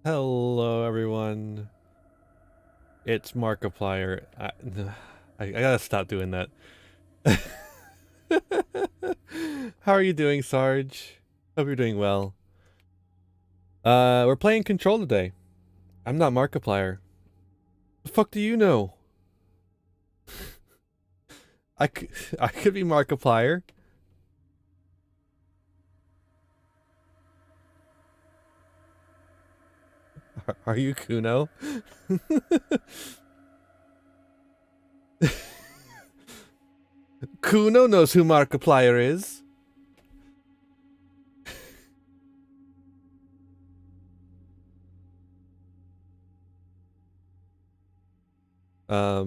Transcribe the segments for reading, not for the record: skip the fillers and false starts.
Hello, everyone. It's Markiplier. I gotta stop doing that. How are you doing, Sarge? Hope you're doing well. We're playing Control today. I'm not Markiplier. The fuck do you know? I could, I could be Markiplier. Are you Kuno? Kuno knows who Markiplier is. How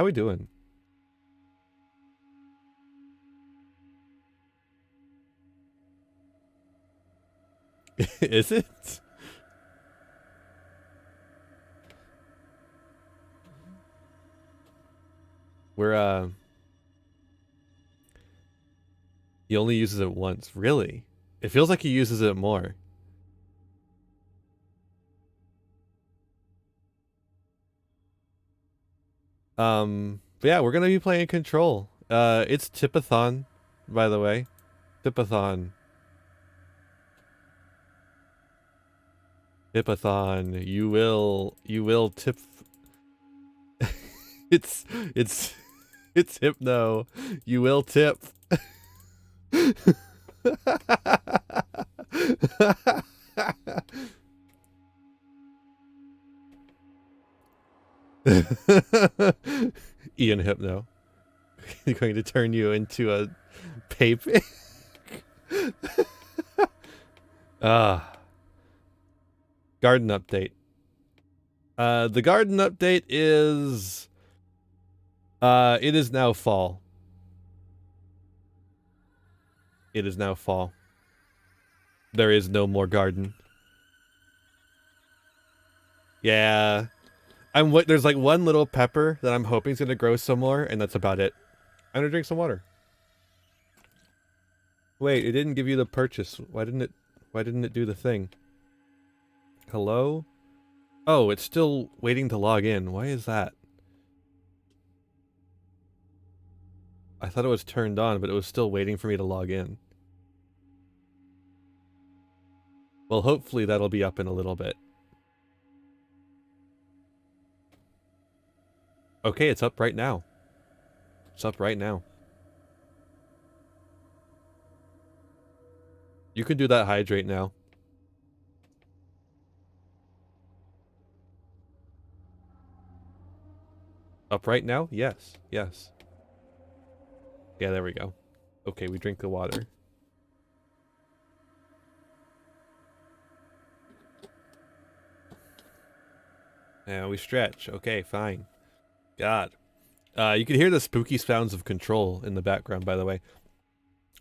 we doing? Is it? We're He only uses it once. Really? It feels like he uses it more. But yeah, we're gonna be playing Control. It's Tipathon, by the way. Tipathon. Tipathon. You will tip. it's, it's, it's Hypno. You will tip. Ian Hypno. He's going to turn you into a paper. Garden update. The garden update is it is now fall. It is now fall. There is no more garden. Yeah. There's like one little pepper that I'm hoping is gonna grow some more, and that's about it. I'm gonna drink some water. Wait, it didn't give you the purchase. Why didn't it do the thing? Hello? Oh, it's still waiting to log in. Why is that? I thought it was turned on, but it was still waiting for me to log in. Well, hopefully that'll be up in a little bit. Okay, it's up right now. It's up right now. You can do that hydrate now. Up right now? Yes. Yes. Yeah, there we go. Okay, we drink the water. And we stretch. Okay, fine. God. You can hear the spooky sounds of Control in the background, by the way.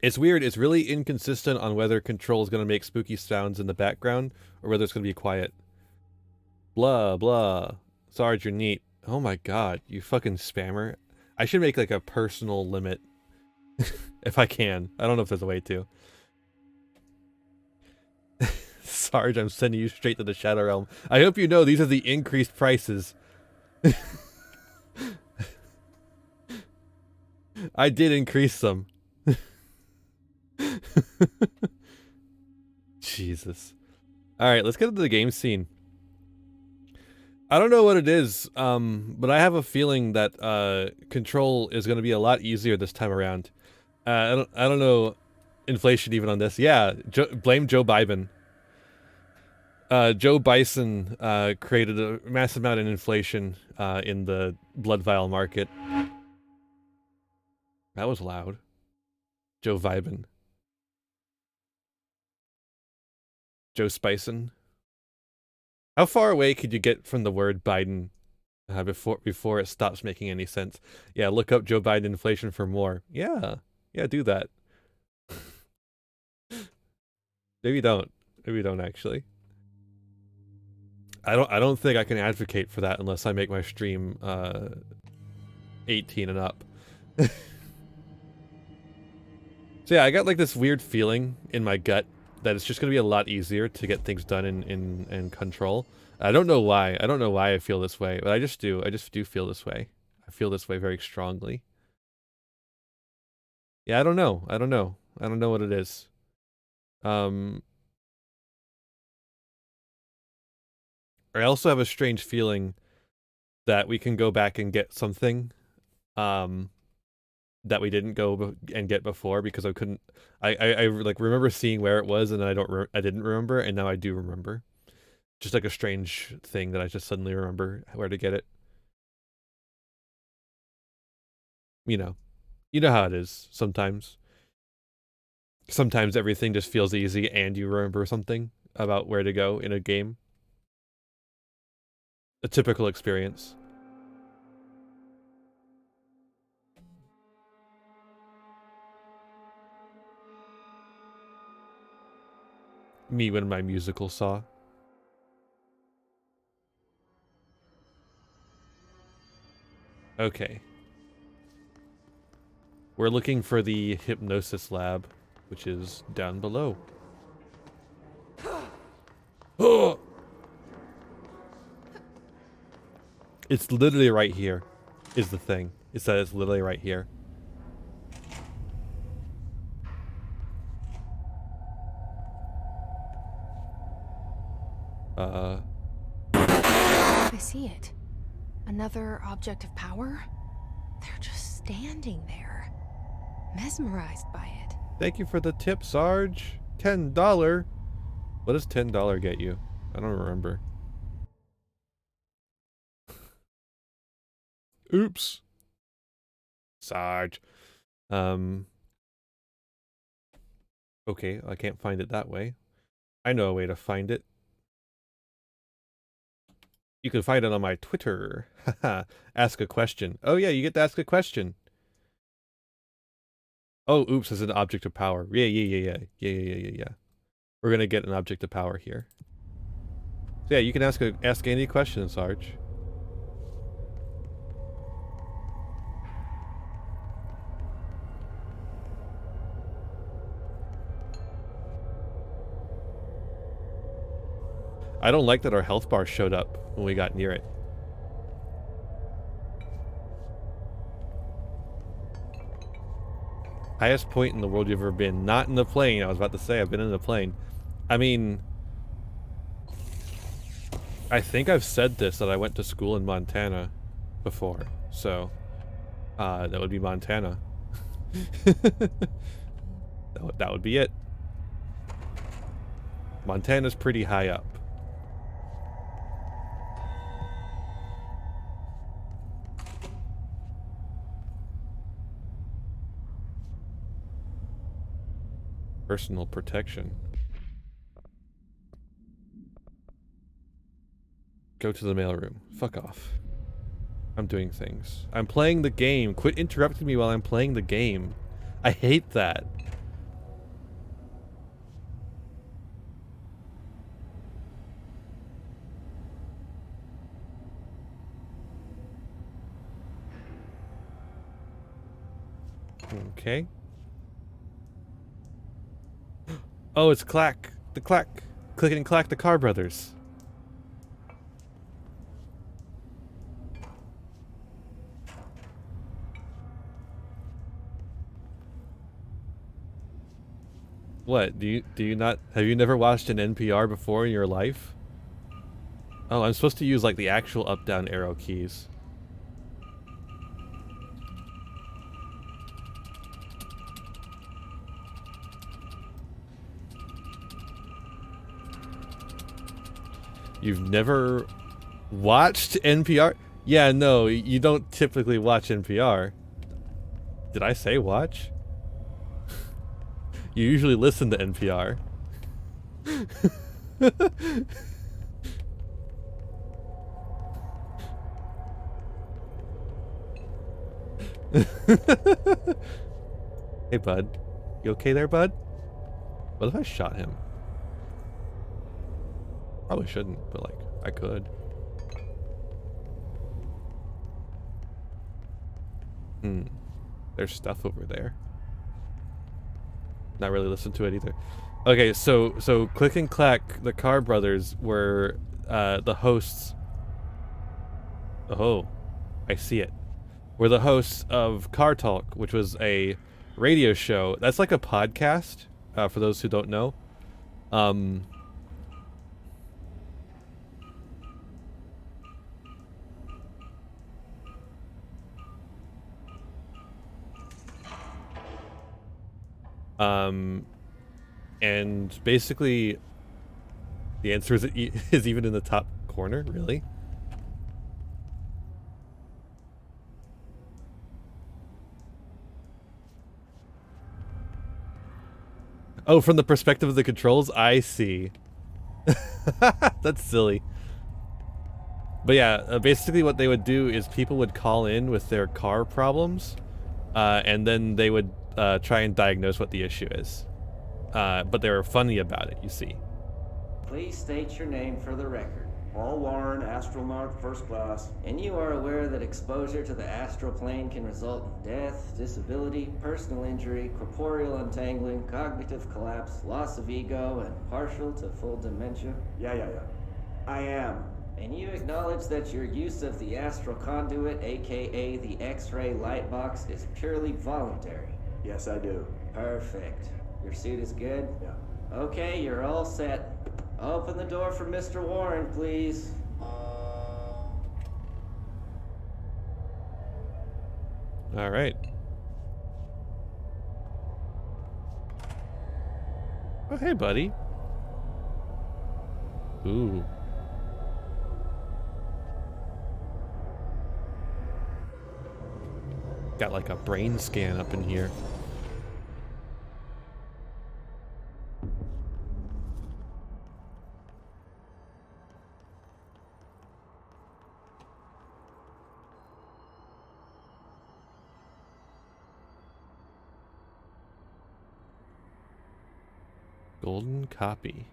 It's weird. It's really inconsistent on whether Control is going to make spooky sounds in the background or whether it's going to be quiet. Blah, blah. Sarge, you're neat. Oh my god, you fucking spammer. I should make like a personal limit. If I can. I don't know if there's a way to. Sarge, I'm sending you straight to the Shadow Realm. I hope you know these are the increased prices. I did increase them. Jesus. Alright, let's get into the game scene. I don't know what it is, but I have a feeling that Control is going to be a lot easier this time around. I don't know inflation even on this. Yeah, blame Joe Biden. Joe Bison created a massive amount of inflation in the blood vial market. That was loud. Joe Biden. Joe Spison. How far away could you get from the word Biden before it stops making any sense? Yeah, look up Joe Biden inflation for more. Yeah, do that. Maybe don't. Maybe don't actually. I don't think I can advocate for that unless I make my stream 18 and up. So yeah, I got like this weird feeling in my gut that it's just gonna be a lot easier to get things done in Control. I don't know why. I don't know why I feel this way, but I just do. I just do feel this way. I feel this way very strongly. Yeah, I don't know. I don't know. I don't know what it is. I also have a strange feeling that we can go back and get something that we didn't go and get before because I couldn't. I like remember seeing where it was and then I didn't remember, and now I do remember. Just like a strange thing that I just suddenly remember where to get it. You know. You know how it is sometimes. Sometimes everything just feels easy and you remember something about where to go in a game. A typical experience. Me when my musical saw. Okay. We're looking for the hypnosis lab, which is down below. Oh! It's literally right here, is the thing. It's that it's literally right here. I see it. Another object of power? They're just standing there, mesmerized by it. Thank you for the tip, Sarge. $10. What does $10 get you? I don't remember. Oops. Sarge. Okay, I can't find it that way. I know a way to find it. You can find it on my Twitter. Haha. Ask a question. Oh yeah, you get to ask a question. Oh, oops, as an object of power. Yeah. We're gonna get an object of power here. So yeah, you can ask any question, Sarge. I don't like that our health bar showed up when we got near it. Highest point in the world you've ever been. Not in the plane. I was about to say I've been in the plane. I mean, I think I've said this, that I went to school in Montana before. So, that would be Montana. That would be it. Montana's pretty high up. Personal protection. Go to the mailroom. Fuck off. I'm doing things. I'm playing the game. Quit interrupting me while I'm playing the game. I hate that. Okay. Oh, it's Clack. The Clack. Click and Clack the Car Brothers. What? Do you not have you never watched an NPR before in your life? Oh, I'm supposed to use like the actual up down arrow keys. You've never watched NPR? Yeah, no, you don't typically watch NPR. Did I say watch? You usually listen to NPR. Hey, bud. You okay there, bud? What if I shot him? Probably shouldn't, but like, I could. There's stuff over there. Not really listen to it either. Okay, so Click and Clack, the Carr brothers, were the hosts. Oh, I see it. Were the hosts of Car Talk, which was a radio show. That's like a podcast, for those who don't know. Um, um, and basically, the answer is is even in the top corner. Really? Oh, from the perspective of the controls, I see. That's silly. But yeah, basically what they would do is people would call in with their car problems, and then they would try and diagnose what the issue is. But they were funny about it, you see. Please state your name for the record. Paul Warren, astronaut, first class. And you are aware that exposure to the astral plane can result in death, disability, personal injury, corporeal untangling, cognitive collapse, loss of ego, and partial to full dementia? Yeah. I am. And you acknowledge that your use of the astral conduit, aka the X-ray light box, is purely voluntary? Yes, I do. Perfect. Your suit is good? Yeah. Okay, you're all set. Open the door for Mr. Warren, please. All right. Oh, hey, buddy. Ooh. Got like a brain scan up in here. Golden copy.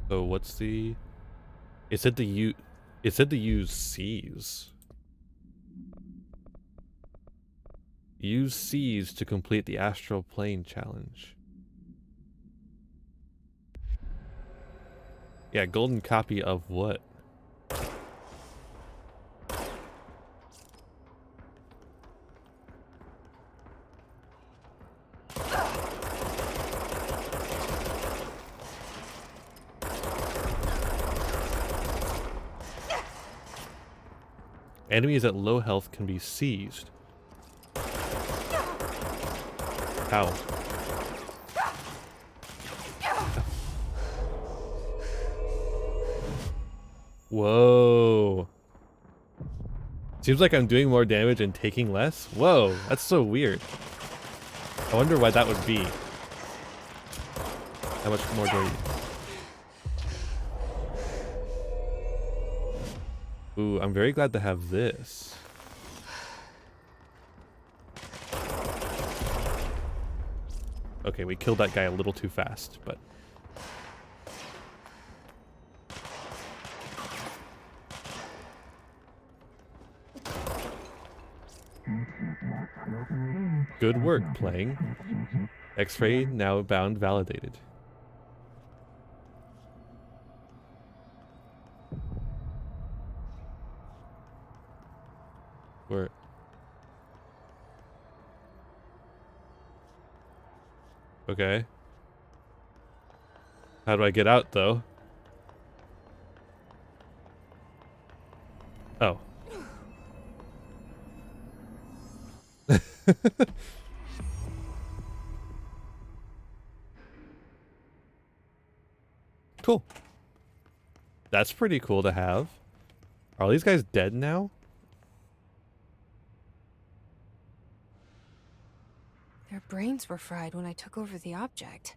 So what's the? It said the It said to use C's. Use C's to complete the astral plane challenge. Yeah, golden copy of what? Enemies at low health can be seized. How? Whoa. Seems like I'm doing more damage and taking less? Whoa, that's so weird. I wonder why that would be. How much more do I... Ooh, I'm very glad to have this. Okay, we killed that guy a little too fast, but... Good work, playing. X-ray now bound validated. Where? Okay. How do I get out, though? Oh. Cool. That's pretty cool to have. Are all these guys dead now? Their brains were fried when I took over the object.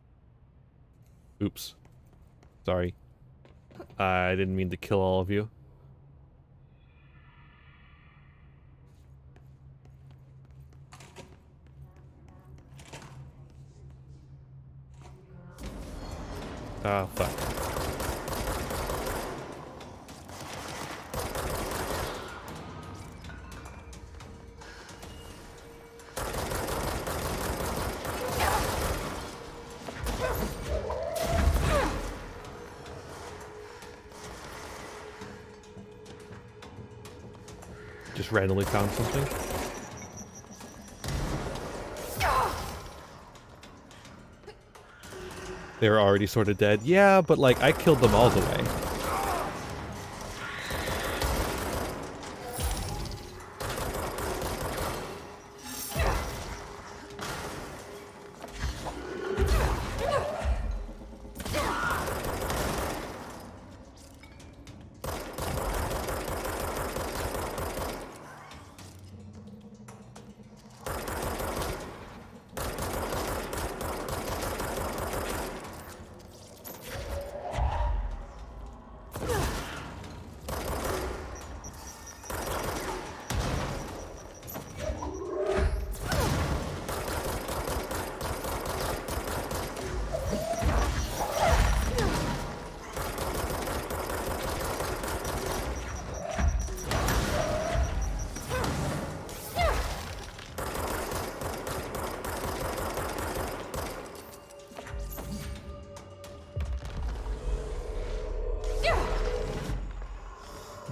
Oops. Sorry. I didn't mean to kill all of you. Ah, fuck. just randomly found something. They were already sort of dead. Yeah, but like I killed them all the way.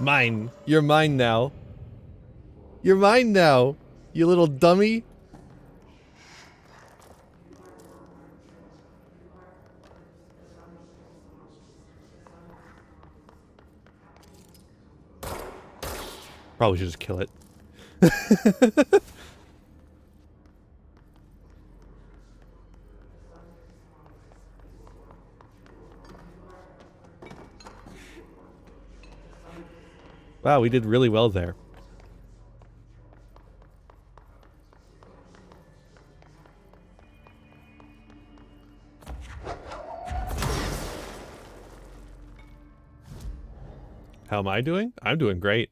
Mine. You're mine now. You're mine now, you little dummy. Probably should just kill it. Wow, we did really well there. How am I doing? I'm doing great.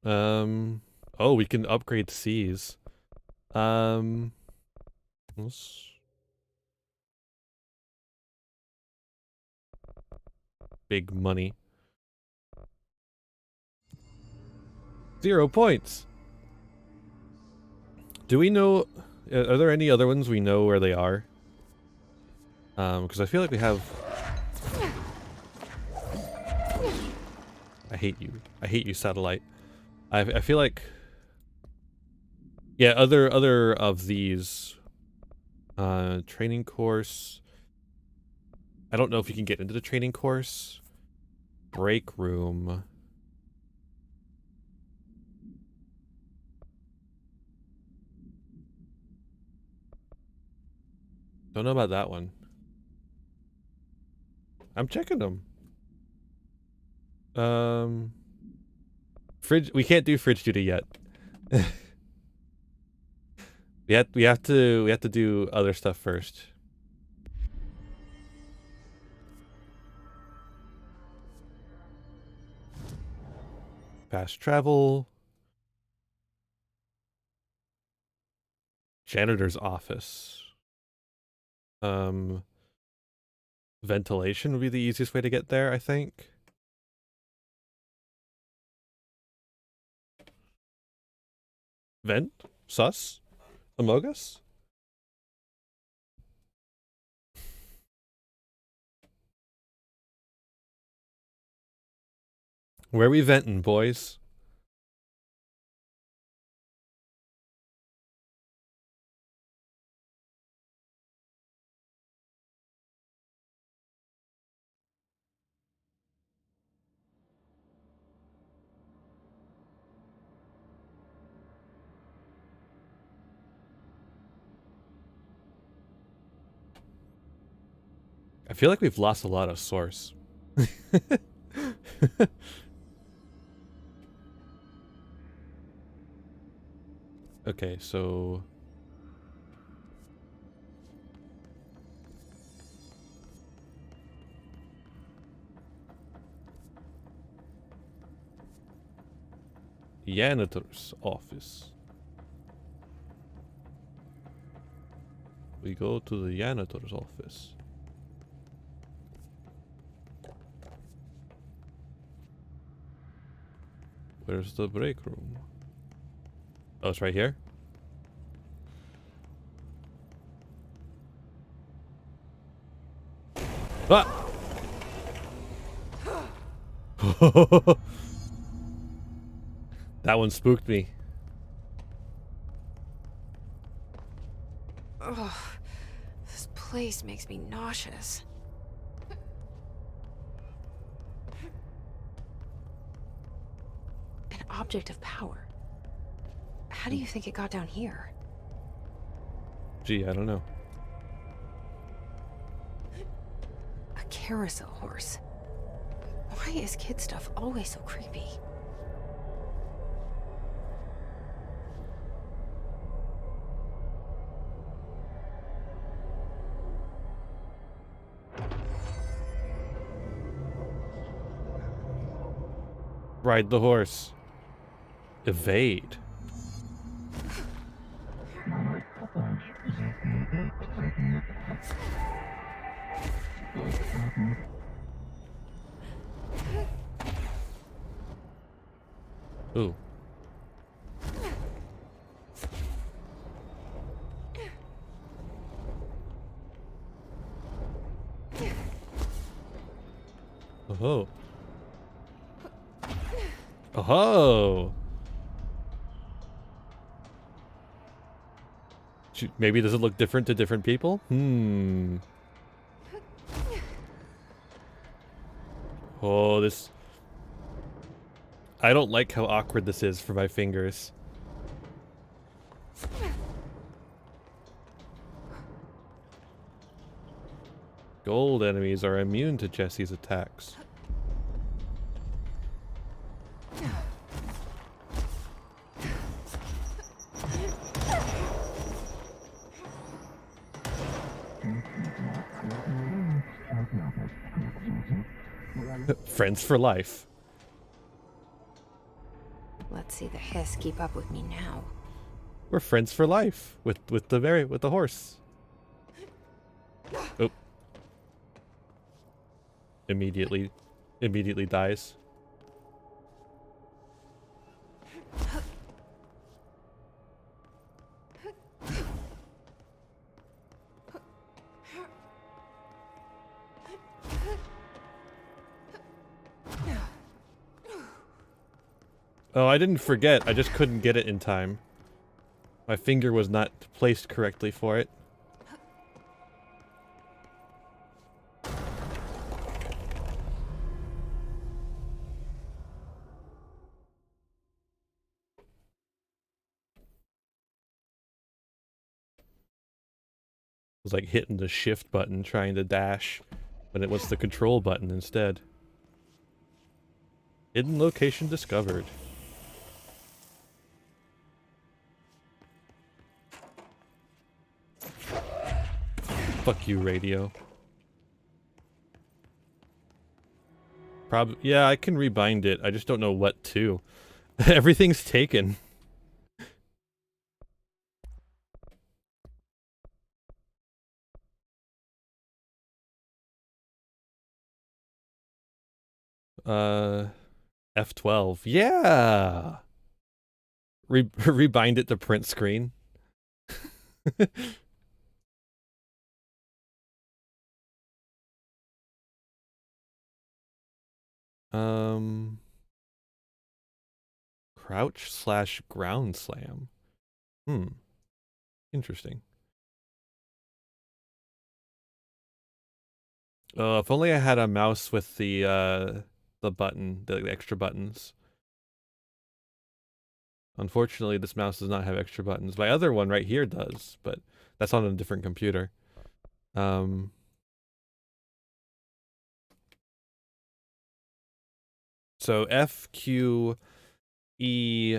Oh, we can upgrade C's. Let's... Big money. 0 points. Do we know... Are there any other ones we know where they are? Because I feel like we have... I hate you. I hate you, satellite. I feel like... Yeah, other of these... training course... I don't know if you can get into the training course. Break room... Don't know about that one. I'm checking them. Fridge. We can't do fridge duty yet. we have to do other stuff first. Fast travel. Janitor's office. Ventilation would be the easiest way to get there, I think. Vent? Sus? Among Us? Where we venting, boys? I feel like we've lost a lot of source. Okay, so... Janitor's office. We go to the janitor's office. Where's the break room? Oh, it's right here? Ah! That one spooked me. Ugh, this place makes me nauseous. An object of power. How do you think it got down here? Gee, I don't know. A carousel horse. Why is kid stuff always so creepy? Ride the horse. Evade. Ooh. Oh. Oh. Maybe does it look different to different people? Hmm. Oh, this... I don't like how awkward this is for my fingers. Gold enemies are immune to Jesse's attacks. Friends for life. Let's see the hiss keep up with me now. We're friends for life with the horse. Oh. Immediately dies. Oh, I didn't forget. I just couldn't get it in time. My finger was not placed correctly for it. It was like hitting the shift button trying to dash, but it was the control button instead. Hidden location discovered. Fuck you, radio. Yeah, I can rebind it. I just don't know what to. Everything's taken. Uh, F12. Yeah! Rebind it to print screen. Um... Crouch / ground slam. Hmm. Interesting. If only I had a mouse with the button, the extra buttons. Unfortunately, this mouse does not have extra buttons. My other one right here does, but that's on a different computer. So F, Q, E,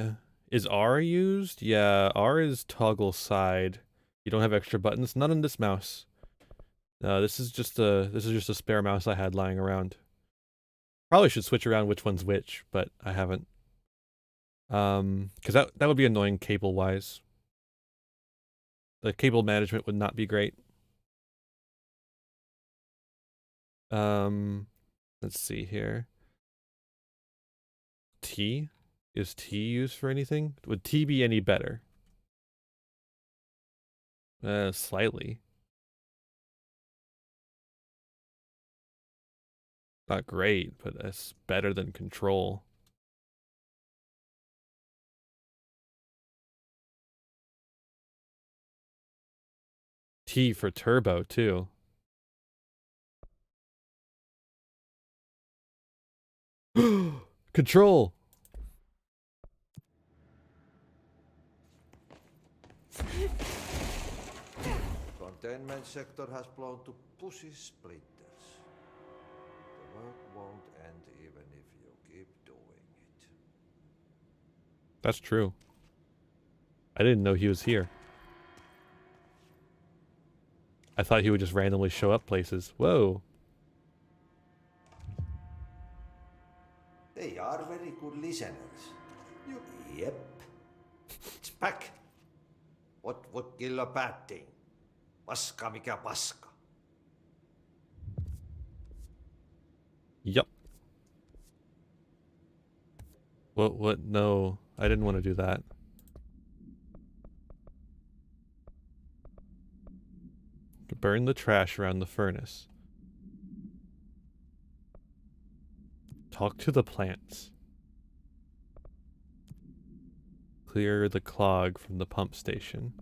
is R used? Yeah, R is toggle side. You don't have extra buttons. None on this mouse. This is just a spare mouse I had lying around. Probably should switch around which one's which, but I haven't. Because that would be annoying cable wise. The cable management would not be great. Let's see here. T? Is T used for anything? Would T be any better? Slightly. Not great, but it's better than control. T for turbo, too. Control! Containment sector has blown to pussy splinters. The work won't end even if you keep doing it. That's true. I didn't know he was here. I thought he would just randomly show up places. Whoa. They are very good listeners. Yep. It's back. What would kill a bad thing? Paska mikä paska. Yup. What? No, I didn't want to do that. Burn the trash around the furnace. Talk to the plants. Clear the clog from the pump station.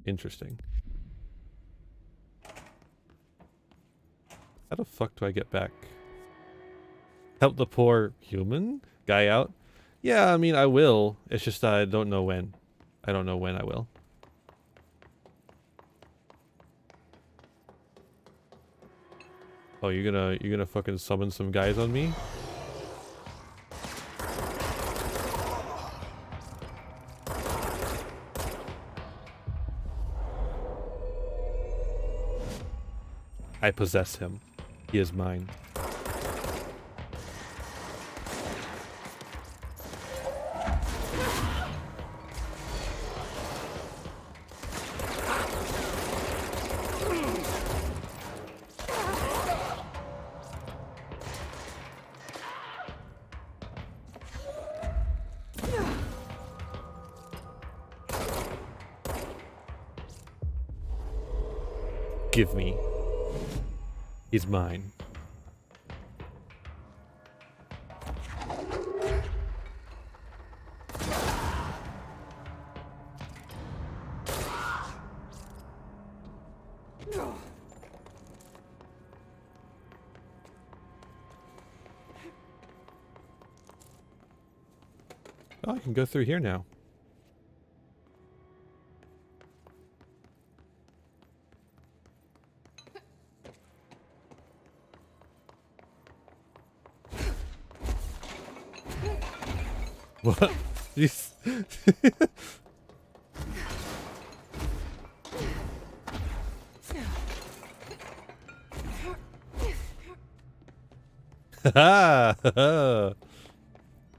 Interesting. How the fuck do I get back? Help the poor human guy out? Yeah, I mean, I will. It's just I don't know when. I don't know when I will. Oh, you're gonna fucking summon some guys on me? I possess him. He is mine. Give me. He's mine. Oh, I can go through here now. What?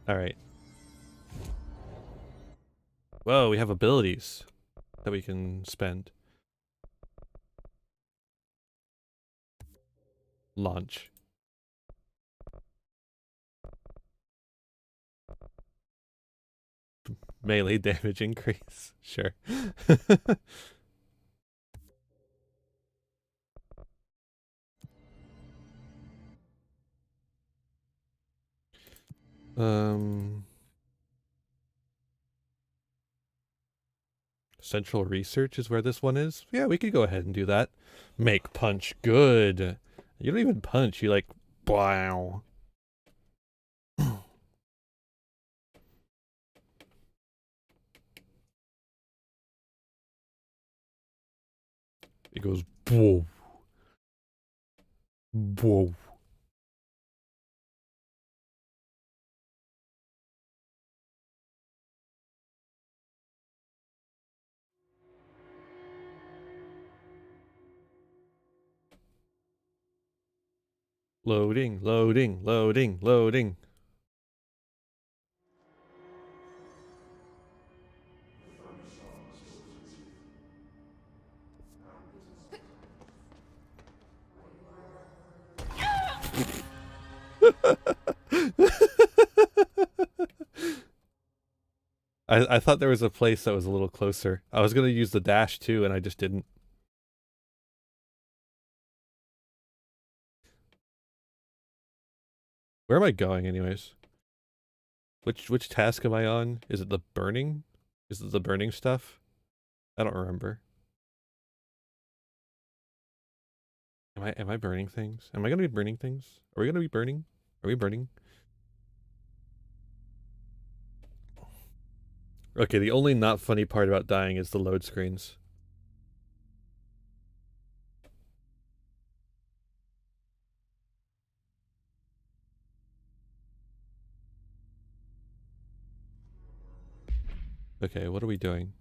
All right. Whoa, we have abilities that we can spend. Launch. Melee damage increase. Sure. Central research is where this one is. Yeah, we could go ahead and do that. Make punch good. You don't even punch. You like, wow. It goes, whoa. Whoa. Loading, loading, loading, loading. I thought there was a place that was a little closer. I was gonna use the dash too, and I just didn't. Where am I going anyways? Which task am I on? Is it the burning? Is it the burning stuff? I don't remember. Am I burning things? Am I gonna be burning things? Are we gonna be burning? Are we burning? Okay, the only not funny part about dying is the load screens. Okay, what are we doing?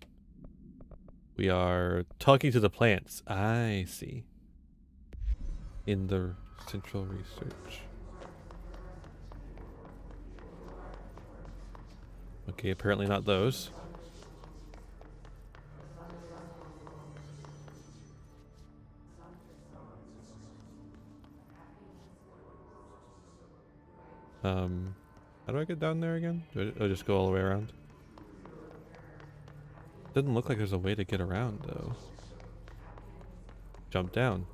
We are talking to the plants. I see. In the central research. Okay, apparently not those. How do I get down there again? Do I just go all the way around? Doesn't look like there's a way to get around though. Jump down.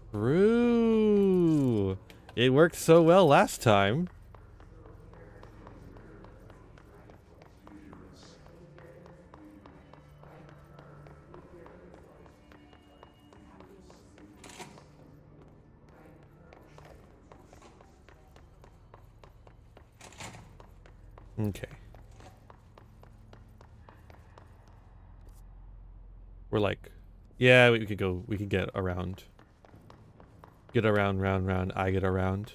True. It worked so well last time. Okay. We're like, yeah, we could go, we could get around. Get around, round, round, I get around.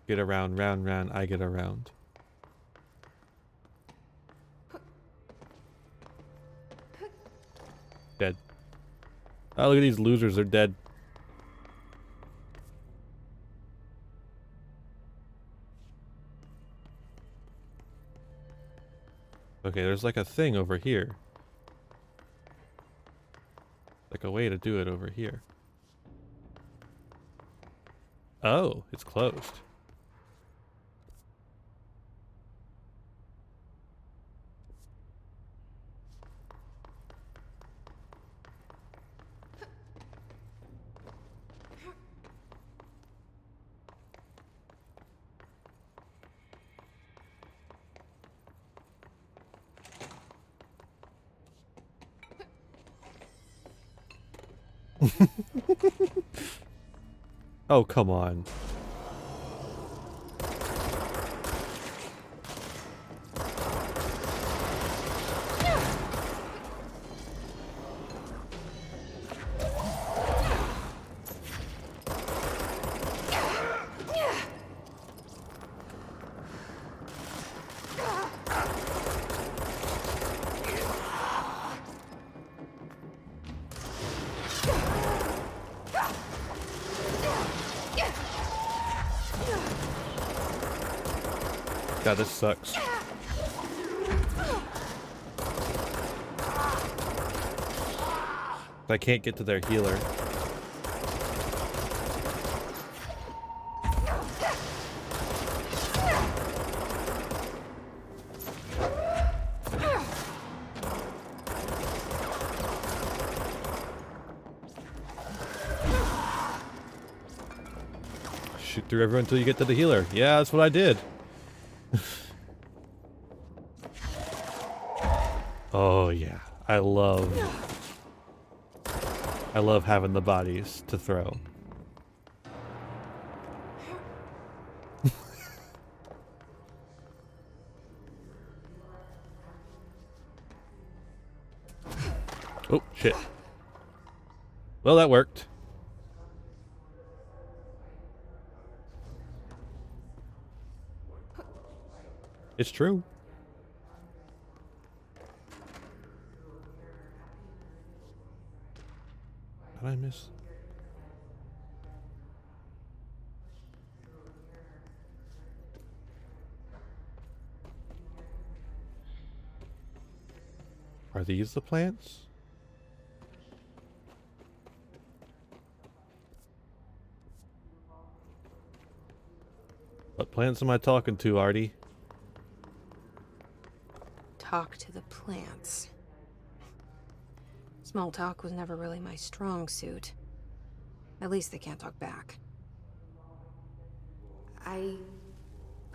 Get around, round, round, I get around. Dead. Oh, look at these losers, they're dead. Okay, there's like a thing over here. Like a way to do it over here. Oh, it's closed. Oh, come on. God, this sucks. I can't get to their healer. Shoot through everyone until you get to the healer. Yeah, that's what I did. Oh yeah, I love having the bodies to throw. Oh shit. Well, that worked. It's true. How did I miss? Are these the plants? What plants am I talking to, Artie? Talk to the plants. Small talk was never really my strong suit. At least they can't talk back. I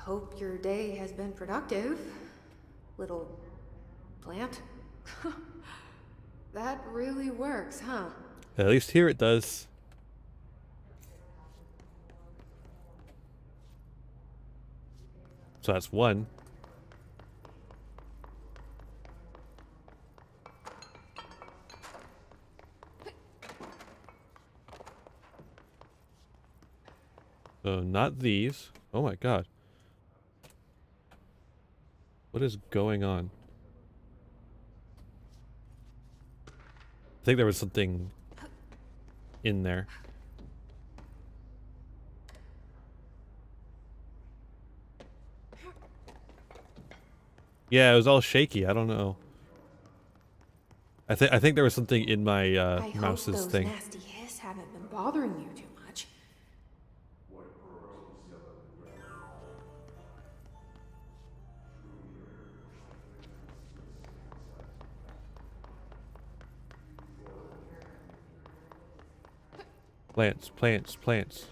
Hope your day has been productive, little plant. That really works, huh? At least here it does. So that's one. So not these. Oh my god. What is going on? I think there was something in there. Yeah, it was all shaky. I don't know. I think there was something in my I hope mouse's those thing. nasty hiss haven't been bothering you too much. Plants, plants, plants.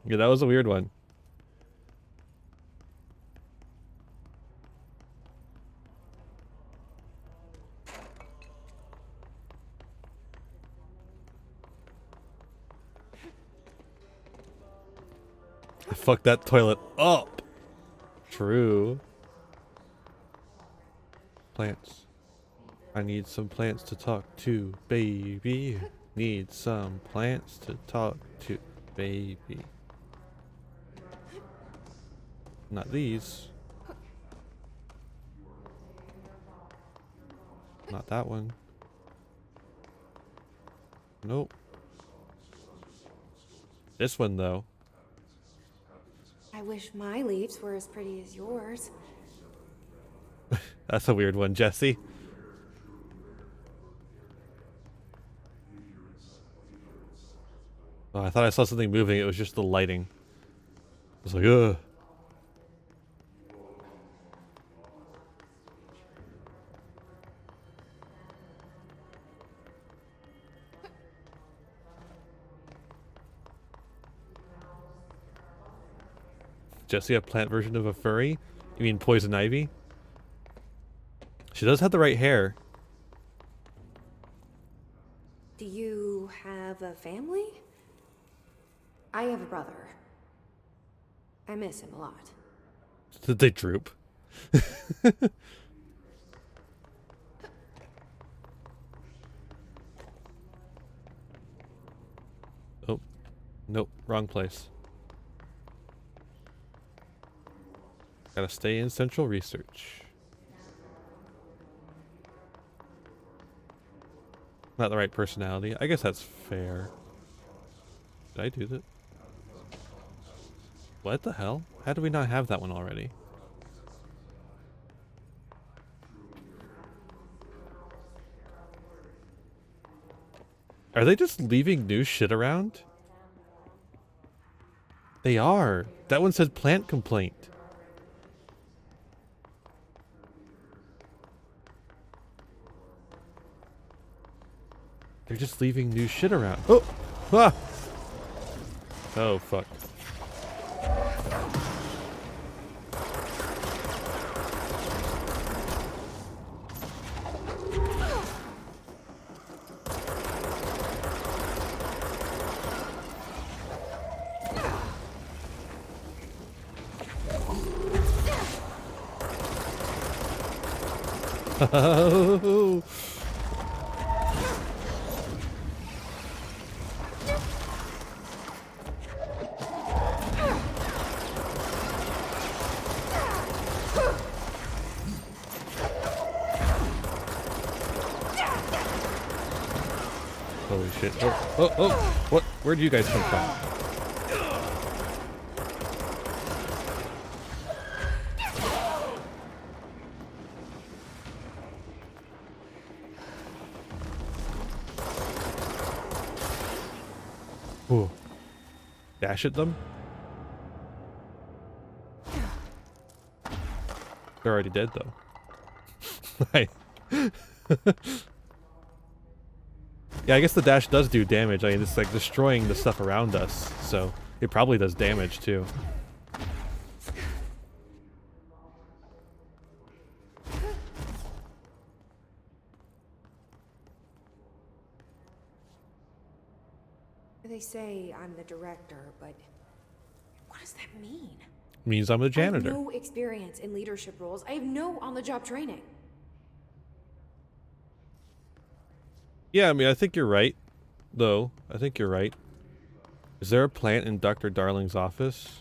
Yeah, that was a weird one. I fucked that toilet up. True. Plants. I need some plants to talk to, baby. Need some plants to talk to, baby. Not these. Not that one. Nope. This one, though. I wish my leaves were as pretty as yours. That's a weird one, Jesse. Oh, I thought I saw something moving. It was just the lighting. I was like, ugh. Jesse, a plant version of a furry? You mean poison ivy? She does have the right hair. Do you have a family? I have a brother. I miss him a lot. Did they droop? Oh. Nope. Wrong place. Gotta stay in central research. Not the right personality. I guess that's fair. Did I do that? What the hell? How do we not have that one already? Are they just leaving new shit around? They are. That one said plant complaint. They're just leaving new shit around. Oh! Ah! Oh, fuck. Oh! Holy shit. Oh, oh, oh! What? Where'd you guys come from? Ooh. Dash at them? They're already dead, though. Right. Yeah, I guess the dash does do damage. I mean, it's like destroying the stuff around us, so it probably does damage, too. They say I'm the director, but what does that mean? Means I'm the I have janitor. no experience in leadership roles. I have no on-the-job training. Yeah, I mean, I think you're right, though. I think you're right. Is there a plant in Dr. Darling's office?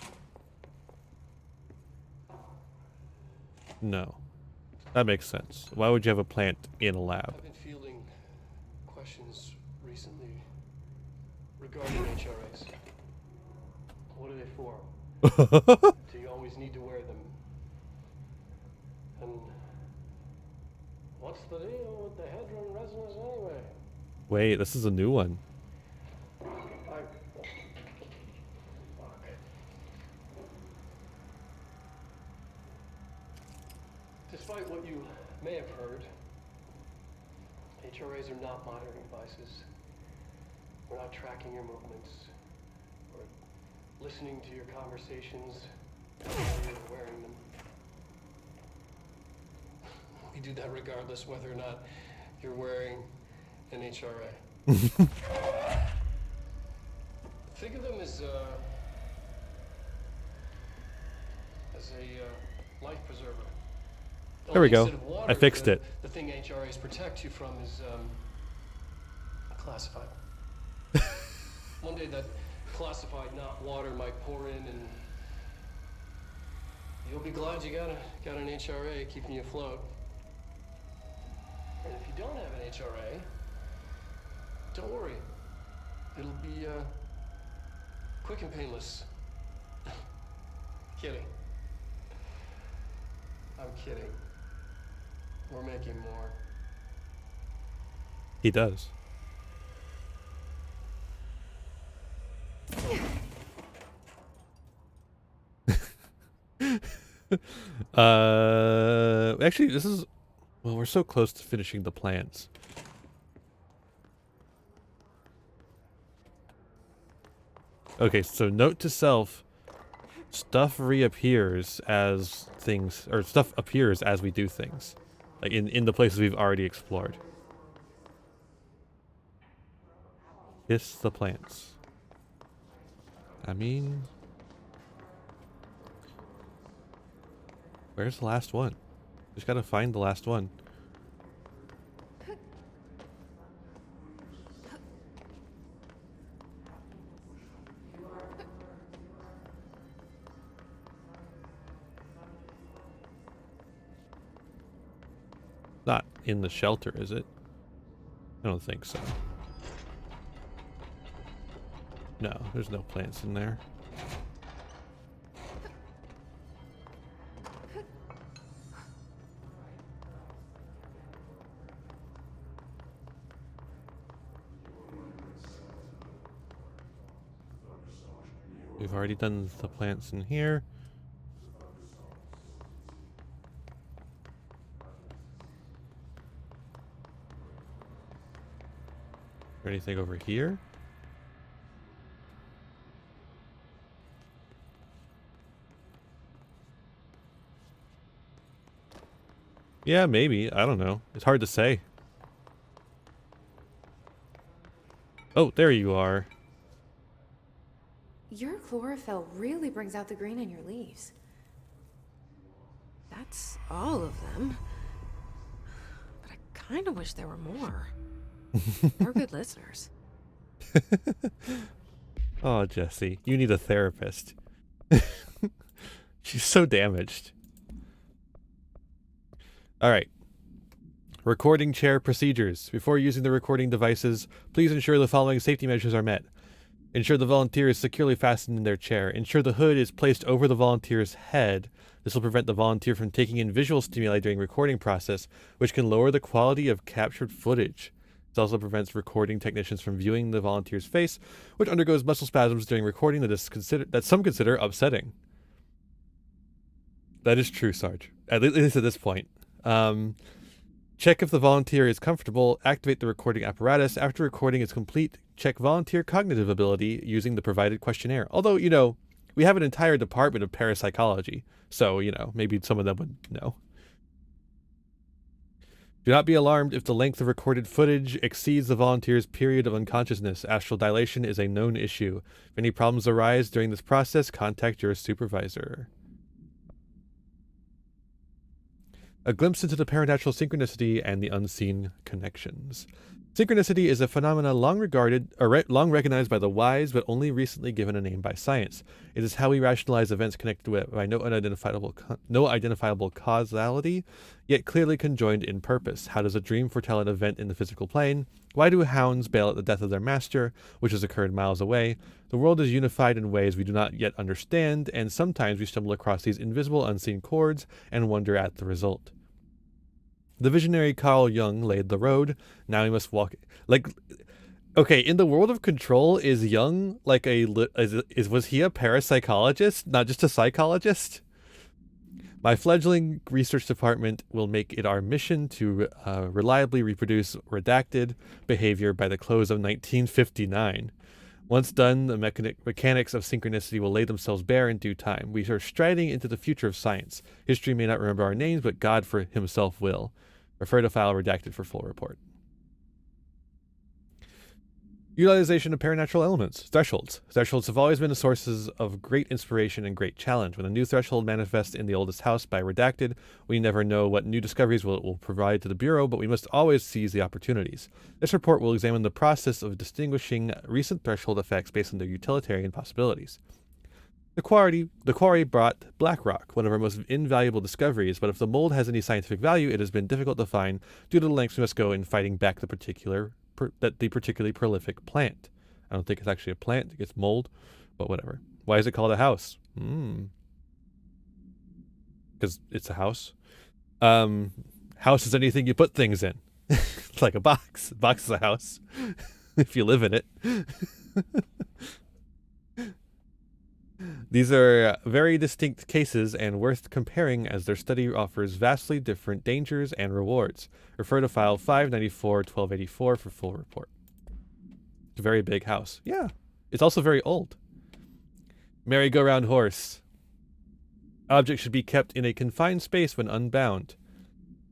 No. That makes sense. Why would you have a plant in a lab? I've been fielding questions recently regarding HRAs. What are they for? Do you always need to wear them? And what's the deal with the hedron resonance anyway? Wait, this is a new one. Fuck. Despite what you may have heard, HRAs are not monitoring devices. We're not tracking your movements or listening to your conversations while you're wearing them. We do that regardless whether or not you're wearing an HRA. Think of them as a life preserver. There we Only go. instead of water, I fixed it. The thing HRAs protect you from is classified. One day that classified not water might pour in, and you'll be glad you got an HRA keeping you afloat. And if you don't have an HRA, don't worry. It'll be quick and painless. Kidding. I'm kidding. We're making more. He does. Actually, this is... Well, we're so close to finishing the plans. Okay, so note to self, stuff reappears as things, or stuff appears as we do things. Like in the places we've already explored. Kiss the plants. I mean... Where's the last one? Just gotta find the last one. Not in the shelter, is it? I don't think so. No, there's no plants in there. We've already done the plants in here. Is there anything over here? Yeah, maybe. I don't know. It's hard to say. Oh, there you are. Your chlorophyll really brings out the green in your leaves. That's all of them. But I kind of wish there were more. They're good listeners. Oh, Jesse, you need a therapist. She's so damaged. All right. Recording chair procedures. Before using the recording devices, please ensure the following safety measures are met. Ensure the volunteer is securely fastened in their chair. Ensure the hood is placed over the volunteer's head. This will prevent the volunteer from taking in visual stimuli during recording process, which can lower the quality of captured footage. This also prevents recording technicians from viewing the volunteer's face, which undergoes muscle spasms during recording that some consider upsetting. That is true, Sarge. At least at this point. Check if the volunteer is comfortable. Activate the recording apparatus. After recording is complete, check volunteer cognitive ability using the provided questionnaire. Although, we have an entire department of parapsychology, so, maybe some of them would know. Do not be alarmed if the length of recorded footage exceeds the volunteer's period of unconsciousness. Astral dilation is a known issue. If any problems arise during this process, contact your supervisor. A glimpse into the paranatural synchronicity and the unseen connections. Synchronicity is a phenomenon long recognized by the wise, but only recently given a name by science. It is how we rationalize events connected by no identifiable causality, yet clearly conjoined in purpose. How does a dream foretell an event in the physical plane? Why do hounds bail at the death of their master, which has occurred miles away? The world is unified in ways we do not yet understand, and sometimes we stumble across these invisible, unseen chords and wonder at the result. The visionary Carl Jung laid the road. Now we must walk. Okay, in the world of Control, is Jung was he a parapsychologist, not just a psychologist? My fledgling research department will make it our mission to reliably reproduce redacted behavior by the close of 1959. Once done, the mechanics of synchronicity will lay themselves bare in due time. We are striding into the future of science. History may not remember our names, but God for himself will. Refer to file redacted for full report. Utilization of paranatural elements. Thresholds. Thresholds have always been sources of great inspiration and great challenge. When a new threshold manifests in the oldest house by redacted, we never know what new discoveries it will provide to the Bureau, but we must always seize the opportunities. This report will examine the process of distinguishing recent threshold effects based on their utilitarian possibilities. The quarry brought black rock, one of our most invaluable discoveries, but if the mold has any scientific value, it has been difficult to find due to the lengths we must go in fighting back the particularly prolific plant. I don't think it's actually a plant, it's mold, but whatever. Why is it called a house? Because it's a house. House is anything you put things in. It's like a box. A box is a house if you live in it. These are very distinct cases and worth comparing as their study offers vastly different dangers and rewards. Refer to file 594-1284 for full report. It's a very big house. Yeah. It's also very old. Merry-go-round horse. Object should be kept in a confined space when unbound.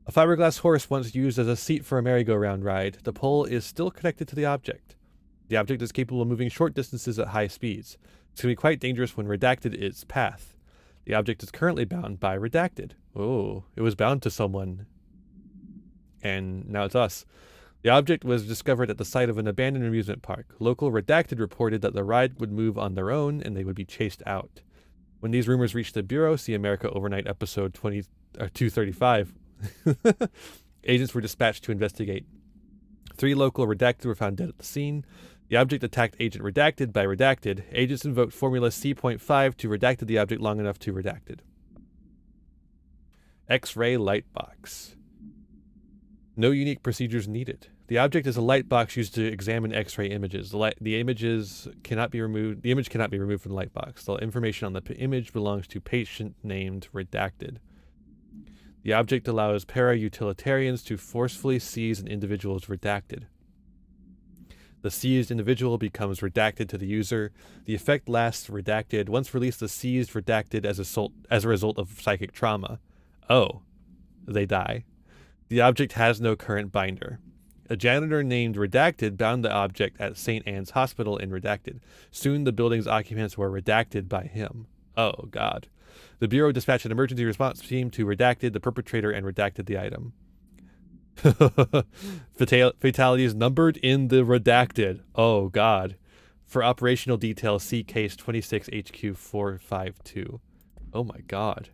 A fiberglass horse once used as a seat for a merry-go-round ride. The pole is still connected to the object. The object is capable of moving short distances at high speeds. It's going to be quite dangerous when redacted its path. The object is currently bound by redacted. Oh, it was bound to someone. And now it's us. The object was discovered at the site of an abandoned amusement park. Local redacted reported that the ride would move on their own and they would be chased out. When these rumors reached the Bureau, see America Overnight episode 235, agents were dispatched to investigate. 3 local redacted were found dead at the scene. The object attacked Agent Redacted by redacted. Agents invoked Formula C.5 to redacted the object long enough to redacted. X-ray light box. No unique procedures needed. The object is a light box used to examine X-ray images. The image cannot be removed from the light box. The information on the image belongs to patient named redacted. The object allows para-utilitarians to forcefully seize an individual as redacted. The seized individual becomes redacted to the user. The effect lasts redacted. Once released, the seized redacted as a result of psychic trauma. Oh, they die. The object has no current binder. A janitor named Redacted bound the object at St. Anne's Hospital in Redacted. Soon the building's occupants were redacted by him. Oh, God. The Bureau dispatched an emergency response team to Redacted the perpetrator and redacted the item. Fatalities numbered in the redacted. Oh, God. For operational details, see case 26HQ452. Oh, my God.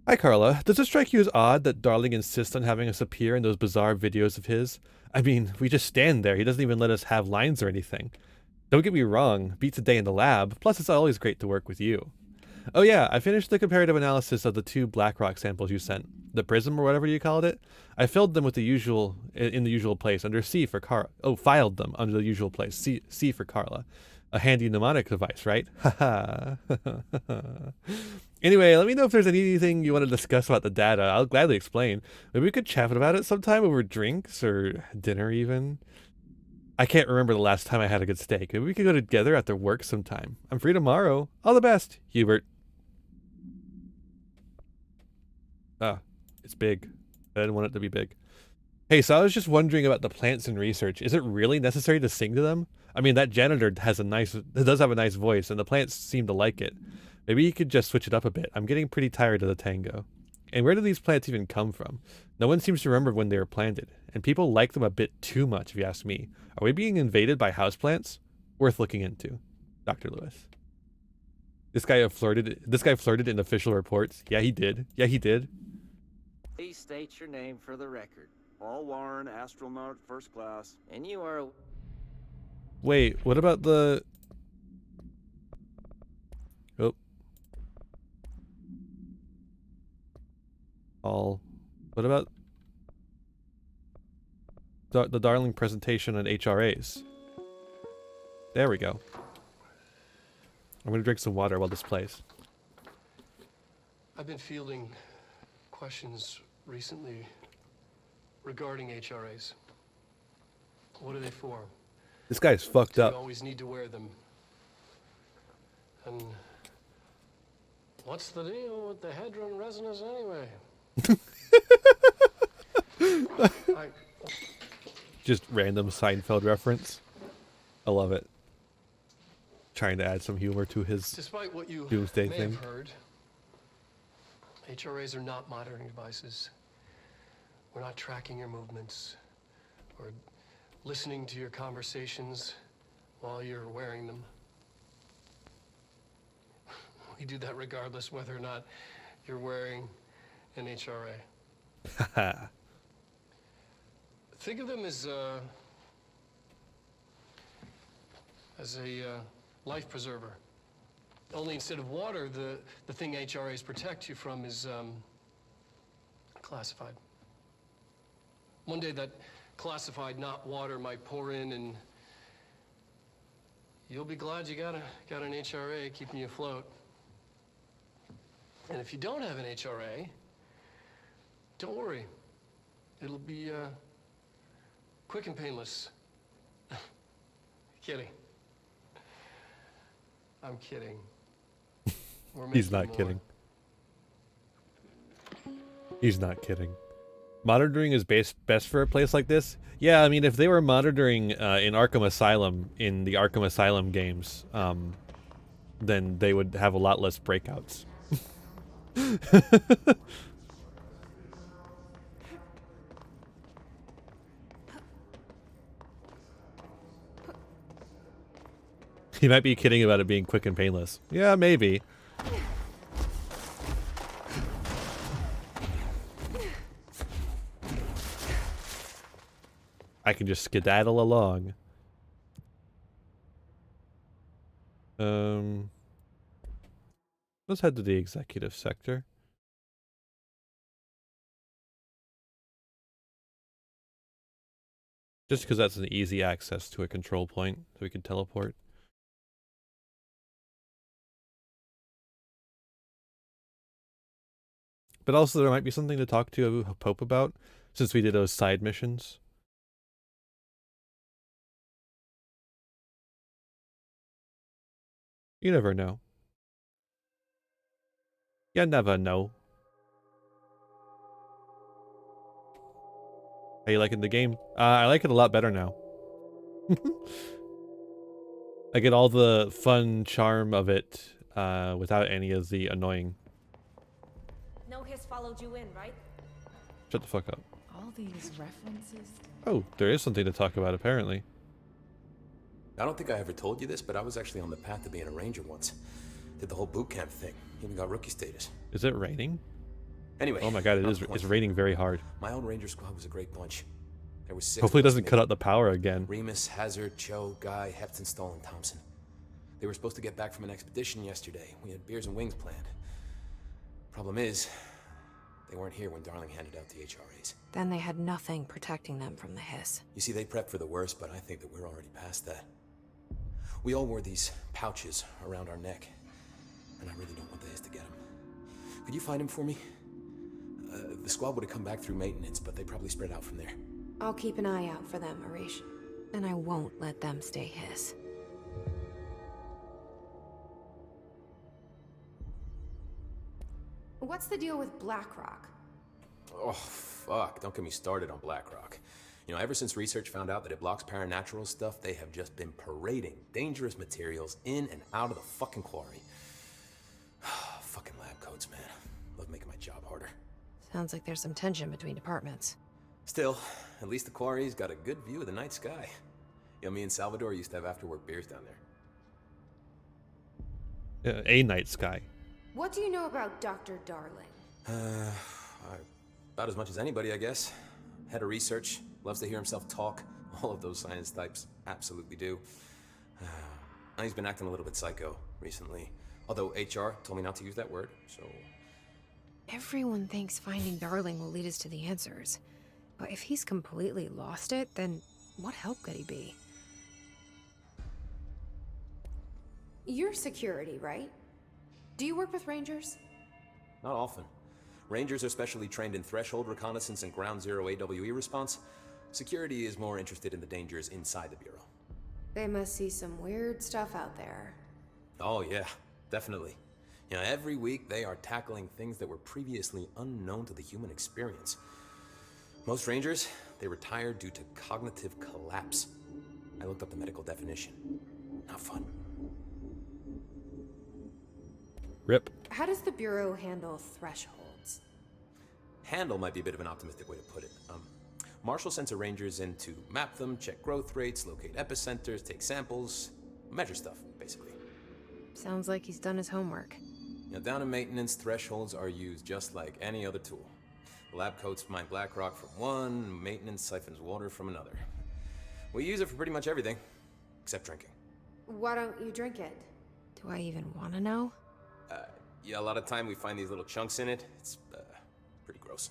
Hi, Carla. Does it strike you as odd that Darling insists on having us appear in those bizarre videos of his? I mean, we just stand there. He doesn't even let us have lines or anything. Don't get me wrong. Beats a day in the lab. Plus, it's always great to work with you. Oh yeah, I finished the comparative analysis of the 2 black rock samples you sent. The prism or whatever you called it. I filled them with the usual in the usual place under C for Carla. Oh, filed them under the usual place. C for Carla. A handy mnemonic device, right? Haha. Anyway, let me know if there's anything you want to discuss about the data. I'll gladly explain. Maybe we could chat about it sometime over drinks or dinner even. I can't remember the last time I had a good steak. Maybe we could go together after work sometime. I'm free tomorrow. All the best, Hubert. Ah, it's big. I didn't want it to be big. Hey, so I was just wondering about the plants in research. Is it really necessary to sing to them? I mean, that janitor does have a nice voice, and the plants seem to like it. Maybe you could just switch it up a bit. I'm getting pretty tired of the tango. And where do these plants even come from? No one seems to remember when they were planted, and people like them a bit too much, if you ask me. Are we being invaded by houseplants? Worth looking into. Dr. Lewis. This guy flirted in official reports. Yeah, he did. Yeah, he did. Please state your name for the record. Paul Warren, astronaut, first class. And you are... Wait, what about the... Oh. All. What about the darling presentation on HRAs? There we go. I'm gonna drink some water while this plays. I've been fielding questions recently regarding HRAs. What are they for? This guy's fucked Do you up. always need to wear them? And what's the deal with the Hadron resonance anyway? I, Just random Seinfeld reference. I love it. Trying to add some humor to his despite what you doomsday may thing. have heard, HRAs are not monitoring devices. We're not tracking your movements or listening to your conversations while you're wearing them. We do that regardless whether or not you're wearing an HRA. Haha. Think of them as a life preserver. Only instead of water, the thing HRAs protect you from is classified. One day that classified not water might pour in, and you'll be glad you got an HRA keeping you afloat. And if you don't have an HRA, don't worry. It'll be quick and painless. Kidding. I'm kidding. He's not kidding. He's not kidding. Monitoring is best for a place like this? Yeah, I mean, if they were monitoring in Arkham Asylum, in the Arkham Asylum games, then they would have a lot less breakouts. He might be kidding about it being quick and painless. Yeah, maybe. I can just skedaddle along. Let's head to the executive sector. Just because that's an easy access to a control point, so we can teleport. But also there might be something to talk to Pope about, since we did those side missions. You never know. You never know. How you liking the game? I like it a lot better now. I get all the fun charm of it without any of the annoying. No hiss followed you in, right? Shut the fuck up. All these references. Oh, there is something to talk about apparently. I don't think I ever told you this, but I was actually on the path to being a ranger once. Did the whole boot camp thing. Even got rookie status. Is it raining? Anyway. Oh my god, it is. It's raining very hard. My own ranger squad was a great bunch. There were 6 Hopefully it of us doesn't cut out the power again. Remus, Hazard, Joe, Guy, Hepton, Stoll, and Thompson. They were supposed to get back from an expedition yesterday. We had beers and wings planned. Problem is, they weren't here when Darling handed out the HRAs. Then they had nothing protecting them from the hiss. You see, they prepped for the worst, but I think that we're already past that. We all wore these pouches around our neck, and I really don't want the hiss to get them. Could you find him for me? The squad would have come back through maintenance, but they probably spread out from there. I'll keep an eye out for them, Arish. And I won't let them stay hiss. What's the deal with BlackRock? Oh, fuck. Don't get me started on BlackRock. You know, ever since research found out that it blocks paranatural stuff, they have just been parading dangerous materials in and out of the fucking quarry. Fucking lab coats, man. Love making my job harder. Sounds like there's some tension between departments. Still, at least the quarry's got a good view of the night sky. You know, me and Salvador used to have after-work beers down there. A night sky. What do you know about Dr. Darling? About as much as anybody, I guess. Head of research, loves to hear himself talk. All of those science types absolutely do. He's been acting a little bit psycho recently. Although HR told me not to use that word, so... Everyone thinks finding Darling will lead us to the answers. But if he's completely lost it, then what help could he be? You're security, right? Do you work with Rangers? Not often. Rangers are specially trained in threshold reconnaissance and ground zero AWE response. Security is more interested in the dangers inside the Bureau. They must see some weird stuff out there. Oh yeah, definitely. You know, every week they are tackling things that were previously unknown to the human experience. Most Rangers, they retire due to cognitive collapse. I looked up the medical definition. Not fun. Rip. How does the Bureau handle thresholds? Handle might be a bit of an optimistic way to put it. Marshall sends her Rangers in to map them, check growth rates, locate epicenters, take samples, measure stuff, basically. Sounds like he's done his homework. You know, down in maintenance, thresholds are used just like any other tool. The lab coats mine black rock from one, maintenance siphons water from another. We use it for pretty much everything, except drinking. Why don't you drink it? Do I even want to know? Yeah, a lot of time we find these little chunks in it. It's pretty gross.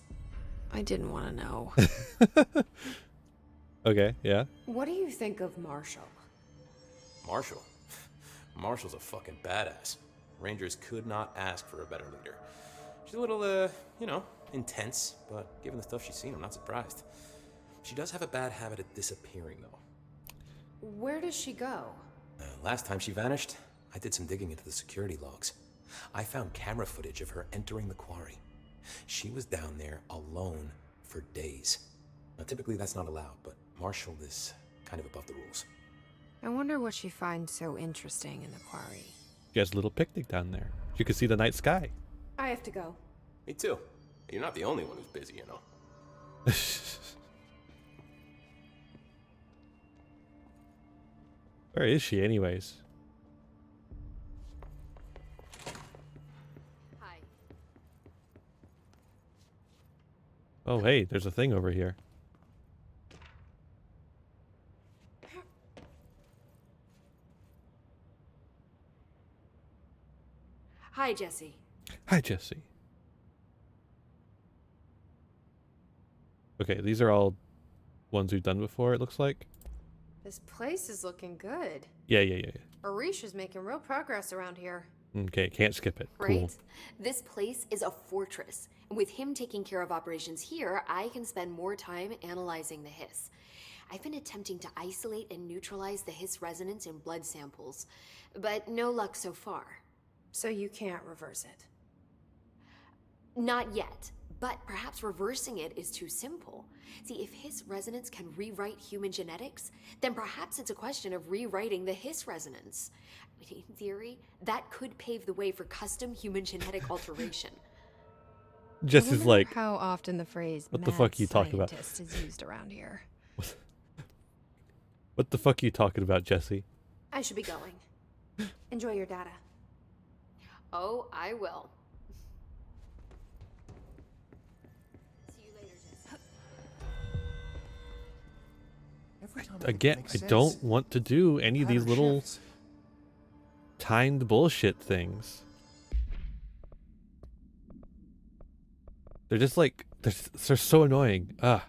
I didn't want to know. Okay, yeah. What do you think of Marshall? Marshall? Marshall's a fucking badass. Rangers could not ask for a better leader. She's a little, you know, intense, but given the stuff she's seen, I'm not surprised. She does have a bad habit of disappearing, though. Where does she go? Last time she vanished, I did some digging into the security logs. I found camera footage of her entering the quarry. She was down there alone for days. Now, typically that's not allowed, but Marshall is kind of above the rules. I wonder what she finds so interesting in the quarry. She has a little picnic down there. You can see the night sky. I have to go. Me too. You're not the only one who's busy, you know. Where is she anyways? Hi. Oh hey, there's a thing over here. Hi, Jesse. Hi Jesse. Okay, these are all ones we've done before, it looks like. This place is looking good. Yeah. Arish is making real progress around here. Okay, can't skip it. Cool. Right? This place is a fortress. With him taking care of operations here, I can spend more time analyzing the hiss. I've been attempting to isolate and neutralize the hiss resonance in blood samples, but no luck so far. So you can't reverse it. Not yet, but perhaps reversing it is too simple. See, if hiss resonance can rewrite human genetics, then perhaps it's a question of rewriting the hiss resonance. I mean, in theory, that could pave the way for custom human genetic alteration. Jesse's like, how often the phrase what the fuck are you talking about? scientist is used around here. What the fuck are you talking about, Jesse? I should be going. Enjoy your data. Oh, I will. Again, I don't want to do any of these little timed bullshit things. They're just like, they're so annoying. Ugh.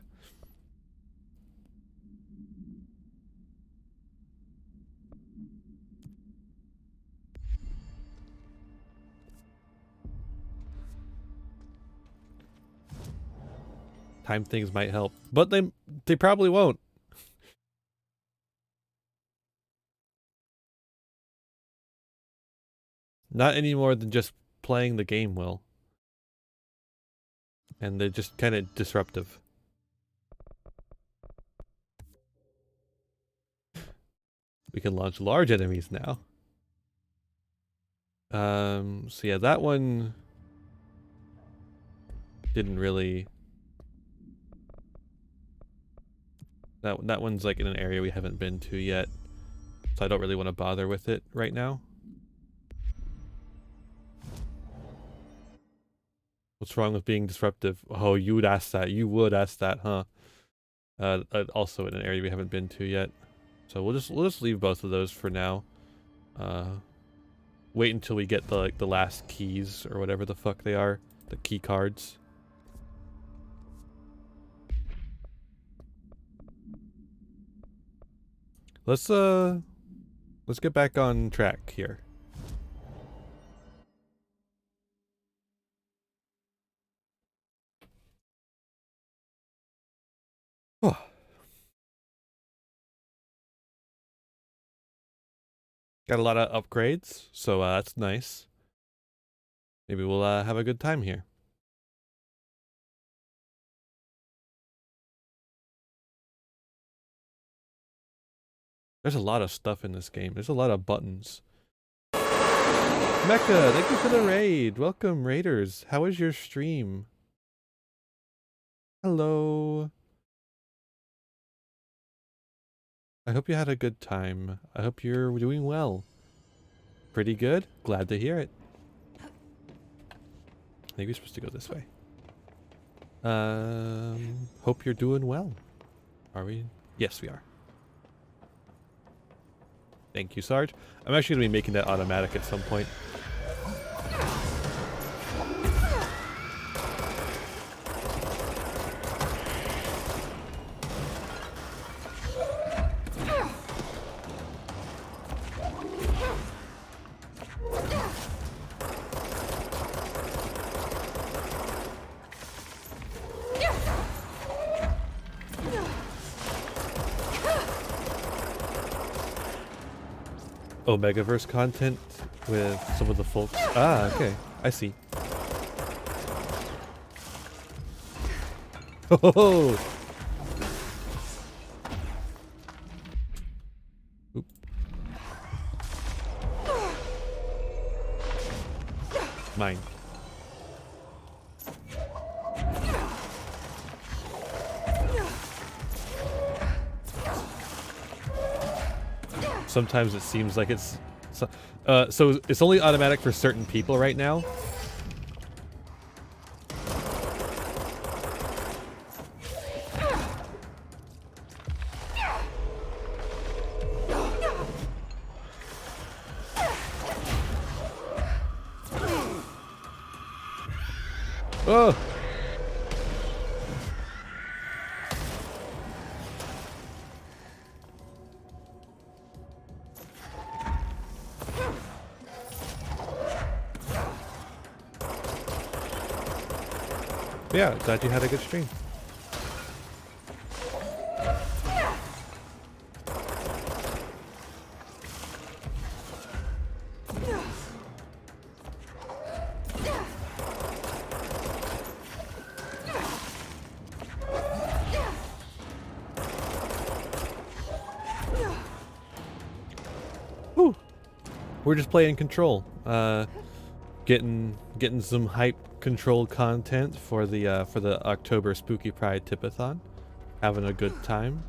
Time things might help, but they probably won't. Not any more than just playing the game will. And they're just kind of disruptive. We can launch large enemies now. So yeah, that one didn't really. That one's like in an area we haven't been to yet, so I don't really want to bother with it right now. What's wrong with being disruptive? Oh, you would ask that. You would ask that, huh? Also in an area we haven't been to yet, so we'll just leave both of those for now. Wait until we get the last keys or whatever the fuck they are, the key cards. Let's get back on track here. Oh. Got a lot of upgrades, so that's nice. Maybe we'll have a good time here. There's a lot of stuff in this game. There's a lot of buttons. Mecca, thank you for the raid. Welcome, raiders. How was your stream? Hello. I hope you had a good time. I hope you're doing well. Pretty good? Glad to hear it. I think we're supposed to go this way. Hope you're doing well. Are we? Yes, we are. Thank you, Sarge. I'm actually going to be making that automatic at some point. Omegaverse content with some of the folks. Ah, okay. I see. Oh! Oop. Mine. Sometimes it seems like it's so it's only automatic for certain people right now. Oh. Yeah, glad you had a good stream. Whew. We're just playing Control. Getting some hype Control content for the October Spooky Pride Tipathon. Having a good time.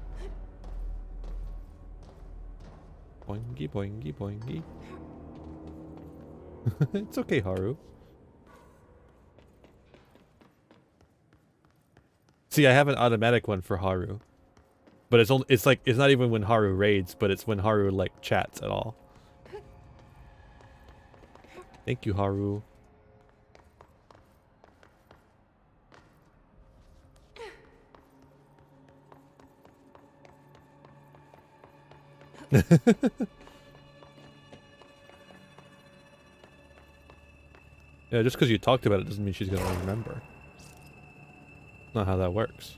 Boingy boingy boingy. It's okay, Haru. See, I have an automatic one for Haru. But it's not even when Haru raids, but it's when Haru like chats at all. Thank you, Haru. Yeah, just because you talked about it doesn't mean she's gonna remember. Not how that works.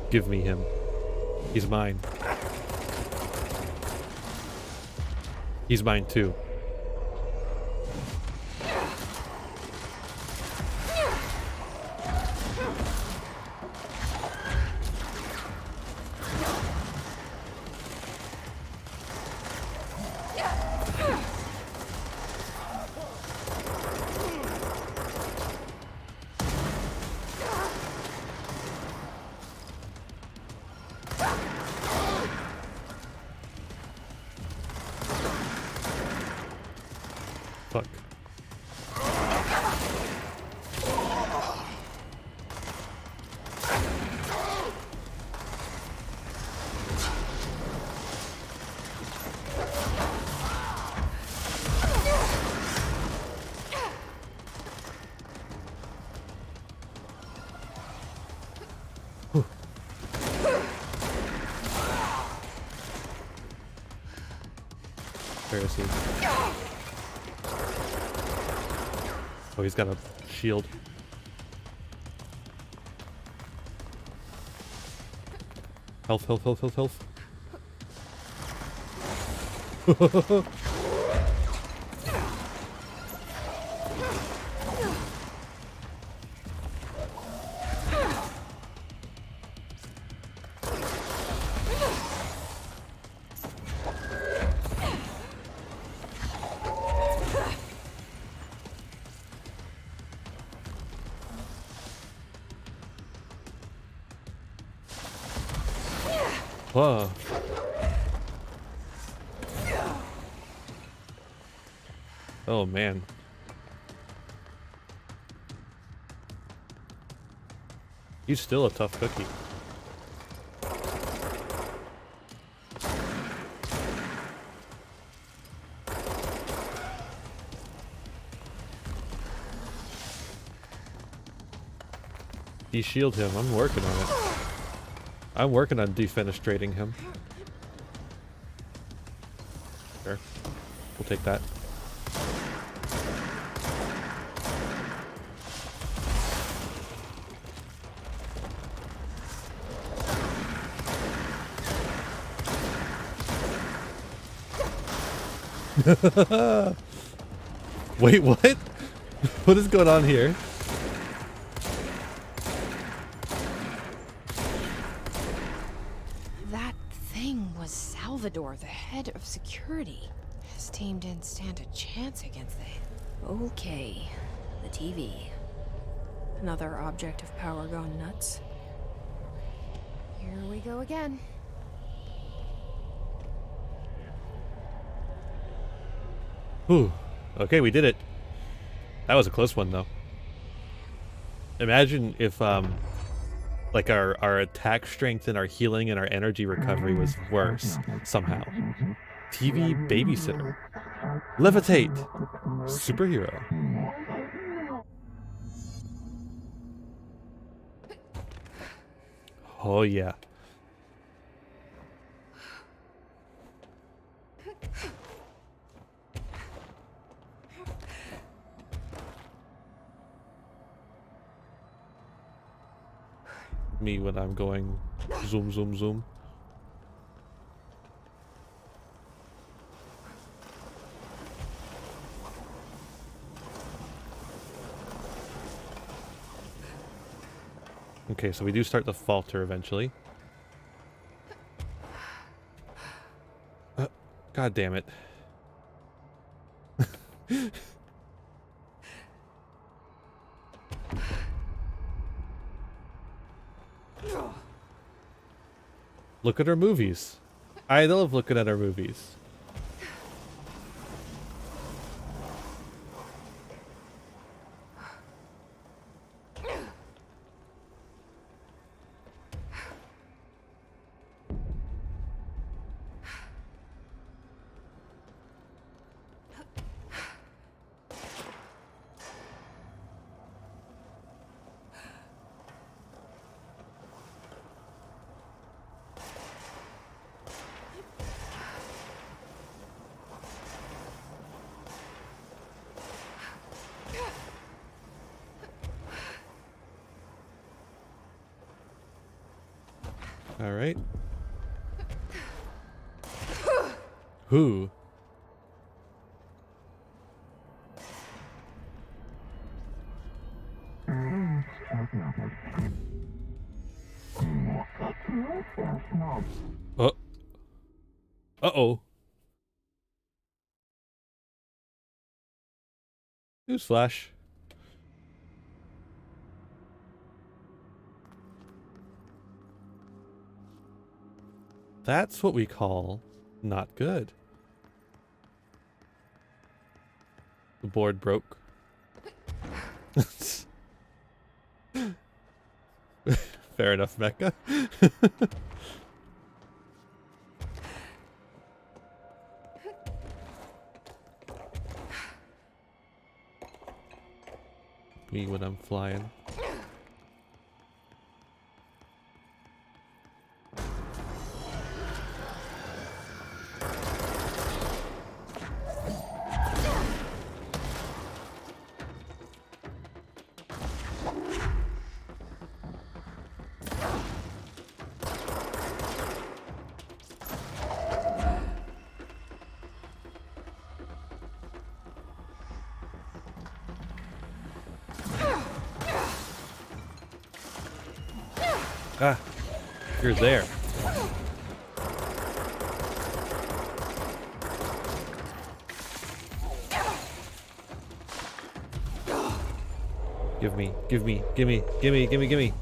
Give me him. He's mine. He's mine too. Fuck. Where is he? Oh, he's got a shield. Health, health, health, health, health. Whoa. Oh man. He's still a tough cookie. De-shield him. I'm working on it. I'm working on defenestrating him. Sure. We'll take that. Wait, what? What is going on here? That thing was Salvador, the head of security. His team didn't stand a chance against it. Okay, the TV. Another object of power gone nuts. Here we go again. Whew. Okay, we did it. That was a close one, though. Imagine if, like our attack strength and our healing and our energy recovery was worse somehow. TV babysitter. Levitate. Superhero. Oh yeah. Me when I'm going zoom, zoom, zoom. Okay, so we do start to falter eventually. God damn it. Look at our movies. I love looking at our movies. All right. Who? Oh. Uh-oh. Newsflash. That's what we call not good. The board broke. Fair enough, Mecca. Me when I'm flying. Ah, you're there. Give me, give me, gimme, gimme, gimme, gimme.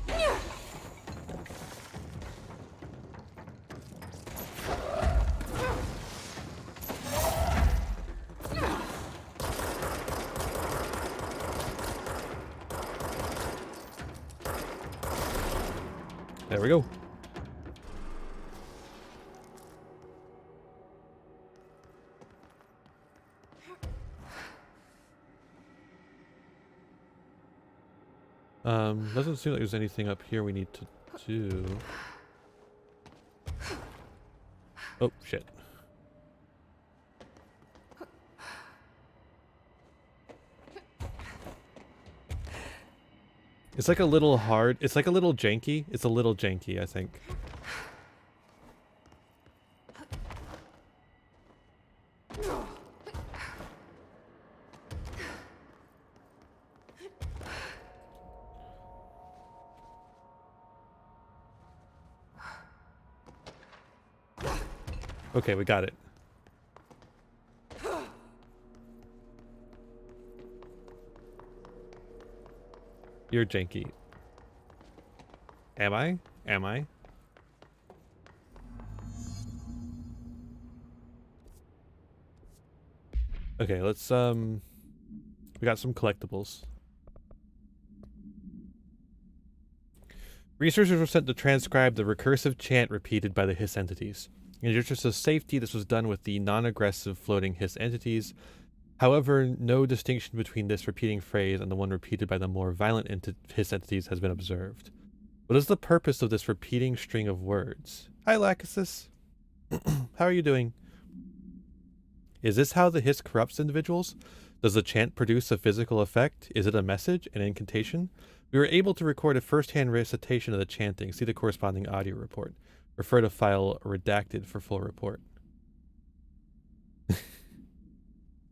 There we go. Doesn't seem like there's anything up here we need to do. Oh, shit. It's like a little hard. It's like a little janky. It's a little janky, I think. Okay, we got it. You're janky. Am I? Am I? Okay, let's we got some collectibles. Researchers were sent to transcribe the recursive chant repeated by the hiss entities. In the interest of safety, this was done with the non-aggressive floating hiss entities. However, no distinction between this repeating phrase and the one repeated by the more violent hiss entities has been observed. What is the purpose of this repeating string of words? Hi, Lachesis. How are you doing? Is this how the hiss corrupts individuals? Does the chant produce a physical effect? Is it a message, an incantation? We were able to record a first-hand recitation of the chanting. See the corresponding audio report. Refer to file redacted for full report.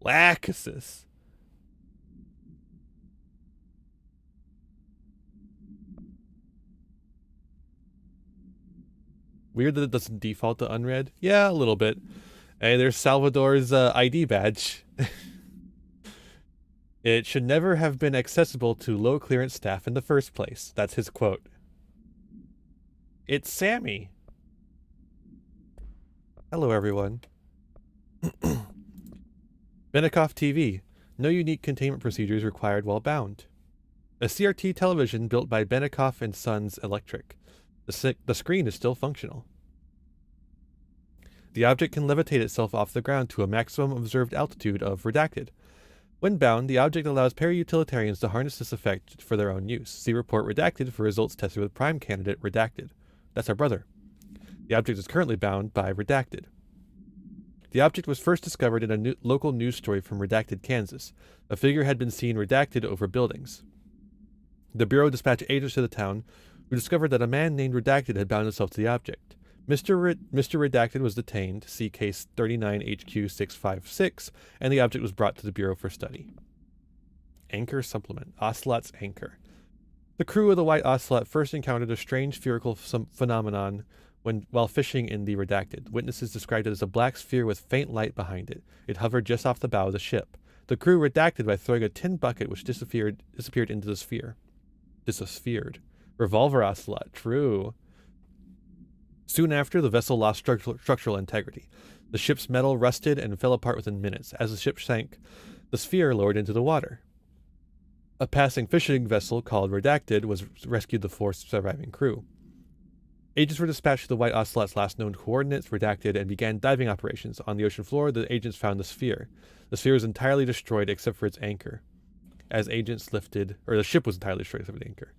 Lachesis. Weird that it doesn't default to unread. Yeah, a little bit. Hey, there's Salvador's ID badge. It should never have been accessible to low clearance staff in the first place. That's his quote. It's Sammy. Hello, everyone. Benikoff TV. No unique containment procedures required while bound. A CRT television built by Benikoff and Sons Electric. The screen is still functional. The object can levitate itself off the ground to a maximum observed altitude of redacted. When bound, the object allows para-utilitarians to harness this effect for their own use. See report redacted for results tested with prime candidate redacted. That's our brother. The object is currently bound by redacted. The object was first discovered in a local news story from Redacted, Kansas. A figure had been seen redacted over buildings. The Bureau dispatched agents to the town, who discovered that a man named Redacted had bound himself to the object. Mr. Redacted was detained, see case 39HQ656, and the object was brought to the Bureau for study. Anchor supplement. Ocelot's anchor. The crew of the White Ocelot first encountered a strange spherical phenomenon while fishing in the Redacted. Witnesses described it as a black sphere with faint light behind it. It hovered just off the bow of the ship. The crew redacted by throwing a tin bucket which disappeared into the sphere. Disappeared. Revolver Ocelot. True. Soon after, the vessel lost structural integrity. The ship's metal rusted and fell apart within minutes. As the ship sank, the sphere lowered into the water. A passing fishing vessel called Redacted rescued the 4 surviving crew. Agents were dispatched to the White Ocelot's last known coordinates, Redacted, and began diving operations. On the ocean floor, the agents found the sphere. The sphere was entirely destroyed except for its anchor. The ship was entirely destroyed except for the anchor.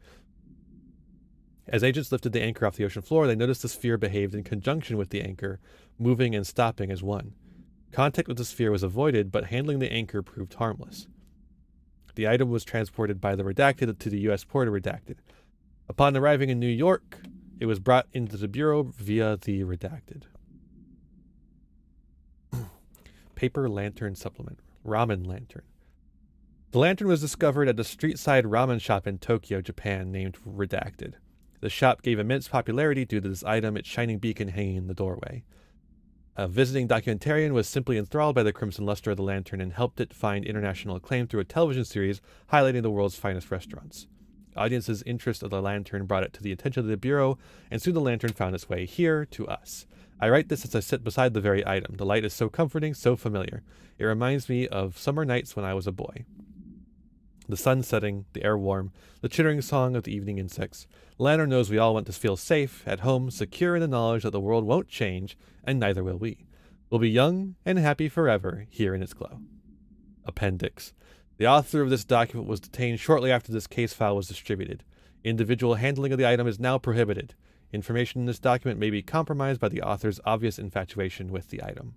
As agents lifted the anchor off the ocean floor, they noticed the sphere behaved in conjunction with the anchor, moving and stopping as one. Contact with the sphere was avoided, but handling the anchor proved harmless. The item was transported by the Redacted to the U.S. port of Redacted. Upon arriving in New York, it was brought into the Bureau via the Redacted. Paper lantern supplement. Ramen lantern. The lantern was discovered at a street-side ramen shop in Tokyo, Japan, named Redacted. The shop gave immense popularity due to this item, its shining beacon hanging in the doorway. A visiting documentarian was simply enthralled by the crimson luster of the lantern and helped it find international acclaim through a television series highlighting the world's finest restaurants. Audience's interest of the lantern brought it to the attention of the Bureau, and soon the lantern found its way here to us. I write this as I sit beside the very item. The light is so comforting, so familiar. It reminds me of summer nights when I was a boy. The sun setting, the air warm, the chittering song of the evening insects. The lantern knows we all want to feel safe, at home, secure in the knowledge that the world won't change, and neither will we. We'll be young and happy forever here in its glow. Appendix. The author of this document was detained shortly after this case file was distributed. Individual handling of the item is now prohibited. Information in this document may be compromised by the author's obvious infatuation with the item.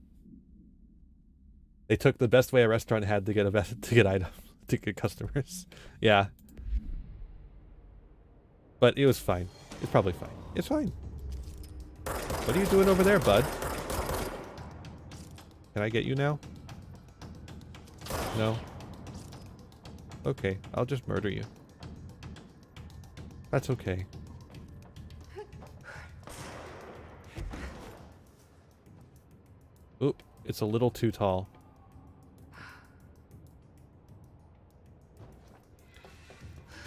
They took the best way a restaurant had to get customers. Yeah. But it was fine. It's probably fine. It's fine. What are you doing over there, bud? Can I get you now? No? Okay, I'll just murder you. That's okay. Oop, it's a little too tall.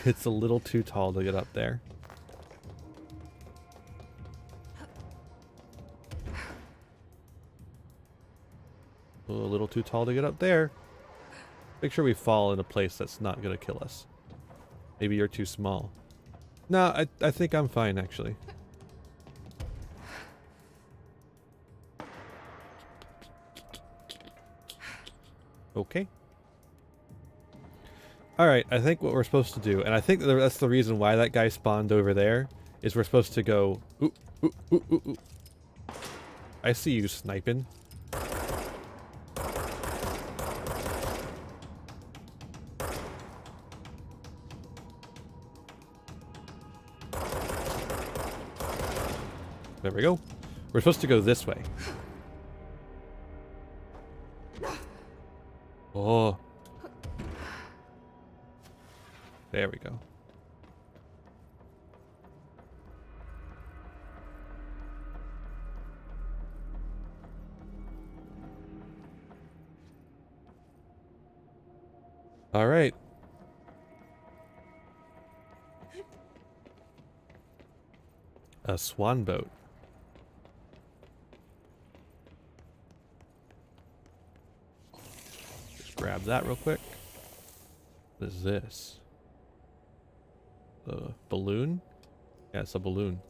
It's a little too tall to get up there. A little too tall to get up there. Make sure we fall in a place that's not going to kill us. Maybe you're too small. No, I think I'm fine, actually. Okay. Alright, I think what we're supposed to do, and I think that's the reason why that guy spawned over there, is we're supposed to go... Ooh, ooh, ooh, ooh, ooh. I see you sniping. There we go. We're supposed to go this way. Oh. There we go. All right. A swan boat. Grab that real quick. What is this? The balloon? Yeah, it's a balloon.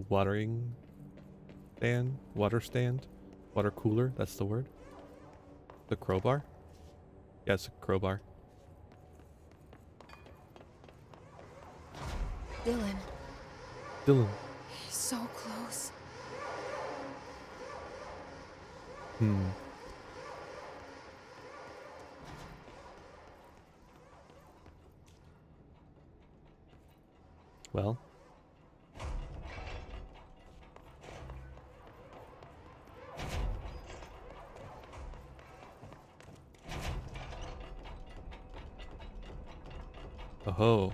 Watering stand? Water stand? Water cooler, that's the word. The crowbar? Yeah, it's a crowbar. Dylan, Dylan. he's so close. Hmm. Well. Oh.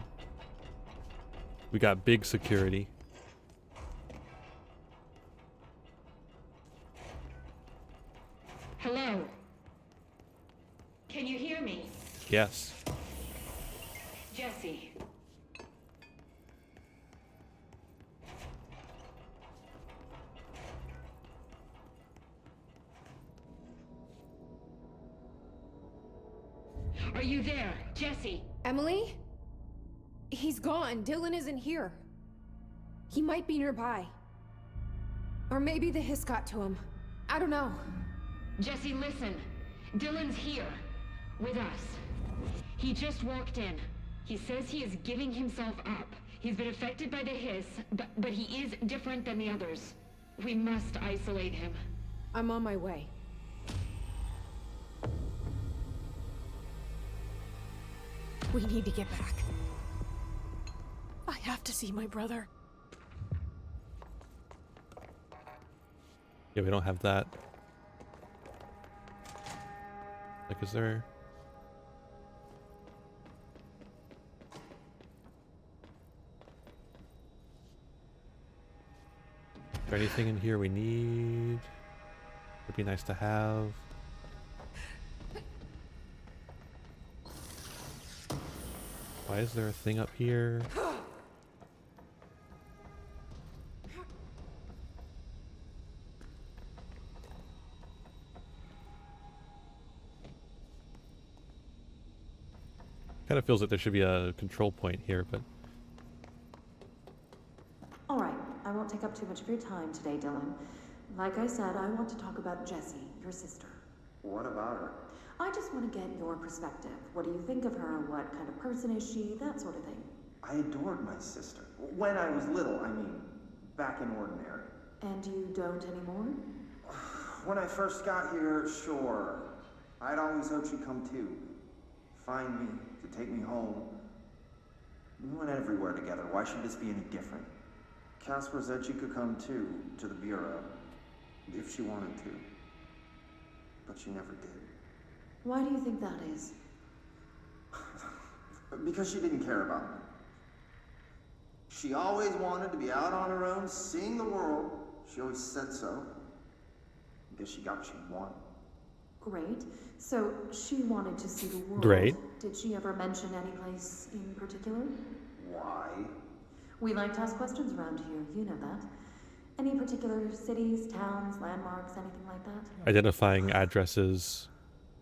We got big security. Hello? Can you hear me? Yes. Jesse. Are you there, Jesse? Emily? He's gone. Dylan isn't here. He might be nearby. Or maybe the hiss got to him. I don't know. Jesse, listen. Dylan's here. With us. He just walked in. He says he is giving himself up. He's been affected by the hiss, but he is different than the others. We must isolate him. I'm on my way. We need to get back. I have to see my brother. Yeah, we don't have that. Like, is there... Is there anything in here we need? Would be nice to have. Why is there a thing up here? Kind of feels like there should be a control point here, but... All right, I won't take up too much of your time today, Dylan. Like I said, I want to talk about Jessie, your sister. What about her? I just want to get your perspective. What do you think of her? What kind of person is she? That sort of thing. I adored my sister. When I was little, I mean, back in Ordinary. And you don't anymore? When I first got here, sure. I'd always hoped she'd come too. Find me, to take me home. We went everywhere together. Why should this be any different? Casper said she could come too, to the Bureau, if she wanted to. But she never did. Why do you think that is? Because she didn't care about me. She always wanted to be out on her own, seeing the world. She always said so. I guess she got what she wanted. Great. So she wanted to see the world. Great. Did she ever mention any place in particular? Why? We like to ask questions around here, you know that. Any particular cities, towns, landmarks, anything like that? Identifying addresses,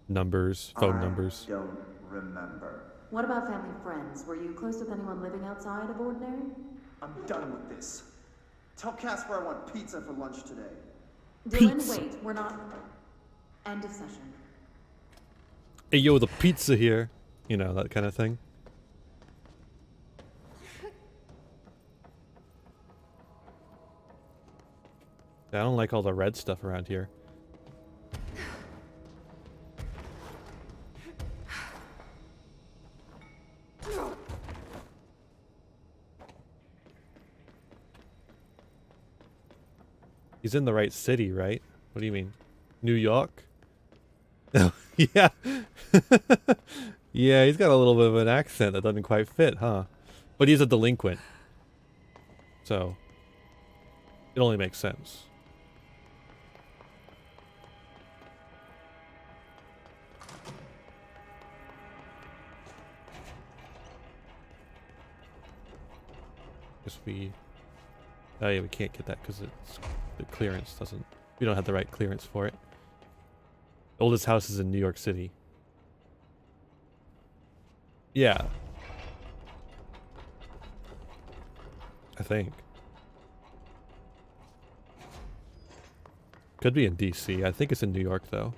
numbers, phone numbers. I don't remember. What about family and friends? Were you close with anyone living outside of Ordinary? I'm done with this. Tell Casper I want pizza for lunch today. Dylan, Pizza. wait, we're not... End of session. Hey, yo, the pizza here. You know, that kind of thing. I don't like all the red stuff around here. He's in the right city, right? What do you mean? New York? Oh, yeah. Yeah, he's got a little bit of an accent that doesn't quite fit, huh? But he's a delinquent. So, it only makes sense. Guess we Oh yeah, we can't get that because it's the clearance doesn't. We don't have the right clearance for it. Oldest house is in New York City. Yeah. I think. Could be in DC. I think it's in New York though.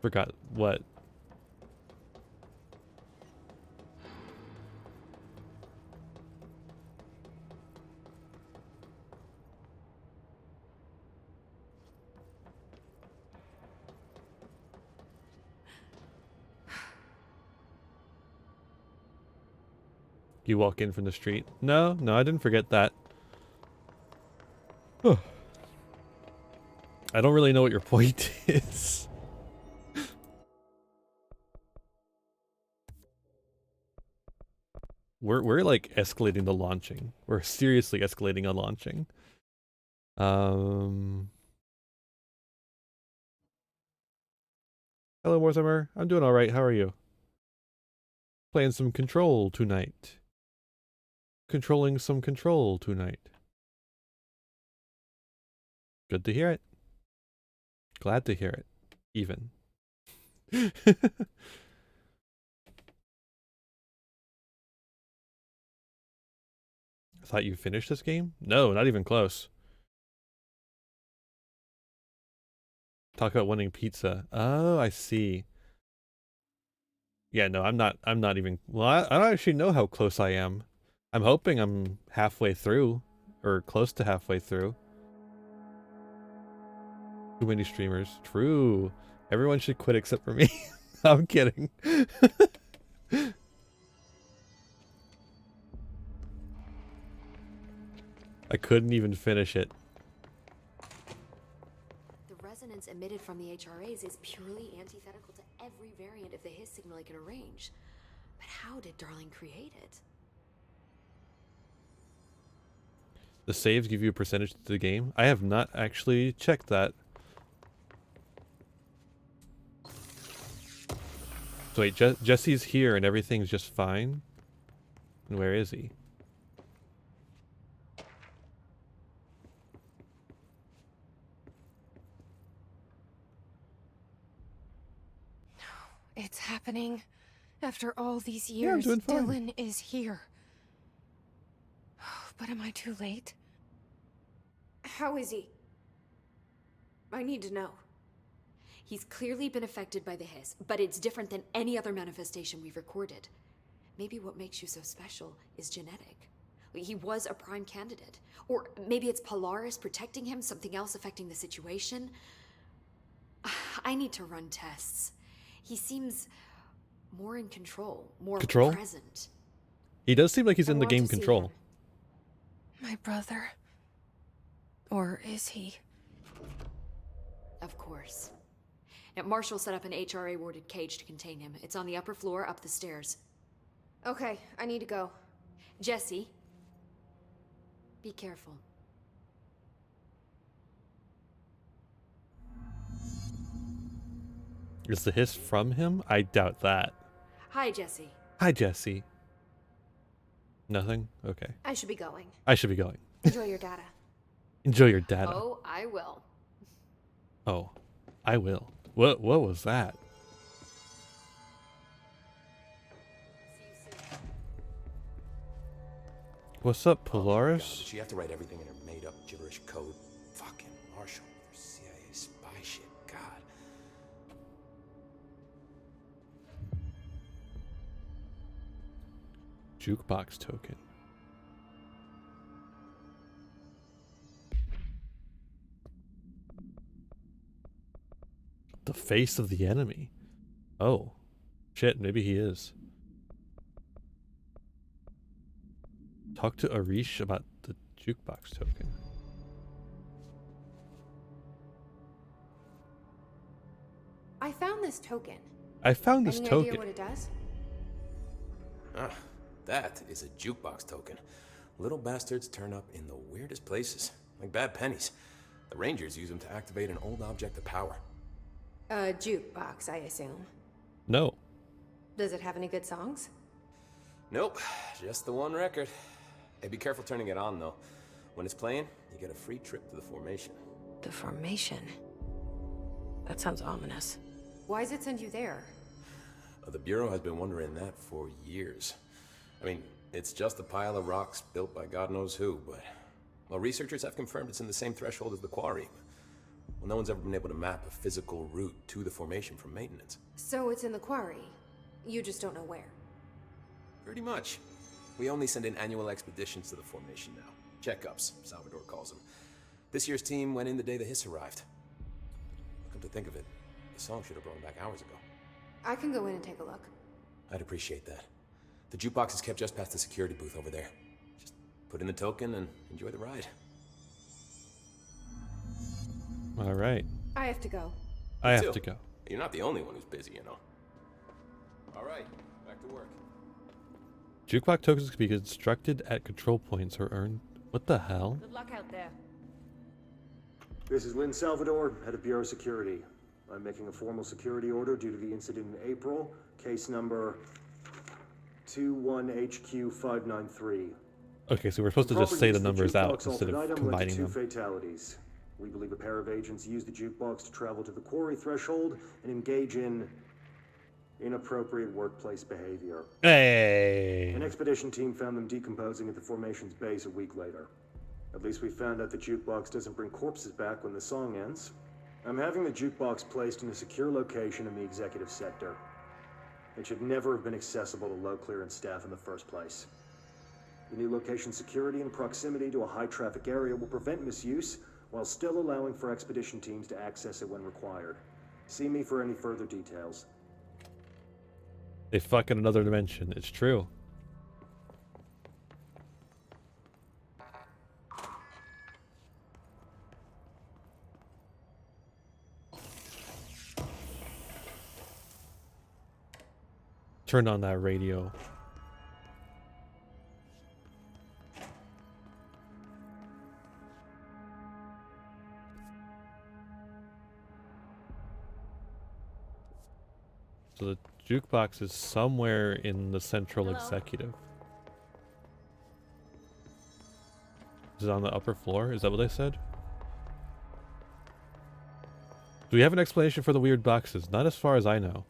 Forgot what. You walk in from the street. No, I didn't forget that. I don't really know what your point is. We're like escalating the launching. We're seriously escalating on launching. Hello, Warsummer. I'm doing all right. How are you? Playing some Control tonight. Controlling some Control tonight. Good to hear it. Glad to hear it. Even. I thought you finished this game? No, not even close. Talk about wanting pizza. Oh, I see. Yeah, no, I'm not even, well, I don't actually know how close I am. I'm hoping I'm halfway through, or close to halfway through. Too many streamers. True. Everyone should quit except for me. I'm kidding. I couldn't even finish it. The resonance emitted from the HRAs is purely antithetical to every variant of the Hiss signal I can arrange. But how did Darling create it? The saves give you a percentage to the game? I have not actually checked that. So wait, Jesse's here and everything's just fine? And where is he? It's happening. After all these Yeah, I'm years, doing fine. Dylan is here. But am I too late? How is he? I need to know. He's clearly been affected by the Hiss, but it's different than any other manifestation we've recorded. Maybe what makes you so special is genetic. He was a prime candidate. Or maybe it's Polaris protecting him, something else affecting the situation. I need to run tests. He seems more in control, more present. He does seem like he's in the want game to see Control. him. My brother? Or is he? Of course. Now, Marshall set up an HRA-warded cage to contain him. It's on the upper floor, up the stairs. Okay, I need to go. Jesse, be careful. Is the hiss from him? I doubt that. Hi, Jesse. Hi, Jesse. Nothing? Okay. I should be going. I should be going. Enjoy your data. Enjoy your data. Oh, I will. Oh, I will. What was that? What's up, Polaris? Oh, did she have to write everything in her made-up gibberish code? Fucking Marshall, your CIA spy shit. God. Jukebox token. The face of the enemy. Oh. Shit, maybe he is. Talk to Arish about the jukebox token. I found this token. I found this Any token. idea what it does? Ah, that is a jukebox token. Little bastards turn up in the weirdest places, like bad pennies. The Rangers use them to activate an old object of power. A jukebox, I assume. No. Does it have any good songs? Nope, just the one record. Hey, be careful turning it on, though. When it's playing, you get a free trip to the formation. The formation? That sounds ominous. Why does it send you there? The Bureau has been wondering that for years. I mean, it's just a pile of rocks built by God knows who, but... Well, researchers have confirmed it's in the same threshold as the quarry. Well, no one's ever been able to map a physical route to the formation from maintenance. So it's in the quarry. You just don't know where. Pretty much. We only send in annual expeditions to the formation now. Checkups, Salvador calls them. This year's team went in the day the hiss arrived. Come to think of it, the song should have blown back hours ago. I can go in and take a look. I'd appreciate that. The jukebox is kept just past the security booth over there. Just put in the token and enjoy the ride. All right. I have to go. I have to go. You're not the only one who's busy, you know. All right, back to work. Jukebox tokens can be constructed at control points or earned. What the hell? Good luck out there. This is Lynn Salvador, head of Bureau Security. I'm making a formal security order due to the incident in April, case number 21HQ593. Okay, so we're supposed to just say the numbers out Jukebox instead of altered item led to combining two them. fatalities. We believe a pair of agents used the jukebox to travel to the quarry threshold and engage in inappropriate workplace behavior. Hey! An expedition team found them decomposing at the formation's base a week later. At least we found out the jukebox doesn't bring corpses back when the song ends. I'm having the jukebox placed in a secure location in the executive sector. It should never have been accessible to low clearance staff in the first place. The new location security and proximity to a high traffic area will prevent misuse while still allowing for expedition teams to access it when required. See me for any further details. They fuck in another dimension. It's true. Turn on that radio. So the jukebox is somewhere in the central executive. Is it on the upper floor? Is that what they said? Do we have an explanation for the weird boxes? Not as far as I know.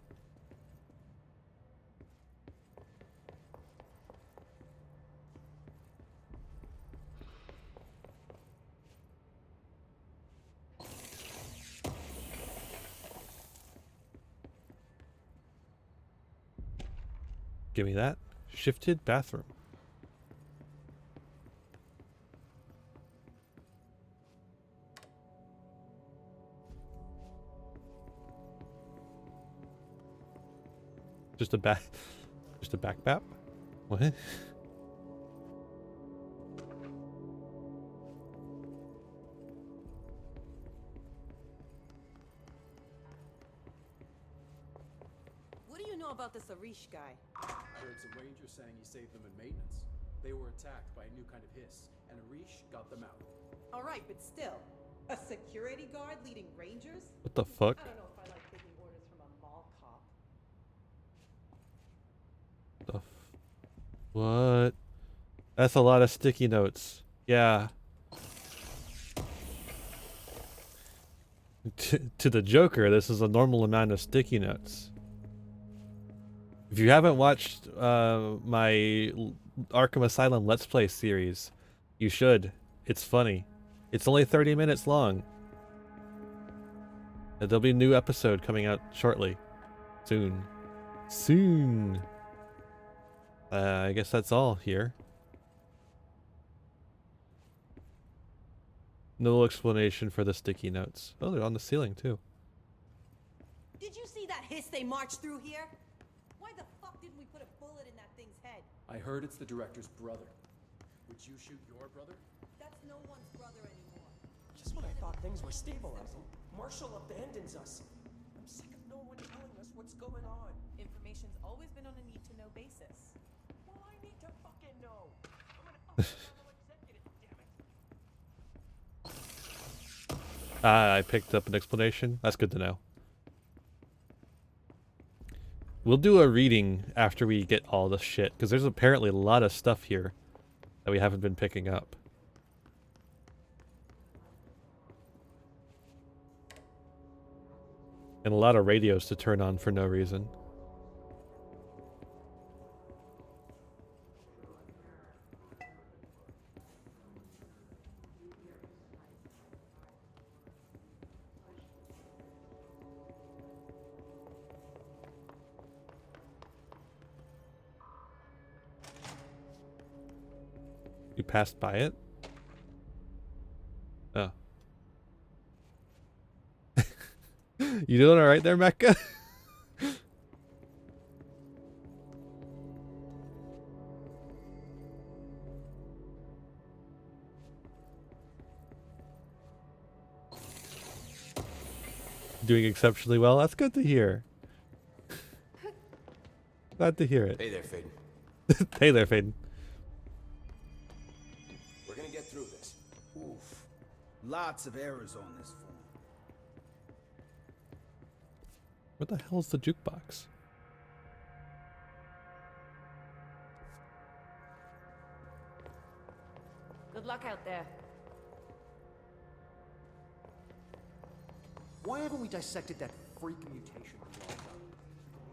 Give me that. Shifted bathroom. Just a back bap? What? What do you know about this Arish guy? I heard some rangers saying he saved them in maintenance. They were attacked by a new kind of hiss, and Arish got them out. All right, but still, a security guard leading rangers? What the fuck? I don't know if I like taking orders from a mall cop. What? That's a lot of sticky notes. Yeah. To the Joker, this is a normal amount of sticky notes. If you haven't watched my Arkham Asylum Let's Play series, you should. It's funny. It's only 30 minutes long. And there'll be a new episode coming out shortly. Soon. Soon. I guess that's all here. No explanation for the sticky notes. Oh, they're on the ceiling too. Did you see that hiss they marched through here? Why the fuck didn't we put a bullet in that thing's head? I heard it's the director's brother. Would you shoot your brother? That's no one's brother anymore. Just when I thought things were stabilizing, Marshall abandons us. I'm sick of no one telling us what's going on. Information's always been on a need-to-know basis. Well, I need to fucking know. I'm an upper-level executive, damn it. I picked up an explanation. That's good to know. We'll do a reading after we get all the shit, because there's apparently a lot of stuff here that we haven't been picking up. And a lot of radios to turn on for no reason. You passed by it? Oh. You doing alright there, Mecca? Doing exceptionally well. That's good to hear. Glad to hear it. Hey there, Faden. Hey there, Faden. We're gonna get through this. Oof. Lots of errors on this form. What the hell is the jukebox? Good luck out there. Why haven't we dissected that freak mutation?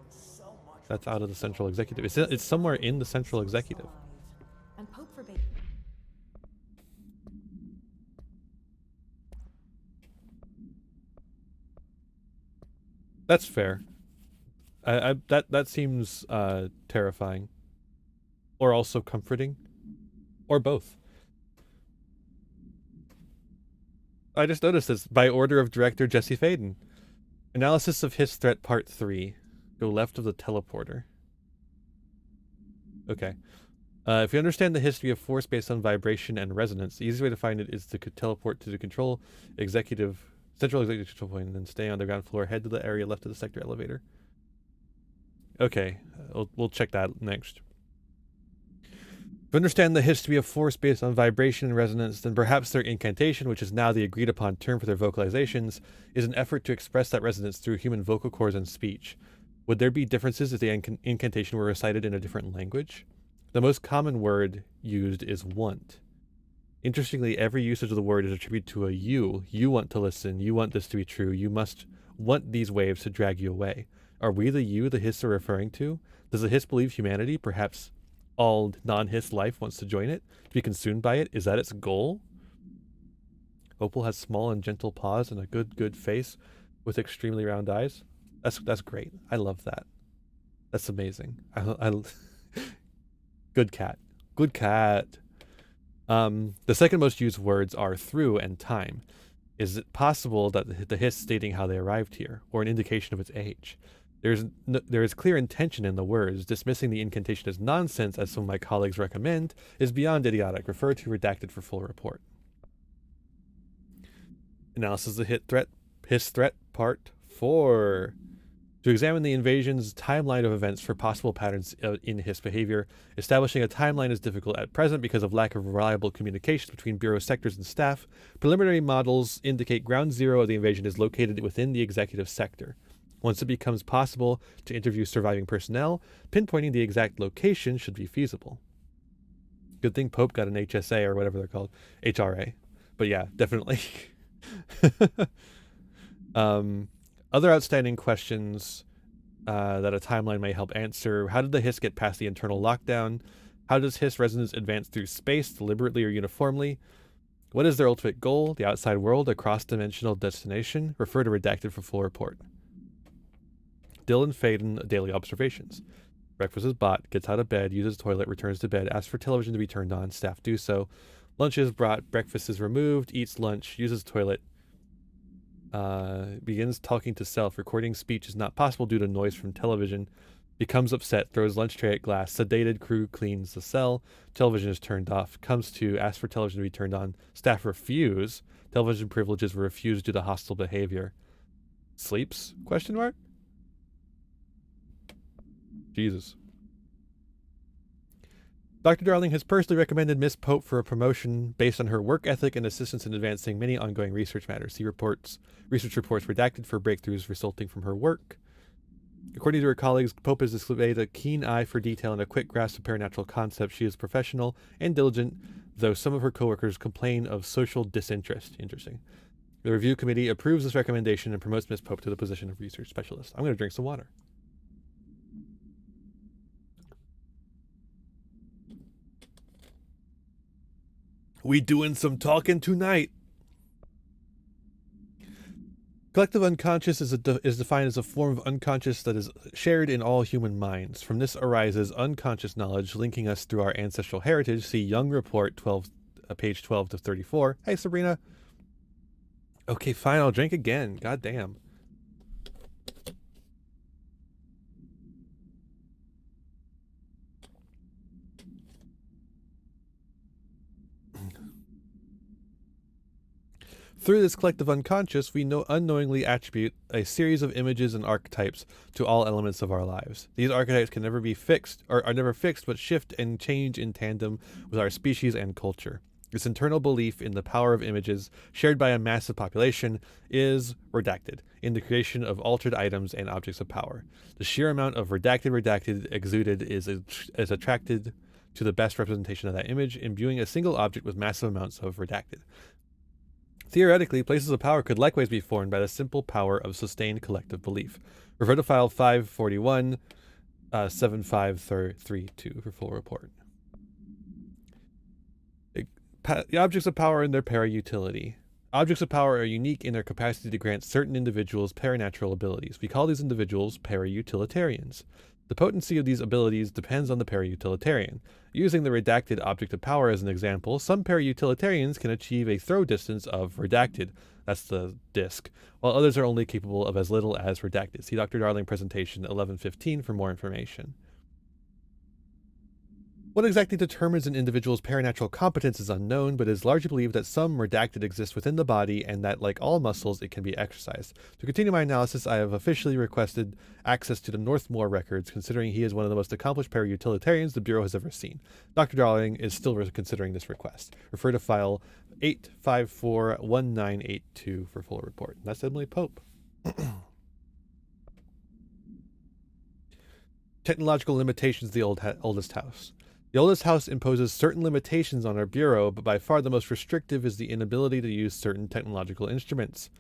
So much. That's out of the central executive. It's somewhere in the central executive. And Pope forbade. That's fair. That seems terrifying, or also comforting, or both. I just noticed this by order of director Jesse Faden. Analysis of Hiss Threat Part 3. Go left of the teleporter. Okay. If you understand the history of force based on vibration and resonance, the easiest way to find it is to teleport to the central executive control point and then stay on the ground floor, head to the area left of the sector elevator. Okay, we'll check that next. If you understand the history of force based on vibration and resonance, then perhaps their incantation, which is now the agreed upon term for their vocalizations, is an effort to express that resonance through human vocal cords and speech. Would there be differences if the incantation were recited in a different language? The most common word used is want. Interestingly, every usage of the word is attributed to a you. You want to listen. You want this to be true. You must want these waves to drag you away. Are we the you the Hiss are referring to? Does the Hiss believe humanity, perhaps all non-Hiss life, wants to join it, to be consumed by it? Is that its goal? Opal has small and gentle paws and a good face with extremely round eyes. That's great. I love that. That's amazing. Good cat. Good cat. The second most used words are through and time. Is it possible that the Hiss stating how they arrived here, or an indication of its age? There is clear intention in the words. Dismissing the incantation as nonsense, as some of my colleagues recommend, is beyond idiotic. Refer to redacted for full report. Analysis of the Hiss Threat Part 4. To examine the invasion's timeline of events for possible patterns in Hiss behavior, establishing a timeline is difficult at present because of lack of reliable communication between Bureau sectors and staff. Preliminary models indicate ground zero of the invasion is located within the executive sector. Once it becomes possible to interview surviving personnel, pinpointing the exact location should be feasible. Good thing Pope got an HSA or whatever they're called. HRA. But yeah, definitely. Other outstanding questions that a timeline may help answer. How did the Hiss get past the internal lockdown? How does Hiss resonance advance through space, deliberately or uniformly? What is their ultimate goal? The outside world, a cross-dimensional destination? Refer to redacted for full report. Dylan Faden, daily observations. Breakfast is bought, gets out of bed, uses toilet, returns to bed, asks for television to be turned on, staff do so. Lunch is brought, breakfast is removed, eats lunch, uses toilet, begins talking to self. Recording speech is not possible due to noise from television. Becomes upset, throws lunch tray at glass. Sedated, crew cleans the cell. Television is turned off. Comes to, asks for television to be turned on. Staff refuse. Television privileges were refused due to hostile behavior. Sleeps? Question mark? Jesus. Dr. Darling has personally recommended Miss Pope for a promotion based on her work ethic and assistance in advancing many ongoing research matters. See research reports redacted for breakthroughs resulting from her work. According to her colleagues, Pope has displayed a keen eye for detail and a quick grasp of paranatural concepts. She is professional and diligent, though some of her coworkers complain of social disinterest. Interesting. The review committee approves this recommendation and promotes Miss Pope to the position of research specialist. I'm going to drink some water. We doing some talking tonight. Collective unconscious is defined as a form of unconscious that is shared in all human minds. From this arises unconscious knowledge linking us through our ancestral heritage. See Young Report 12, page 12 to 34. Hey, Sabrina. Okay, fine. I'll drink again. God damn. Through this collective unconscious, we unknowingly attribute a series of images and archetypes to all elements of our lives. These archetypes can never be fixed, or are never fixed, but shift and change in tandem with our species and culture. This internal belief in the power of images, shared by a massive population, is redacted in the creation of altered items and objects of power. The sheer amount of redacted exuded is attracted to the best representation of that image, imbuing a single object with massive amounts of redacted. Theoretically, places of power could likewise be formed by the simple power of sustained collective belief. Refer to file 541, 7532 for full report. The objects of power and their para-utility. Objects of power are unique in their capacity to grant certain individuals paranatural abilities. We call these individuals para-utilitarians. The potency of these abilities depends on the para-utilitarian. Using the redacted object of power as an example, some para-utilitarians can achieve a throw distance of redacted, that's the disk, while others are only capable of as little as redacted. See Dr. Darling presentation 1115 for more information. What exactly determines an individual's paranatural competence is unknown, but it is largely believed that some redacted exists within the body and that, like all muscles, it can be exercised. To continue my analysis, I have officially requested access to the Northmore records, considering he is one of the most accomplished para-utilitarians the Bureau has ever seen. Dr. Darling is still considering this request. Refer to file 8541982 for full report. That's Emily Pope. Technological limitations of the oldest house. The oldest house imposes certain limitations on our bureau, but by far the most restrictive is the inability to use certain technological instruments.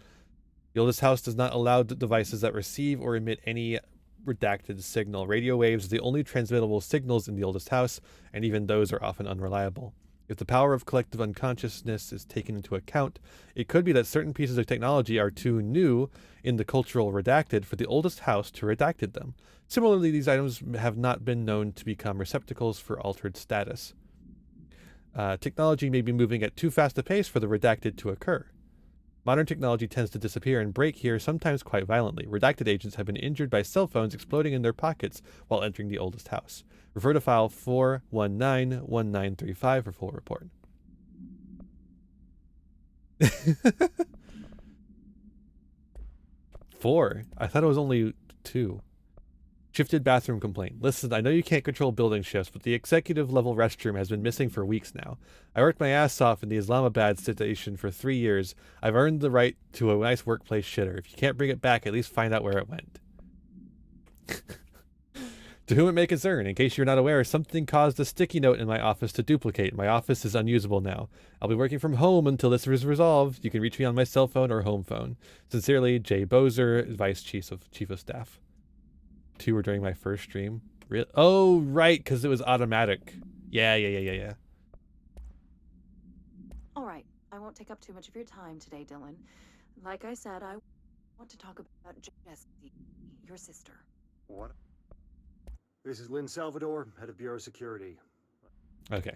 The oldest house does not allow devices that receive or emit any redacted signal. Radio waves are the only transmittable signals in the oldest house, and even those are often unreliable. If the power of collective unconsciousness is taken into account, it could be that certain pieces of technology are too new in the cultural redacted for the oldest house to redacted them. Similarly, these items have not been known to become receptacles for altered status. Technology may be moving at too fast a pace for the redacted to occur. Modern technology tends to disappear and break here, sometimes quite violently. Redacted agents have been injured by cell phones exploding in their pockets while entering the oldest house. Refer to file 4191935 for full report. 4? I thought it was only 2. Shifted bathroom complaint. Listen, I know you can't control building shifts, but the executive level restroom has been missing for weeks now. I worked my ass off in the Islamabad station for 3 years. I've earned the right to a nice workplace shitter. If you can't bring it back, at least find out where it went. To whom it may concern, in case you're not aware, something caused a sticky note in my office to duplicate. My office is unusable now. I'll be working from home until this is resolved. You can reach me on my cell phone or home phone. Sincerely, Jay Bozer, Vice Chief of Staff. 2 were during my first stream. Oh, right, because it was automatic. Yeah. All right, I won't take up too much of your time today, Dylan. Like I said, I want to talk about Jessie, your sister. What? This is Lynn Salvador, head of Bureau Security. Okay.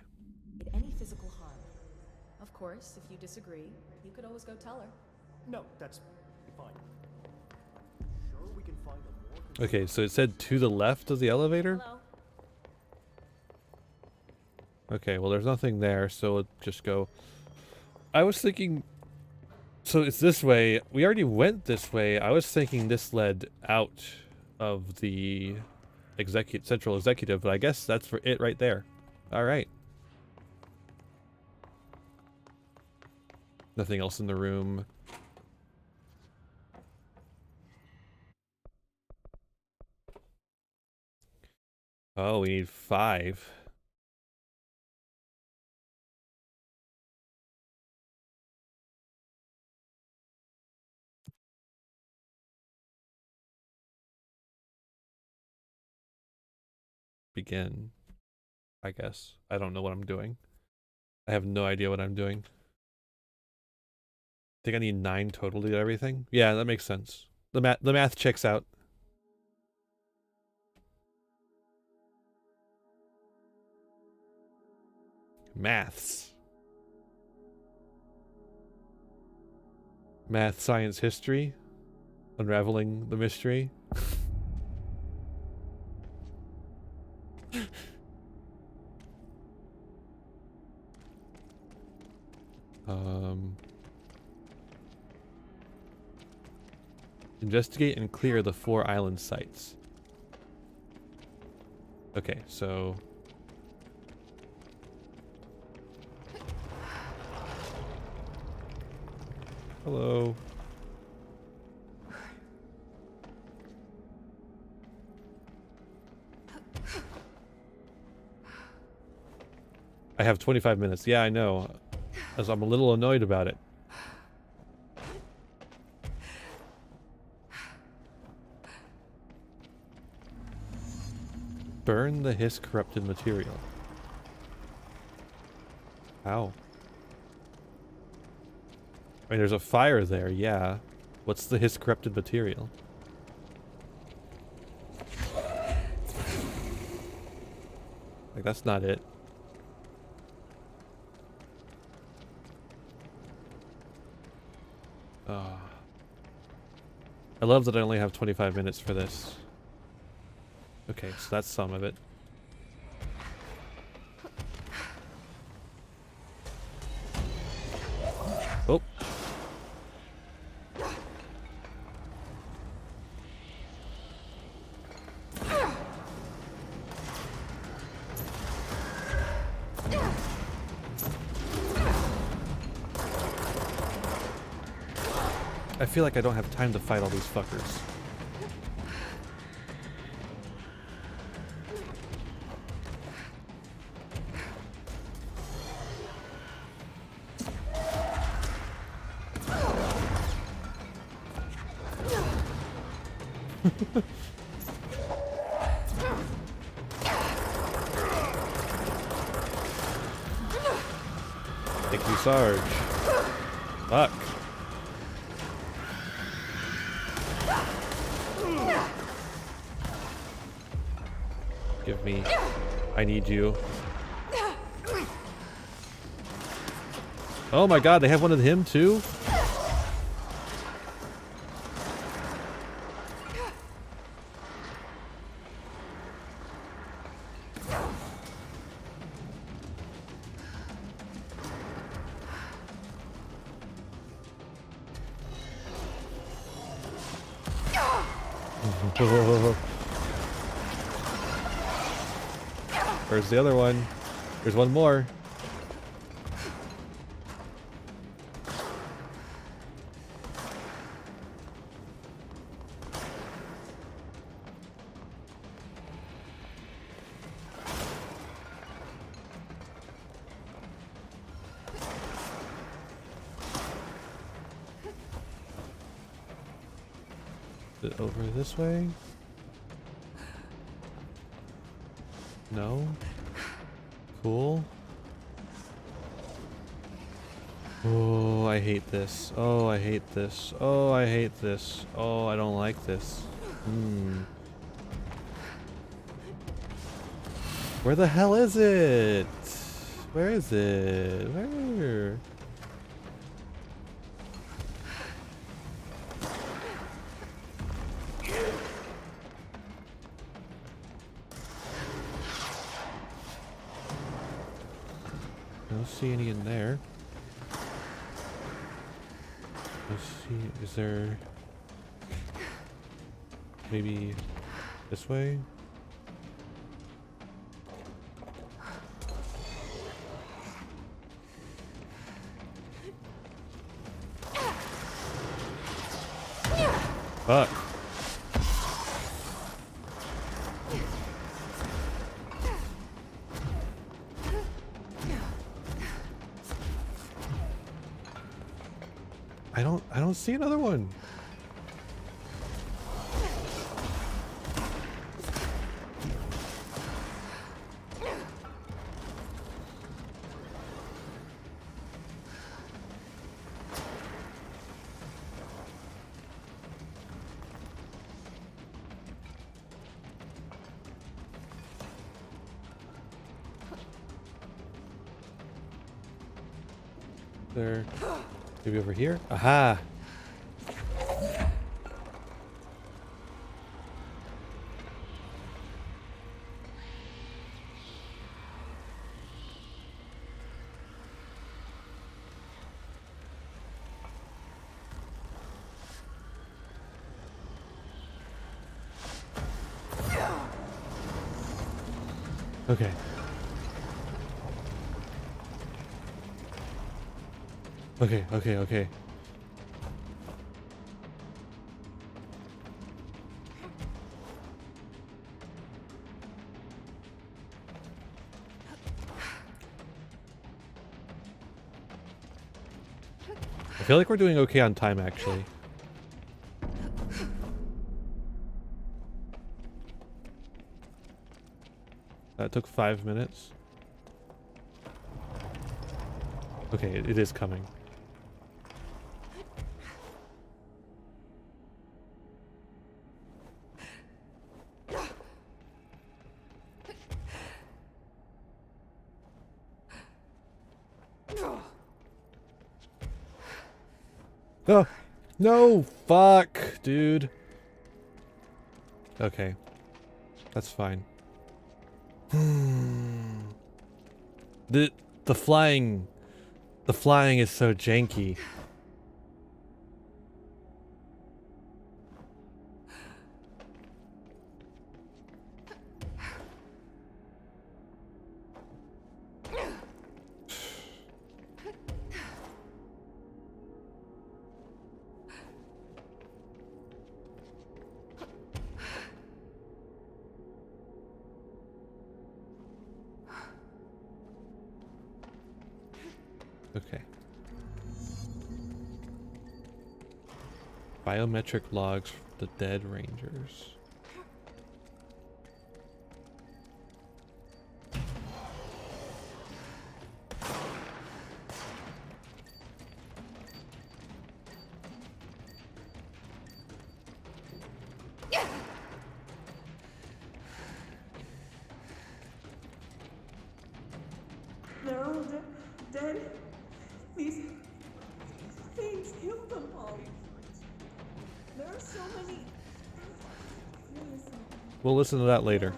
Any physical harm. Of course, if you disagree, you could always go tell her. No, that's fine. Sure, we can find a more. Okay, so it said to the left of the elevator? Hello? Okay, well there's nothing there, so let's just go. I was thinking, so it's this way. We already went this way. I was thinking this led out of the central executive, but I guess that's for it right there. All right. Nothing else in the room. Oh, we need 5. Begin, I guess. I don't know what I'm doing. I have no idea what I'm doing. I think I need 9 total to get everything. Yeah, that makes sense. The math checks out. Maths. Math, science, history. Unraveling the mystery. Investigate and clear the 4 island sites. Okay, so... Hello. I have 25 minutes. Yeah, I know. As I'm a little annoyed about it. Burn the hiss corrupted material. How? I mean, there's a fire there, yeah. What's the hiss corrupted material? Like, that's not it. I love that I only have 25 minutes for this. Okay, so that's some of it. Oh. I feel like I don't have time to fight all these fuckers. Thank you, Sarge. Fuck. Give me. I need you. Oh my god, they have one of him too? Where's the other one? There's one more. Is it over this way? No? Cool. Oh, I hate this. Oh, I hate this. Oh, I hate this. Oh, I don't like this. Where the hell is it? Where is it? Where? I don't see any in there. Let's see, is there maybe this way? Fuck. see another one. There. Maybe over here? Aha! Okay. Okay. I feel like we're doing okay on time, actually. That took 5 minutes. Okay, it is coming. Oh, no, fuck, dude. Okay, that's fine. The flying is so janky. Okay. Biometric logs for the dead rangers. They're all dead. These things killed them all. There are so many. We'll listen to that later.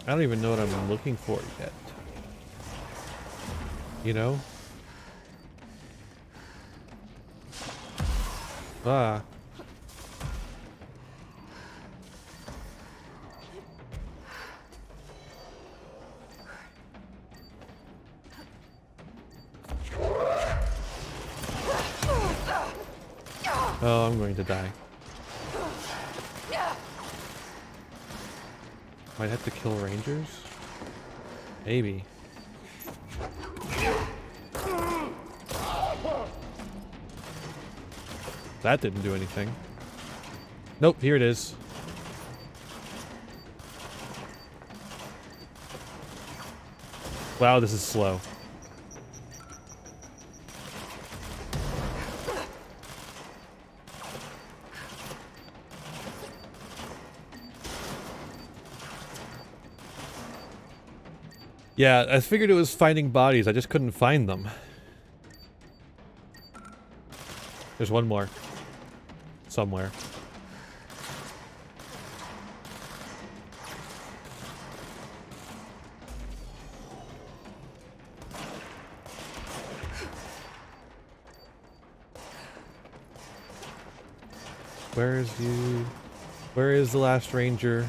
I don't even know what I'm looking for yet. You know? Ah. Oh, I'm going to die. Might have to kill rangers? Maybe. That didn't do anything. Nope, here it is. Wow, this is slow. Yeah, I figured it was finding bodies. I just couldn't find them. There's one more. Somewhere. Where is you? Where is the last ranger?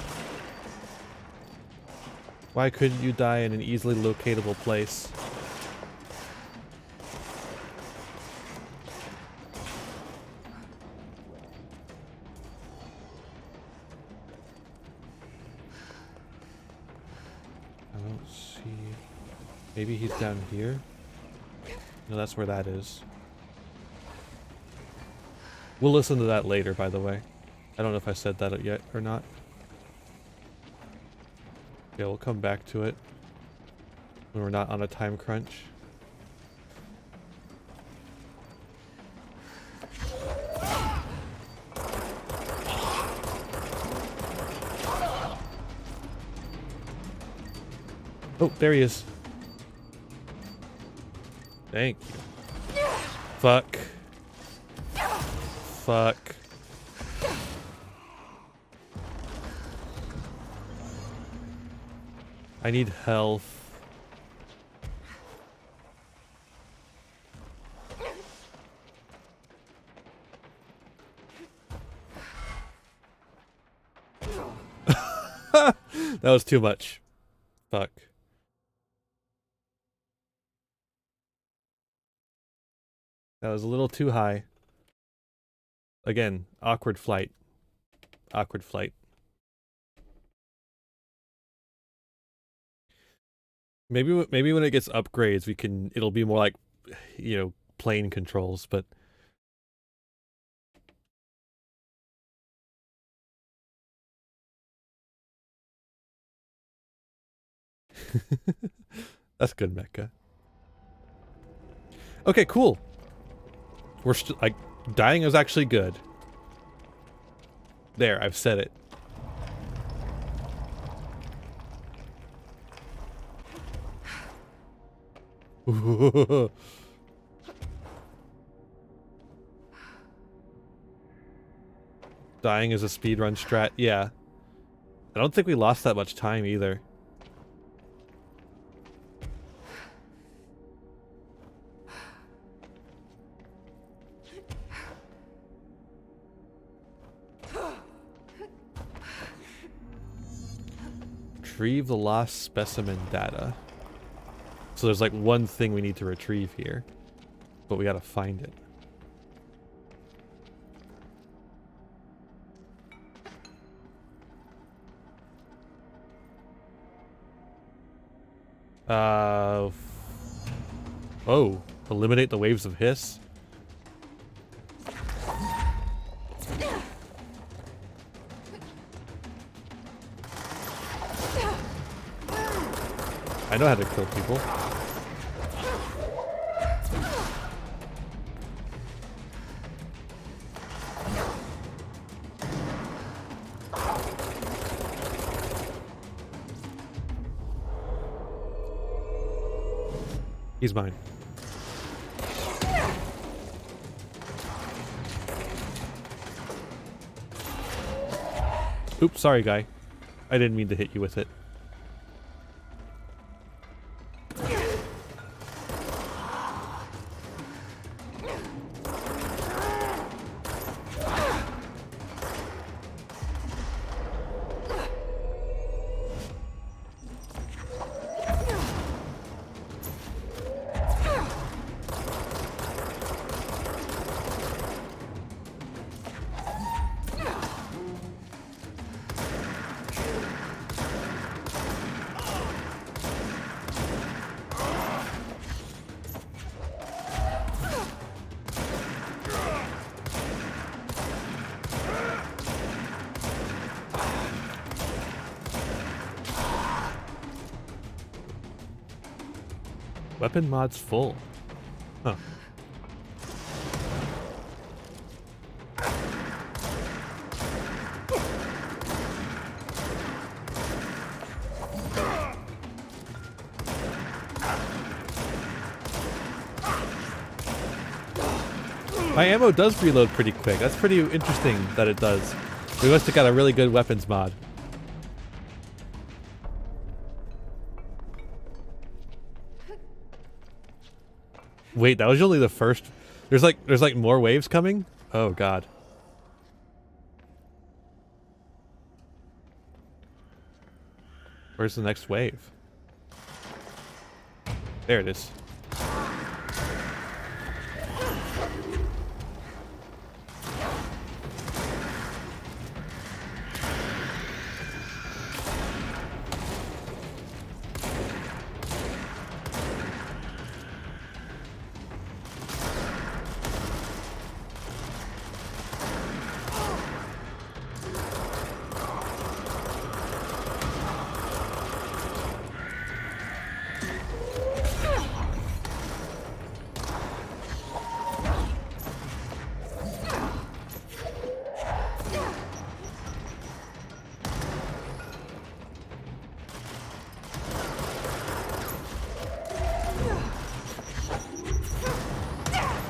Why couldn't you die in an easily locatable place? Maybe he's down here? No, that's where that is. We'll listen to that later, by the way. I don't know if I said that yet or not. Yeah, we'll come back to it when we're not on a time crunch. Oh, there he is. Thank you. Fuck. Fuck. I need health. That was too much. Fuck. That was a little too high. Again, awkward flight. Awkward flight. Maybe when it gets upgrades, it'll be more like, you know, plane controls, but that's good, Mecca. Okay, cool. We're like, dying is actually good. There, I've said it. Dying is a speedrun strat. Yeah. I don't think we lost that much time either. Retrieve the lost specimen data. So there's like one thing we need to retrieve here, but we gotta find it. Oh, eliminate the waves of hiss. I know how to kill people. He's mine. Oops, sorry, guy. I didn't mean to hit you with it. Weapon mod's full. Huh. My ammo does reload pretty quick. That's pretty interesting that it does. We must have got a really good weapons mod. Wait, that was only the first. There's like more waves coming? Oh god. Where's the next wave? There it is.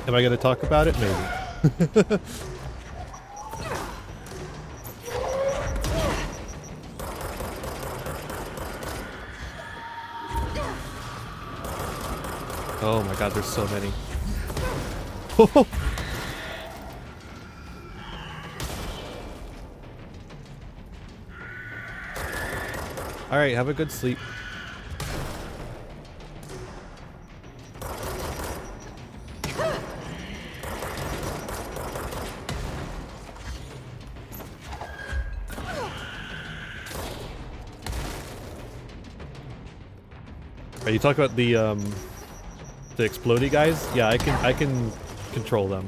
Am I going to talk about it? Maybe. Oh my god, there's so many. Alright, have a good sleep. Are you talking about the explodey guys? Yeah, I can control them.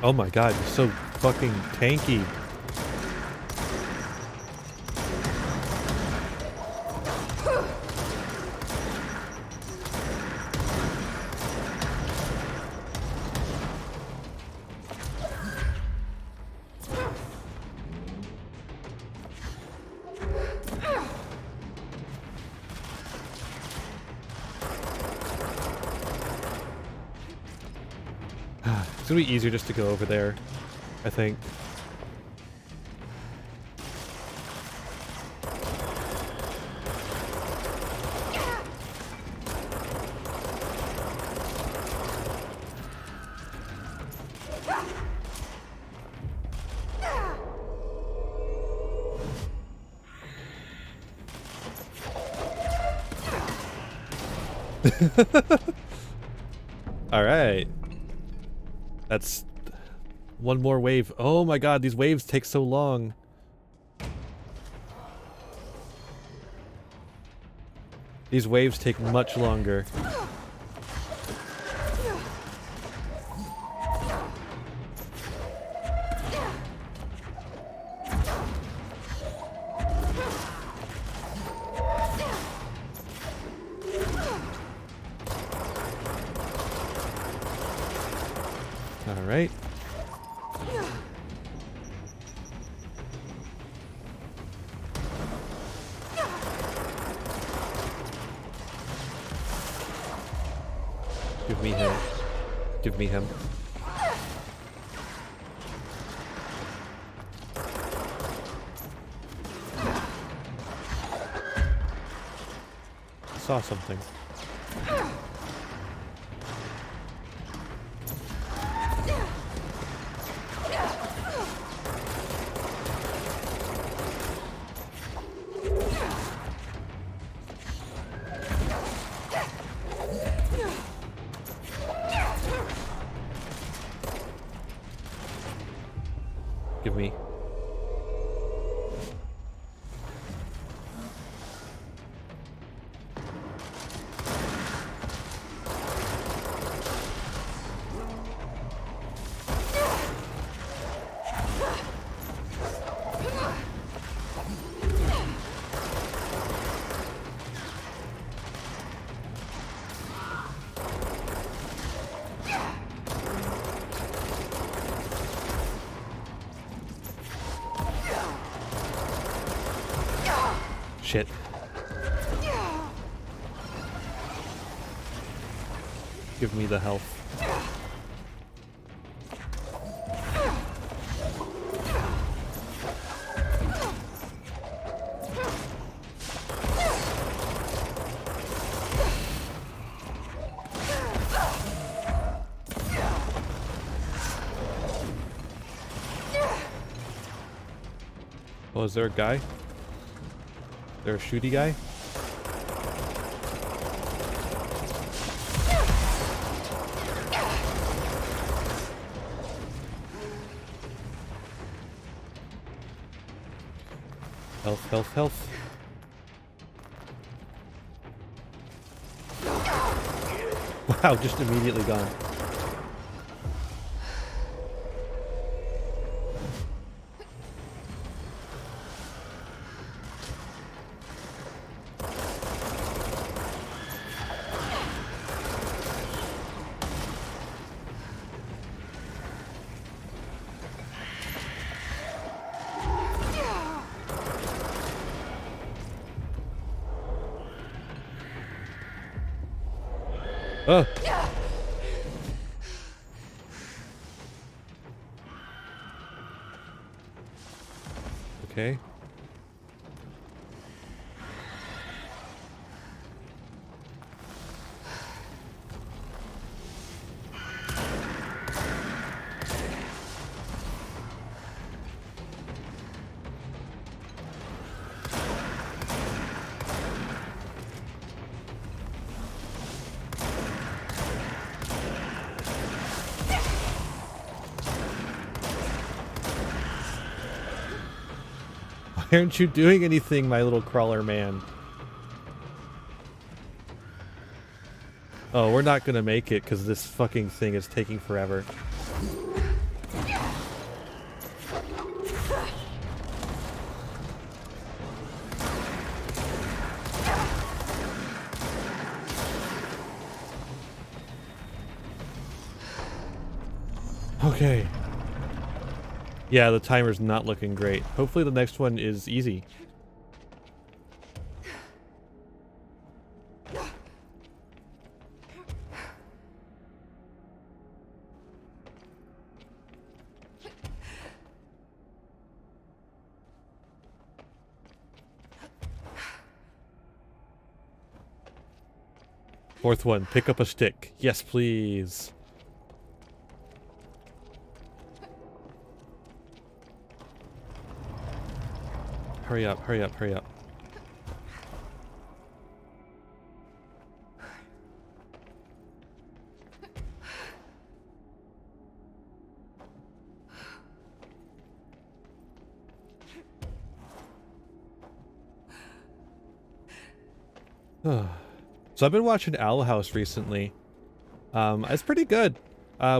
Oh my god, you're so fucking tanky. It's gonna be easier just to go over there, I think. All right. That's one more wave. Oh my god, these waves take so long. These waves take much longer. Alright. Give me him. Give me him. I saw something. Give me. Shit. Give me the health. Oh, is there a guy? There a shooty guy? Health, health, health. Wow, just immediately gone. Oh. Okay. Why aren't you doing anything, my little crawler man? Oh, we're not gonna make it because this fucking thing is taking forever. Okay. Yeah, the timer's not looking great. Hopefully the next one is easy. Fourth one, pick up a stick. Yes, please. Hurry up, hurry up, hurry up. So I've been watching Owl House recently. It's pretty good.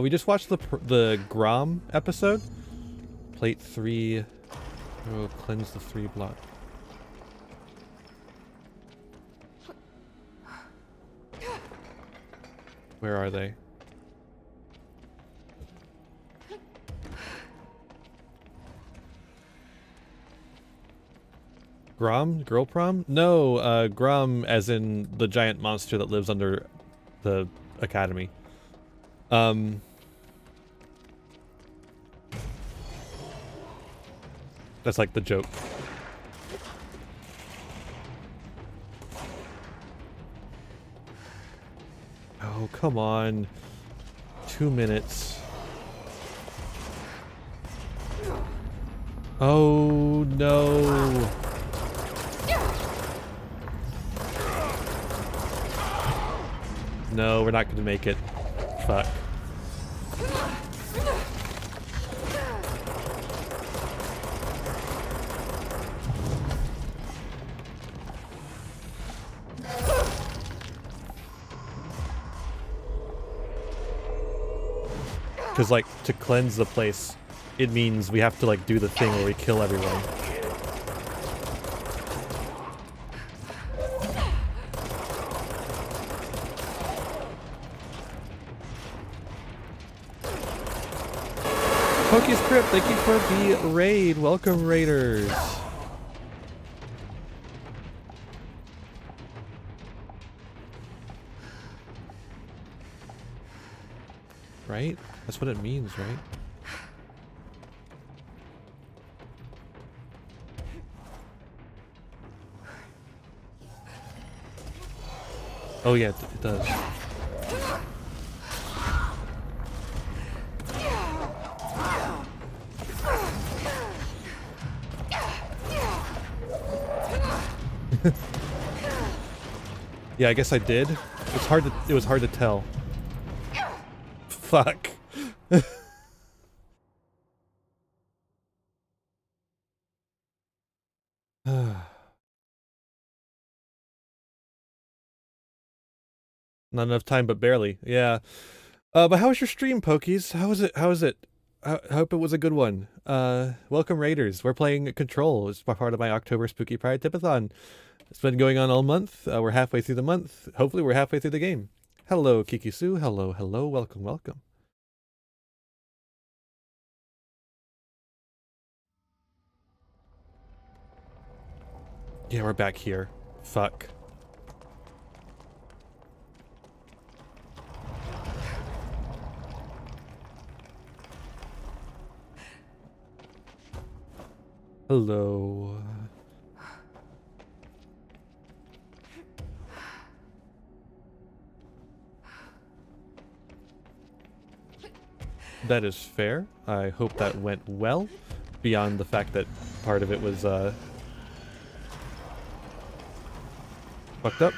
We just watched the Grom episode. Plate 3. Oh, cleanse the 3 block. Where are they? Grom? Girl prom? No, Grom as in the giant monster that lives under the academy. That's like the joke. Oh, come on. 2 minutes. Oh, no. No, we're not going to make it. Fuck. Because, like, to cleanse the place, it means we have to, like, do the thing where we kill everyone. Pokey's Crypt, thank you for the raid. Welcome, raiders. Right? That's what it means, right? Oh yeah, it does. Yeah, I guess I did. It was hard to tell. Fuck. Not enough time, but barely. Yeah. But how was your stream, Pokies? How was it? How was it? I hope it was a good one. Welcome, Raiders. We're playing Control. It's part of my October Spooky Pride Tipathon. It's been going on all month. We're halfway through the month. Hopefully, we're halfway through the game. Hello, Kikisu. Hello, hello. Welcome, welcome. Yeah, we're back here. Fuck. Hello. That is fair. I hope that went well, beyond the fact that part of it was fucked up.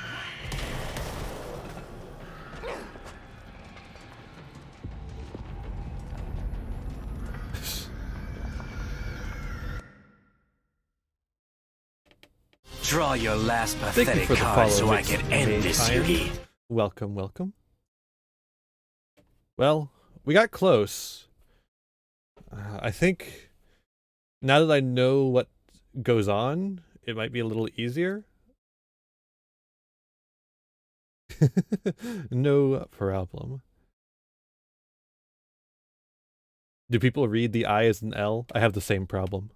Draw your last Thank you pathetic for the card follow, so I Mixed can end Mage this, Iron. Yugi. Welcome, welcome. Well, we got close. I think now that I know what goes on, it might be a little easier. No problem. Do people read the I as an L? I have the same problem.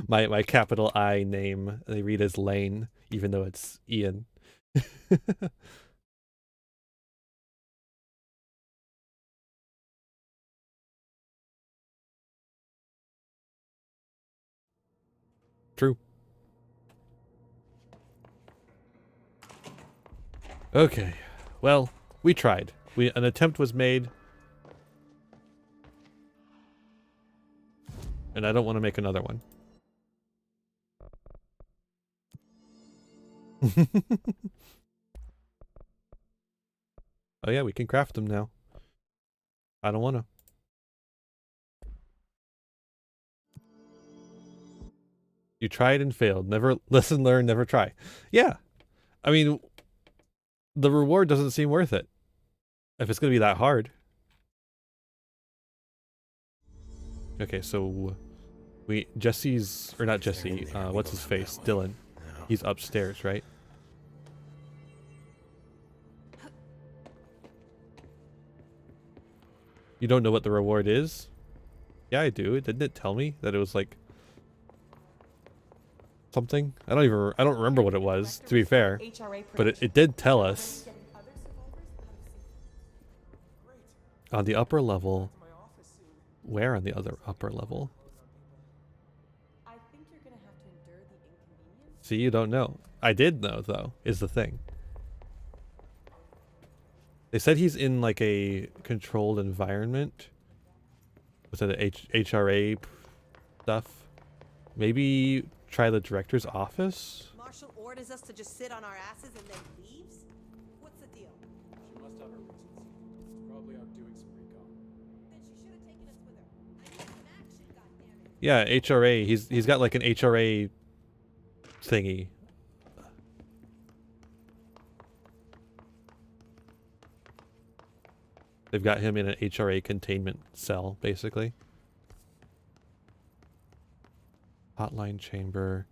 my capital I name, they read as Lane, even though it's Ian. True. Okay. Well, we tried. An attempt was made. And I don't want to make another one. Oh yeah, we can craft them now. I don't want to. You tried and failed. Never listen, learn, never try. Yeah. I mean, the reward doesn't seem worth it. If it's going to be that hard. Okay, so Jesse's, or not Jesse, what's his face? Dylan. He's upstairs, right? You don't know what the reward is? Yeah, I do. Didn't it tell me that it was like something? I don't remember what it was, to be fair. But it did tell us. On the upper level. Where on the other upper level? See, you don't know. I did know, though, is the thing. They said he's in like a controlled environment. Was that HRA stuff? Maybe try the director's office? Marshall orders us to just sit on our asses and then leaves? What's the deal? She must have her reasons. She's probably out doing some recon. Then she should have taken us with her. I need some action, goddammit. Yeah, HRA. He's got like an HRA thingy. They've got him in an HRA containment cell, basically. Hotline chamber.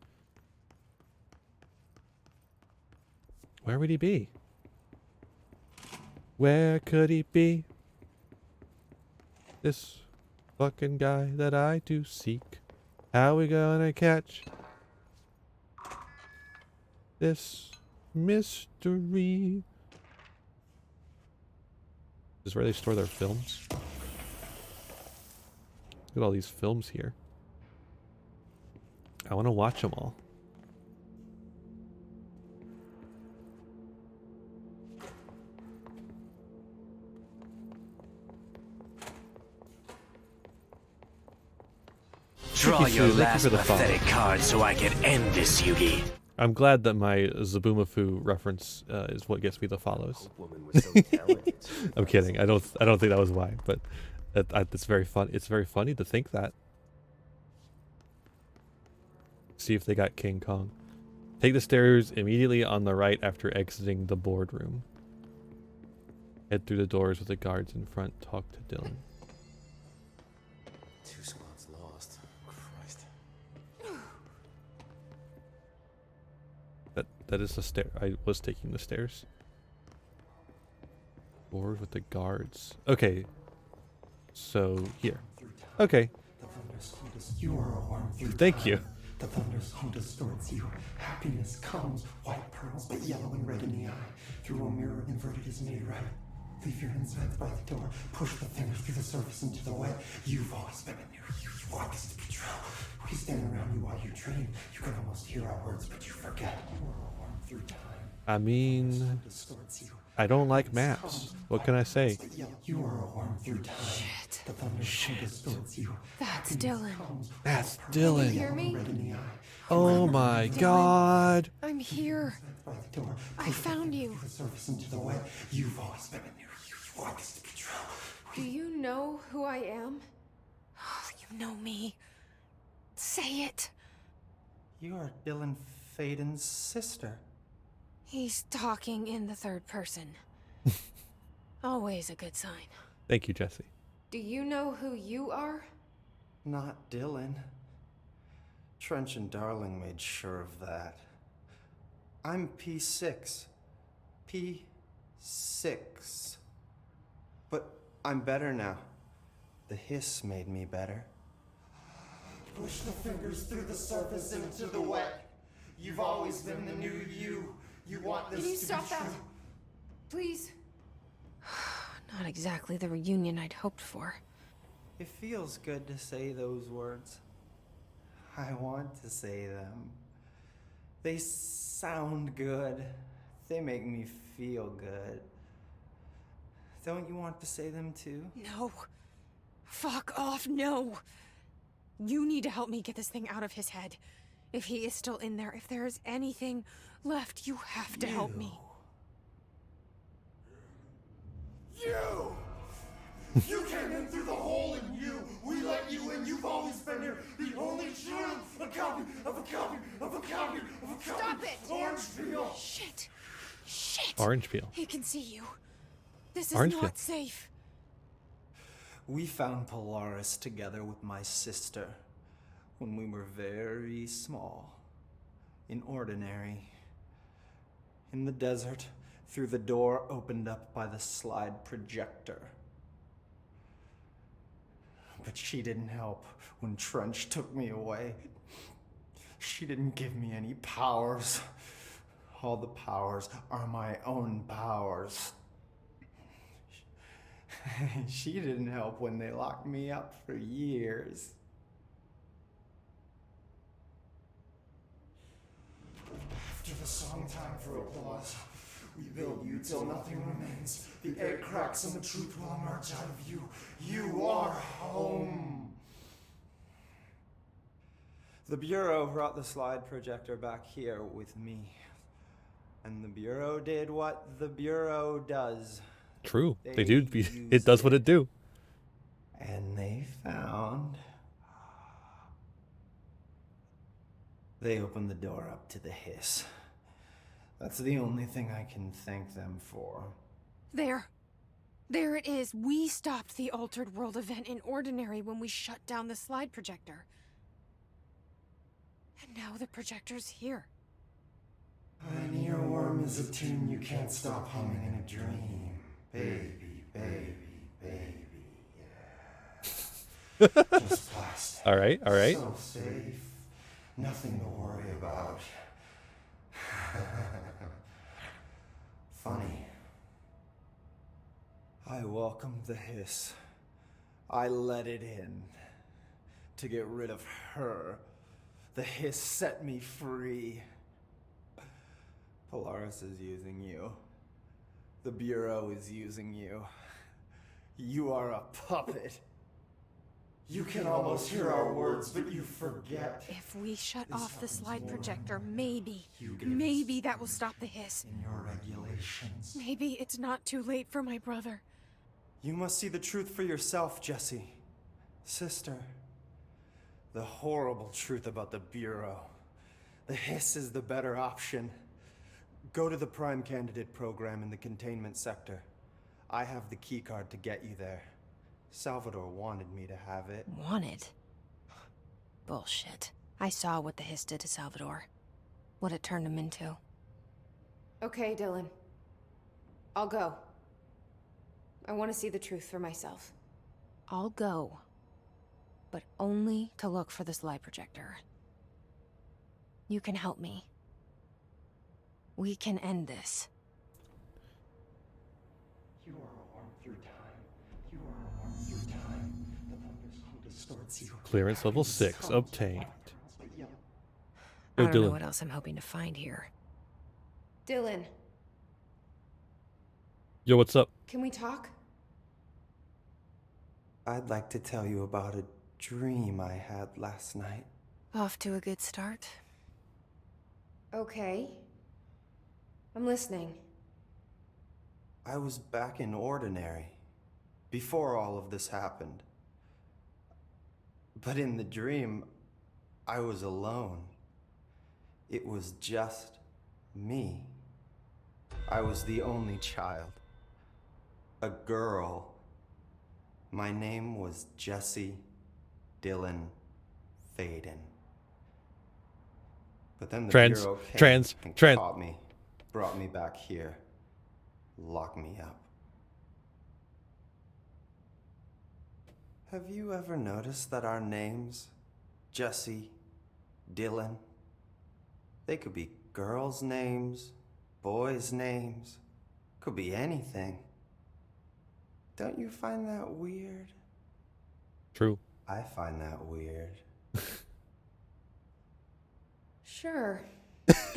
Where would he be? Where could he be? This fucking guy that I do seek. How we gonna catch this mystery? This is where they store their films. Look at all these films here. I want to watch them all. Draw your last pathetic card so I can end this, Yugi. I'm glad that my Zabumafu reference is what gets me the follows. I'm kidding. I don't think that was why, but it's very fun. It's very funny to think that. See if they got King Kong. Take the stairs immediately on the right after exiting the boardroom. Head through the doors with the guards in front. Talk to Dylan. 2 squads lost. Christ. That is the stair. I was taking the stairs. Board with the guards. Okay. So here. Okay. Thank you. The thunder's home distorts you. Happiness comes, white pearls, but yellow and red in the eye. Through a mirror inverted is made right. Leave your insides by the door. Push the fingers through the surface into the wet. You've always been in there. You want this to be true. We stand around you while you dream. You can almost hear our words, but you forget. You were a worm through time. I mean, I don't like maps. What can I say? You are a worm through time. Shit. The thunder distorts you. That's Dylan. That's Can you Dylan. hear me? Oh my God. I'm here. I found you. You've always been a new you. You want this to be true. Do you know who I am? You know me. Say it. You are Dylan Faden's sister. He's talking in the third person. Always a good sign. Thank you, Jesse. Do you know who you are? Not Dylan. Trench and Darling made sure of that. I'm P6. P6. But I'm better now. The hiss made me better. Push the fingers through the surface into the wet. You've always been the new you. You want this Can you to stop be that? true. Please? Not exactly the reunion I'd hoped for. It feels good to say those words. I want to say them. They sound good. They make me feel good. Don't you want to say them too? No. Fuck off, no. You need to help me get this thing out of his head. If he is still in there, if there is anything left, you have to help me. You! You came in through the hole in you. We let you in. You've always been here. The only truth. A copy of a copy of a copy of a copy. Stop it! Orange peel. Shit. Shit. Orange peel. He can see you. This is Orange not peel. safe. We found Polaris together with my sister when we were very small, in Ordinary, in the desert, through the door opened up by the slide projector. But she didn't help when Trench took me away. She didn't give me any powers. All the powers are my own powers. She didn't help when they locked me up for years. After the song time for applause, we build you till nothing remains. The egg cracks and the truth will emerge out of you. You are home. The Bureau brought the slide projector back here with me. And the Bureau did what the Bureau does. True. They do. It does what it do. And they found... They opened the door up to the hiss. That's the only thing I can thank them for. There. There it is. We stopped the Altered World event in Ordinary when we shut down the slide projector. And now the projector's here. An earworm is a tune you can't stop humming in a dream. Baby, baby, baby, yeah. Just plastic. All right, all right. So safe. Nothing to worry about. Funny. I welcomed the hiss. I let it in. To get rid of her. The hiss set me free. Polaris is using you. The Bureau is using you. You are a puppet. You can almost hear our words, but you forget. If we shut off the slide projector, maybe that will stop the hiss. In your regulations. Maybe it's not too late for my brother. You must see the truth for yourself, Jesse. Sister. The horrible truth about the Bureau. The hiss is the better option. Go to the Prime Candidate program in the containment sector. I have the keycard to get you there. Salvador wanted me to have it. Wanted? Bullshit. I saw what the hiss did to Salvador. What it turned him into. Okay, Dylan. I'll go. I want to see the truth for myself. I'll go. But only to look for the slide projector. You can help me. We can end this. You are a worm through time. You are a worm through time. The Clearance level 6 obtained. I Yo, don't know Dylan. what else I'm hoping to find here. Dylan, Yo, what's up? can we talk? I'd like to tell you about a dream I had last night. Off to a good start. Okay. I'm listening. I was back in Ordinary, before all of this happened. But in the dream, I was alone. It was just me. I was the only child. A girl. My name was Jesse Dylan Faden. But then the Bureau came and caught me, brought me back here, locked me up. Have you ever noticed that our names, Jesse, Dylan, they could be girls' names, boys' names, could be anything. Don't you find that weird? True. I find that weird. Sure.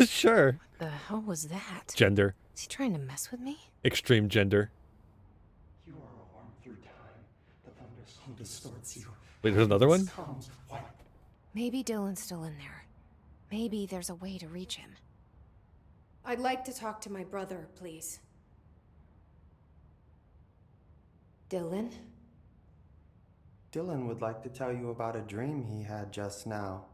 Sure. What the hell was that? Gender. Is he trying to mess with me? Extreme gender. You are a worm through time. The thunderstorm distorts you. Wait, there's another one? Maybe Dylan's still in there. Maybe there's a way to reach him. I'd like to talk to my brother, please. Dylan? Dylan would like to tell you about a dream he had just now.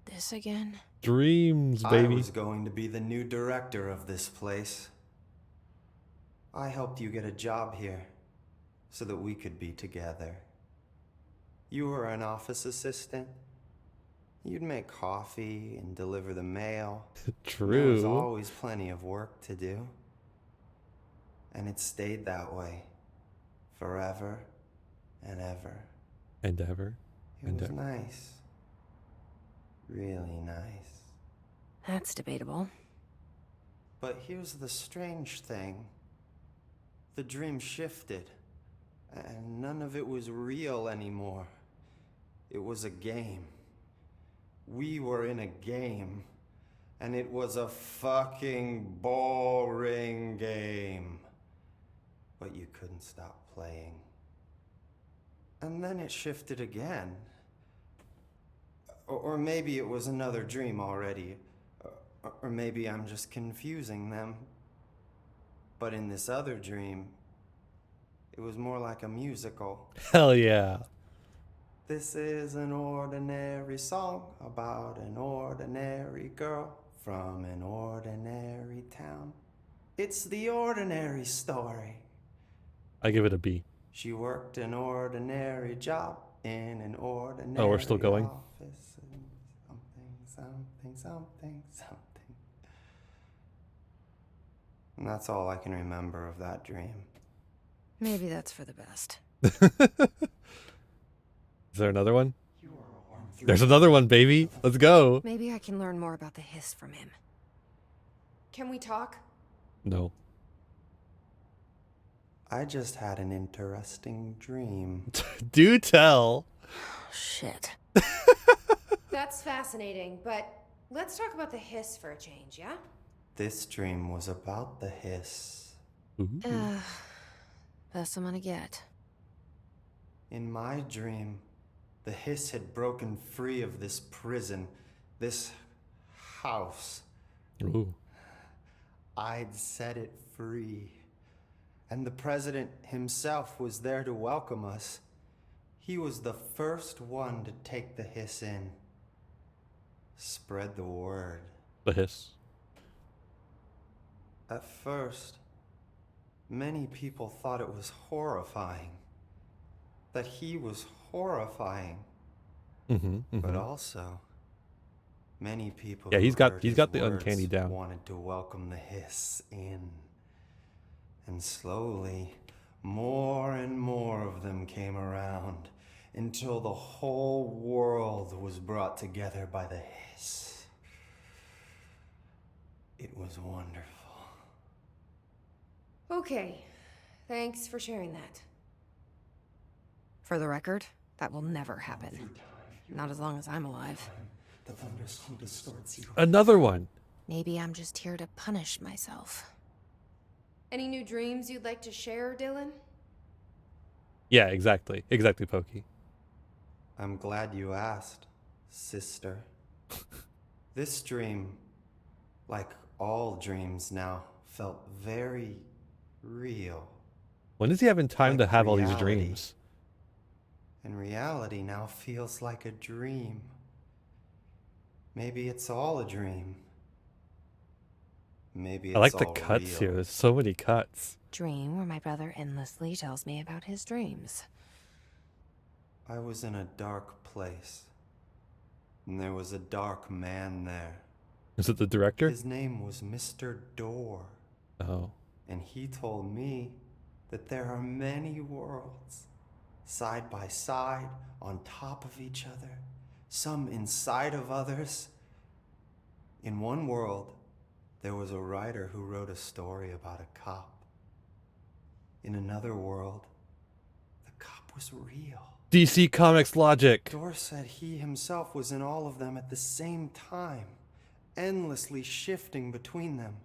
This again? Dreams, baby. I was going to be the new director of this place. I helped you get a job here so that we could be together. You were an office assistant. You'd make coffee and deliver the mail. True. There was always plenty of work to do. And it stayed that way. Forever and ever. And ever. It was nice. Really nice. That's debatable. But here's the strange thing. The dream shifted, and none of it was real anymore. It was a game. We were in a game, and it was a fucking boring game. But you couldn't stop playing. And then it shifted again. Or maybe it was another dream already. Or maybe I'm just confusing them. But in this other dream, it was more like a musical. Hell yeah. This is an ordinary song about an ordinary girl from an ordinary town. It's the ordinary story. I give it a B. She worked an ordinary job in an ordinary Oh, we're still going? office. Something. And that's all I can remember of that dream. Maybe that's for the best. Is there another one? There's another one, baby. Let's go. Maybe I can learn more about the hiss from him. Can we talk? No. I just had an interesting dream. Do tell. Shit. That's fascinating, but let's talk about the hiss for a change, yeah? This dream was about the hiss. Best I'm gonna get. In my dream, the hiss had broken free of this prison, this house. Ooh. I'd set it free. And the president himself was there to welcome us. He was the first one to take the hiss in. Spread the word. The hiss. At first, many people thought it was horrifying. That he was horrifying. But also, many people Yeah, who he's got heard the his uncanny words down. wanted to welcome the hiss in. And slowly, more and more of them came around until the whole world was brought together by the hiss. It was wonderful. Okay. Thanks for sharing that. For the record, That will never happen. Not as long as I'm alive. The thunderstorm distorts you. Another one. Maybe I'm just here to punish myself. Any new dreams you'd like to share, Dylan? Yeah, exactly. Exactly, Pokey. I'm glad you asked, sister. This dream, like all dreams now, felt very real. When is he having time Like to have all these reality. dreams? And reality now feels like a dream. Maybe it's all a dream. Maybe it's I like the all cuts real. here. There's so many cuts. Dream where my brother endlessly tells me about his dreams. I was in a dark place. And there was a dark man there. Is it the director? His name was Mr. Door. Oh. And he told me that there are many worlds, side by side, on top of each other, some inside of others. In one world, there was a writer who wrote a story about a cop. In another world, the cop was real. DC Comics logic. Door said he himself was in all of them at the same time, endlessly shifting between them.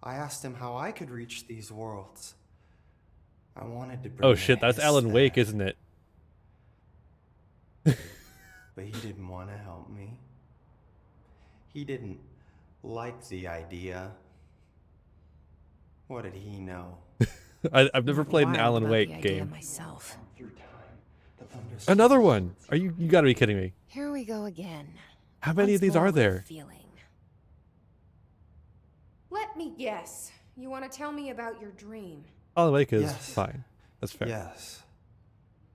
I asked him how I could reach these worlds. I wanted to bring Oh the shit, that's hiss Alan there, Wake, isn't it? but he didn't want to help me. He didn't like the idea. What did he know? I've never played an Wild Alan about Wake the idea game. myself. Another one. You gotta be kidding me. Here we go again. How many Once of these more are with there? Feeling. Let me guess. You want to tell me about your dream? Alan Wake is Yes. fine. That's fair. Yes.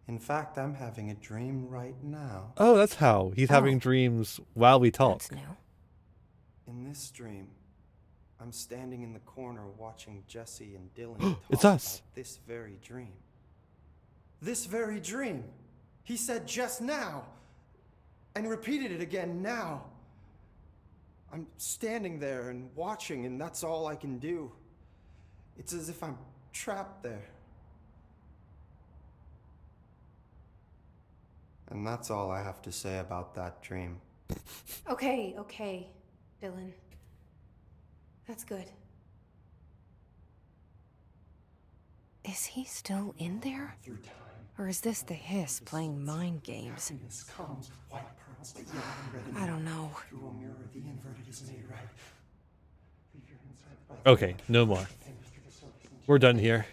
In fact, I'm having a dream right now. Oh, that's how. He's having dreams while we talk. That's new. In this dream, I'm standing in the corner watching Jesse and Dylan talk It's us. about this very dream. This very dream! He said just now! And repeated it again now. I'm standing there and watching, and that's all I can do. It's as if I'm trapped there. And that's all I have to say about that dream. Okay, Dylan. That's good. Is he still in there? Or is this the hiss playing mind games? I don't know. Okay, no more. We're done here.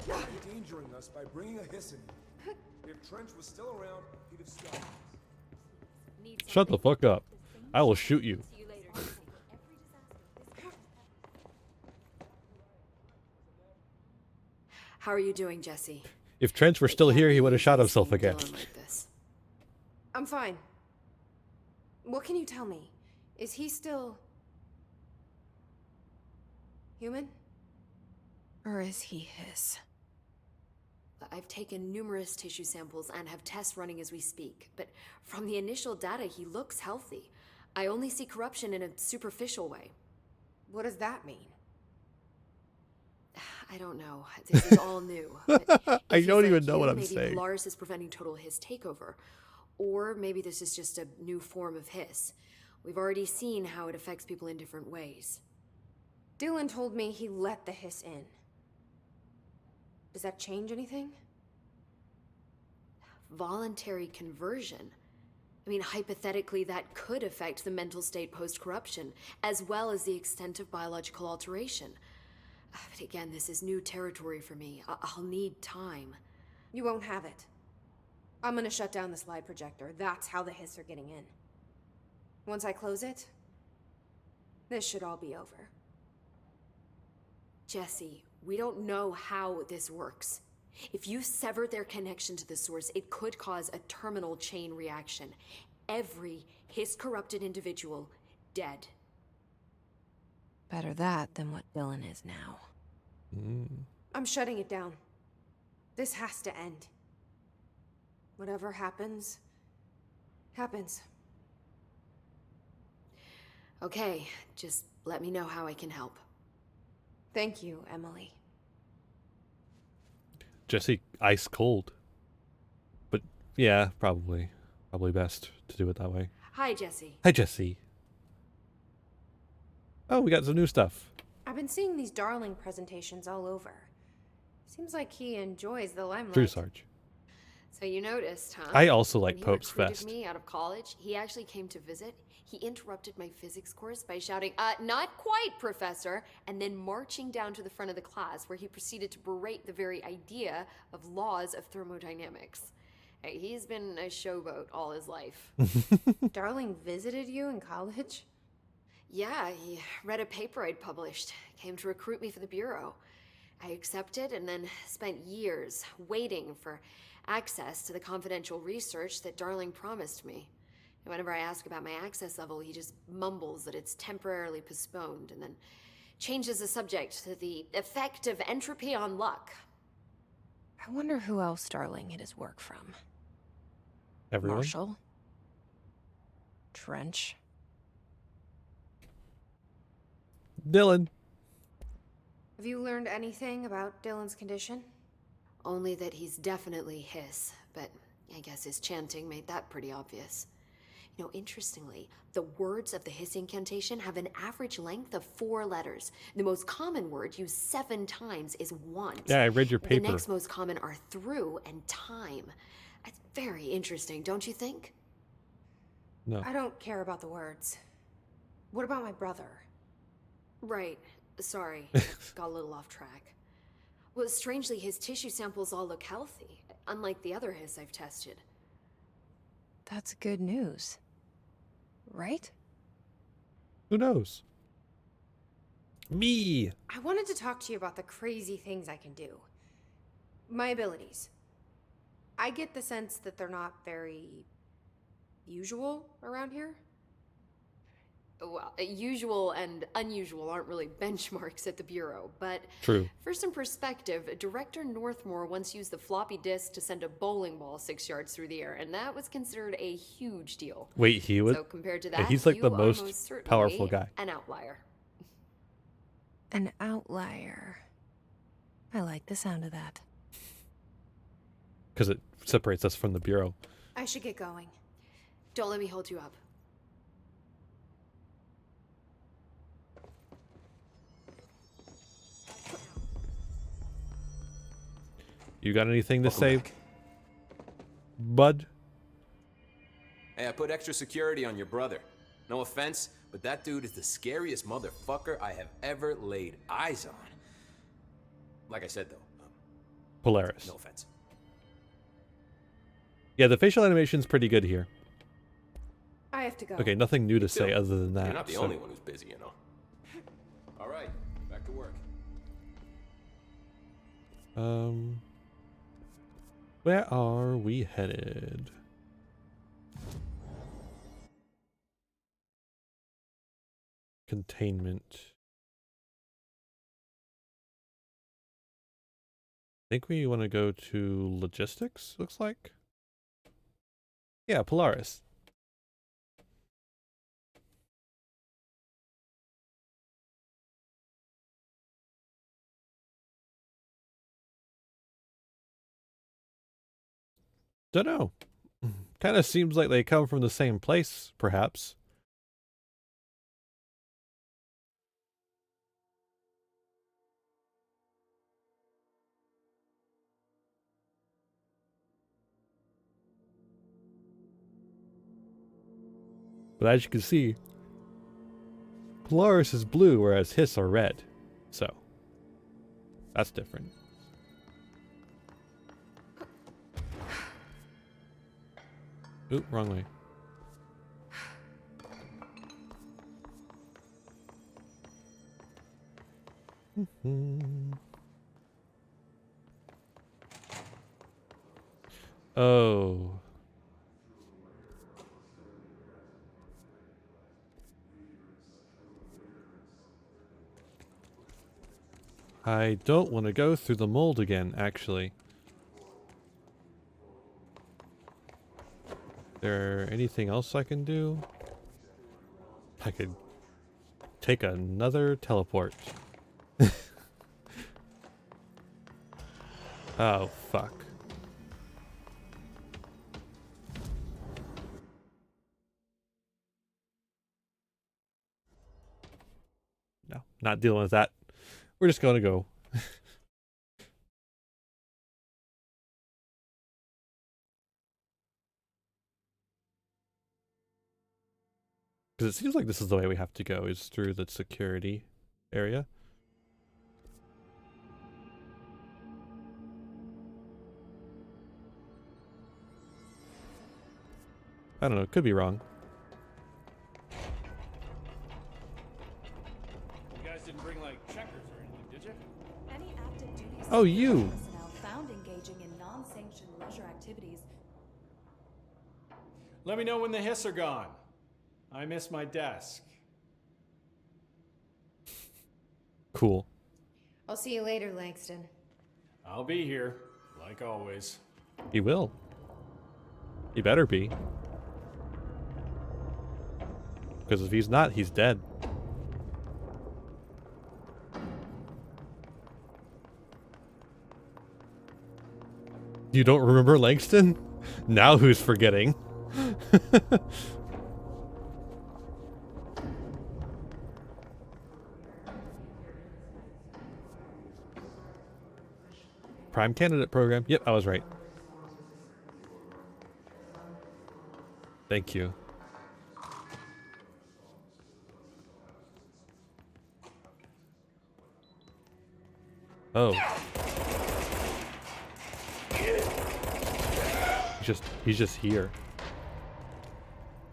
Endangering us by bringing a hiss in. If Trench was still around, he'd have stopped. Shut the fuck up. I will shoot you. How are you doing, Jesse? If Trench were still here, he would have shot himself again. Like this. I'm fine. What can you tell me? Is he still human? Or is he his? I've taken numerous tissue samples and have tests running as we speak, but from the initial data, he looks healthy. I only see corruption in a superficial way. What does that mean? I don't know. This is all new. I don't even know what I'm maybe saying. Polaris is preventing total hiss takeover. Or maybe this is just a new form of hiss. We've already seen how it affects people in different ways. Dylan told me he let the hiss in. Does that change anything? Voluntary conversion. I mean, hypothetically, that could affect the mental state post-corruption, as well as the extent of biological alteration. But again, this is new territory for me. I'll need time. You won't have it. I'm gonna shut down the slide projector. That's how the hiss are getting in. Once I close it, this should all be over. Jesse, we don't know how this works. If you sever their connection to the source, it could cause a terminal chain reaction. Every hiss-corrupted individual dead. Better that than what Dylan is now. I'm shutting it down. This has to end. Whatever happens, happens. Okay, just let me know how I can help. Thank you, Emily. Jesse, ice cold. But yeah, probably best to do it that way. Hi, Jesse. Hi, Jesse. Oh, we got some new stuff. I've been seeing these Darling presentations all over. Seems like he enjoys the limelight. True, Sarge. So you noticed, huh? I also like When Pope's he recruited Fest. me out of college, he actually came to visit. He interrupted my physics course by shouting, "Not quite, Professor," and then marching down to the front of the class where he proceeded to berate the very idea of laws of thermodynamics. Hey, he's been a showboat all his life. Darling visited you in college? Yeah, he read a paper I'd published, came to recruit me for the Bureau. I accepted and then spent years waiting for access to the confidential research that Darling promised me. And whenever I ask about my access level, he just mumbles that it's temporarily postponed and then changes the subject to the effect of entropy on luck. I wonder who else Darling hid his work from. Everyone? Marshall? Trench? Dylan. Have you learned anything about Dylan's condition? Only that he's definitely hiss, but I guess his chanting made that pretty obvious. You know, interestingly, the words of the hiss incantation have an average length of 4 letters. The most common word used 7 times is want. Yeah, I read your paper. The next most common are through and time. It's very interesting, don't you think? No. I don't care about the words. What about my brother? Right. Sorry. Got a little off track. Well, strangely, his tissue samples all look healthy, unlike the other hiss I've tested. That's good news. Right? Who knows? Me! I wanted to talk to you about the crazy things I can do. My abilities. I get the sense that they're not very usual around here. Well, usual and unusual aren't really benchmarks at the Bureau, but True. for some perspective, Director Northmore once used the floppy disk to send a bowling ball 6 yards through the air, and that was considered a huge deal. Wait, he was? So compared to Yeah, that, he's like you the are most certainly powerful guy. an outlier. An outlier. I like the sound of that. Because it separates us from the Bureau. I should get going. Don't let me hold you up. You got anything to say, bud? Hey, I put extra security on your brother. No offense, but that dude is the scariest motherfucker I have ever laid eyes on. Like I said, though. Polaris. No offense. Yeah, the facial animation's pretty good here. I have to go. Okay, nothing new to Me say too. other than that. You're not the so- only one who's busy, you know. All right, back to work. Where are we headed? Containment. I think we want to go to logistics, looks like. Yeah, Polaris. Dunno. Kind of seems like they come from the same place, perhaps. But as you can see, Polaris is blue, whereas Hiss are red. So, that's different. Oop, wrong way. Oh. I don't want to go through the mold again, actually. There anything else I can do? I could take another teleport. Oh, fuck. No, not dealing with that. We're just going to go. Because it seems like this is the way we have to go, is through the security area. I don't know, could be wrong. You guys didn't bring, like, checkers or anything, did you? Any active duty Oh, you! personnel found engaging in non-sanctioned leisure activities. Let me know when the hiss are gone. I miss my desk. Cool. I'll see you later, Langston. I'll be here, like always. He will. He better be. Because if he's not, he's dead. You don't remember Langston? Now who's forgetting? Prime candidate program. Yep, I was right. Thank you. Oh. He's just here.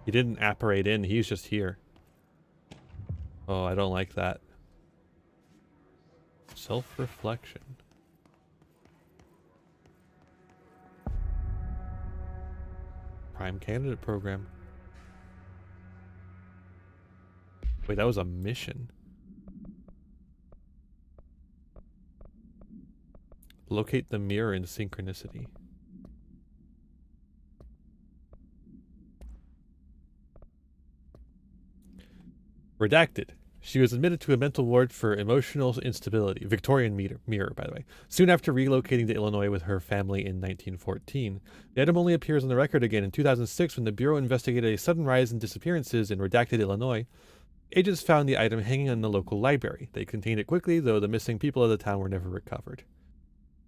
He didn't apparate in, he's just here. Oh, I don't like that. Self-reflection. Prime candidate program. Wait, that was a mission. Locate the mirror in synchronicity. Redacted. She was admitted to a mental ward for emotional instability. Victorian mirror, by the way. Soon after relocating to Illinois with her family in 1914. The item only appears on the record again in 2006 when the Bureau investigated a sudden rise in disappearances in redacted Illinois. Agents found the item hanging in the local library. They contained it quickly, though the missing people of the town were never recovered.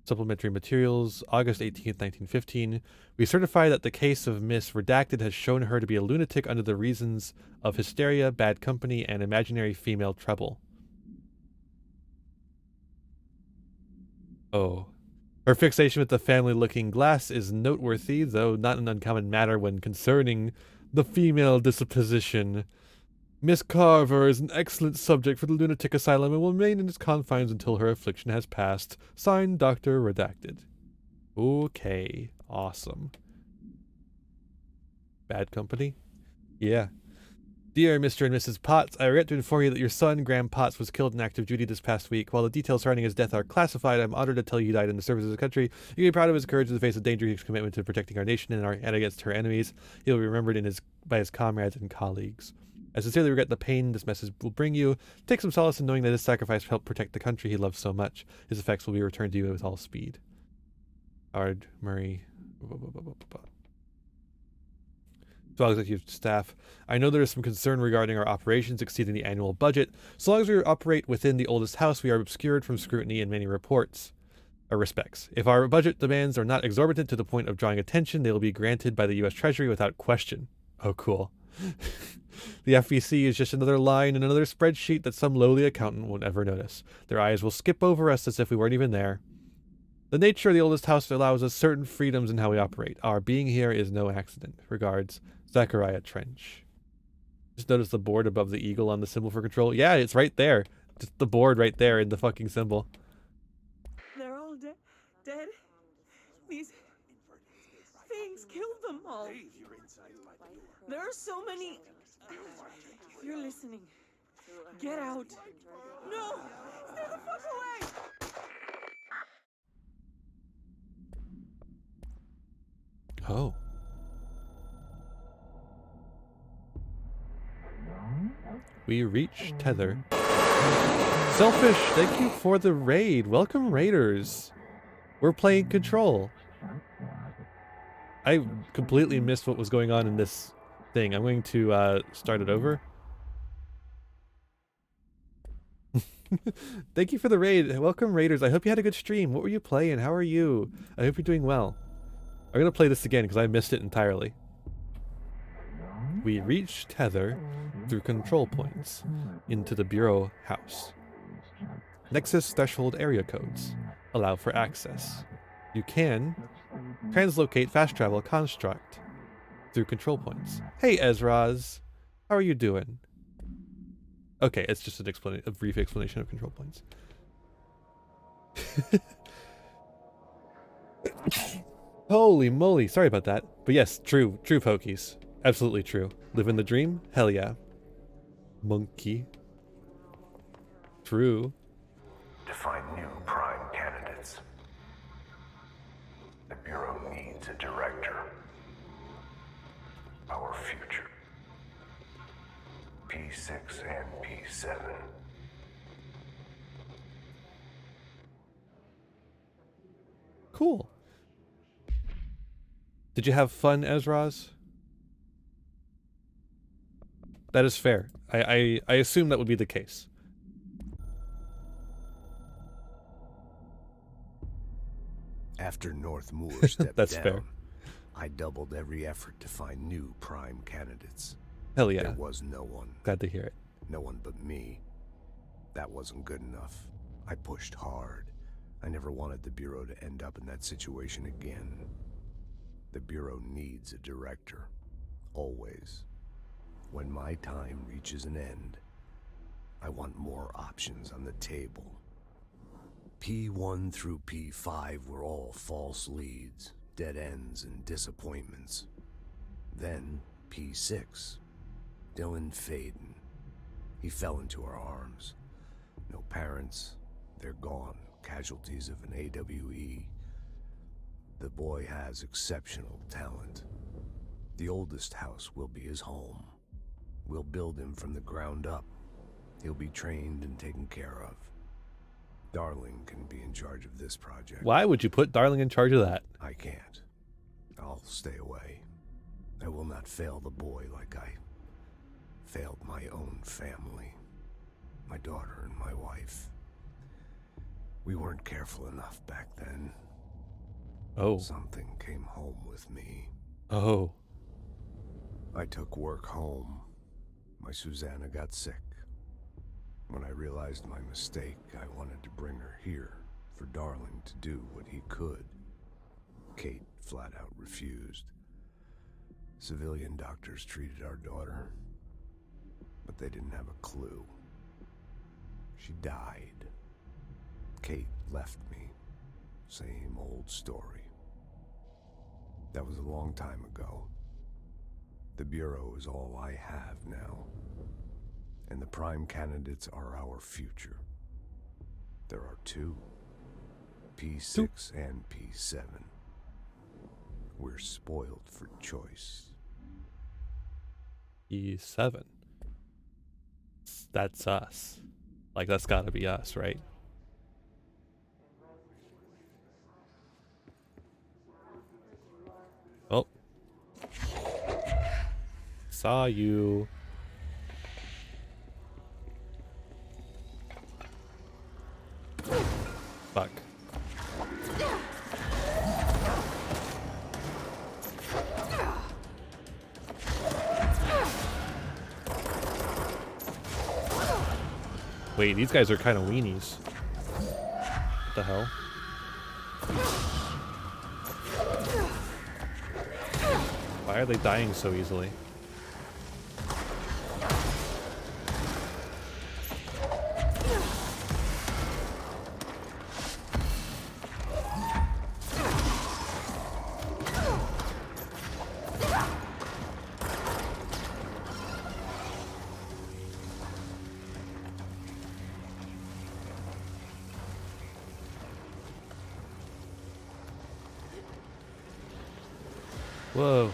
Supplementary materials, August 18th, 1915. We certify that the case of Miss Redacted has shown her to be a lunatic under the reasons of hysteria, bad company, and imaginary female trouble. Oh. Her fixation with the family-looking glass is noteworthy, though not an uncommon matter when concerning the female disposition. Miss Carver is an excellent subject for the lunatic asylum and will remain in its confines until her affliction has passed. Signed, Dr. Redacted. Okay, awesome. Bad company? Yeah. Dear Mr. and Mrs. Potts, I regret to inform you that your son, Graham Potts, was killed in active duty this past week. While the details surrounding his death are classified, I'm honored to tell you he died in the service of the country. You can be proud of his courage in the face of danger, his commitment to protecting our nation and against her enemies. He will be remembered by his comrades and colleagues. I sincerely regret the pain this message will bring you. Take some solace in knowing that his sacrifice helped protect the country he loves so much. His effects will be returned to you with all speed. Howard Murray. To all executive staff, I know there is some concern regarding our operations exceeding the annual budget. So long as we operate within the oldest house, we are obscured from scrutiny in many reports. Or respects. If our budget demands are not exorbitant to the point of drawing attention, they will be granted by the U.S. Treasury without question. Oh, cool. The FEC is just another line in another spreadsheet that some lowly accountant won't ever notice. Their eyes will skip over us as if we weren't even there. The nature of the oldest house allows us certain freedoms in how we operate. Our being here is no accident. Regards, Zachariah Trench. Just notice the board above the eagle on the symbol for control. Yeah, it's right there. Just the board right there in the fucking symbol. They're all dead. These things killed them all. There are so many. If you're listening, get out. No! Stay the fuck away! Oh. We reach Tether. Selfish, thank you for the raid. Welcome, raiders. We're playing Control. I completely missed what was going on in this thing. I'm going to start it over. Thank you for the raid. Welcome, Raiders. I hope you had a good stream. What were you playing? How are you? I hope you're doing well. I'm going to play this again because I missed it entirely. We reach Tether through control points into the Bureau house. Nexus threshold area codes allow for access. You can translocate fast travel construct through control points. Hey, Ezraz. How are you doing? Okay, it's just a brief explanation of control points. Holy moly, sorry about that. But yes, true Pokies. Absolutely true. Living the dream? Hell yeah. Monkey. True. Define new prime candidates. The Bureau needs a director. Our future. P6 and P7. Cool. Did you have fun, Ezraz? That is fair. I assume that would be the case. After North Moore stepped That's down, fair. I doubled every effort to find new prime candidates. Hell yeah. There was no one. Glad to hear it. No one but me. That wasn't good enough. I pushed hard. I never wanted the Bureau to end up in that situation again. The Bureau needs a director. Always. When my time reaches an end, I want more options on the table. P1 through P5 were all false leads, dead ends, and disappointments. Then P6. Dylan Faden. He fell into our arms. No parents. They're gone. Casualties of an AWE. The boy has exceptional talent. The oldest house will be his home. We'll build him from the ground up. He'll be trained and taken care of. Darling can be in charge of this project. Why would you put Darling in charge of that? I can't. I'll stay away. I will not fail the boy like I failed my own family. My daughter and my wife. We weren't careful enough back then. Oh. Something came home with me. Oh. I took work home. My Susanna got sick. When I realized my mistake, I wanted to bring her here for Darling to do what he could. Kate flat out refused. Civilian doctors treated our daughter, but they didn't have a clue. She died. Kate left me. Same old story. That was a long time ago. The Bureau is all I have now. And the prime candidates are our future. There are two. P6 and P7. We're spoiled for choice. P7. That's us. Like, that's gotta be us, right? Oh. Saw you. Fuck. Wait, these guys are kind of weenies. What the hell? Why are they dying so easily? Whoa.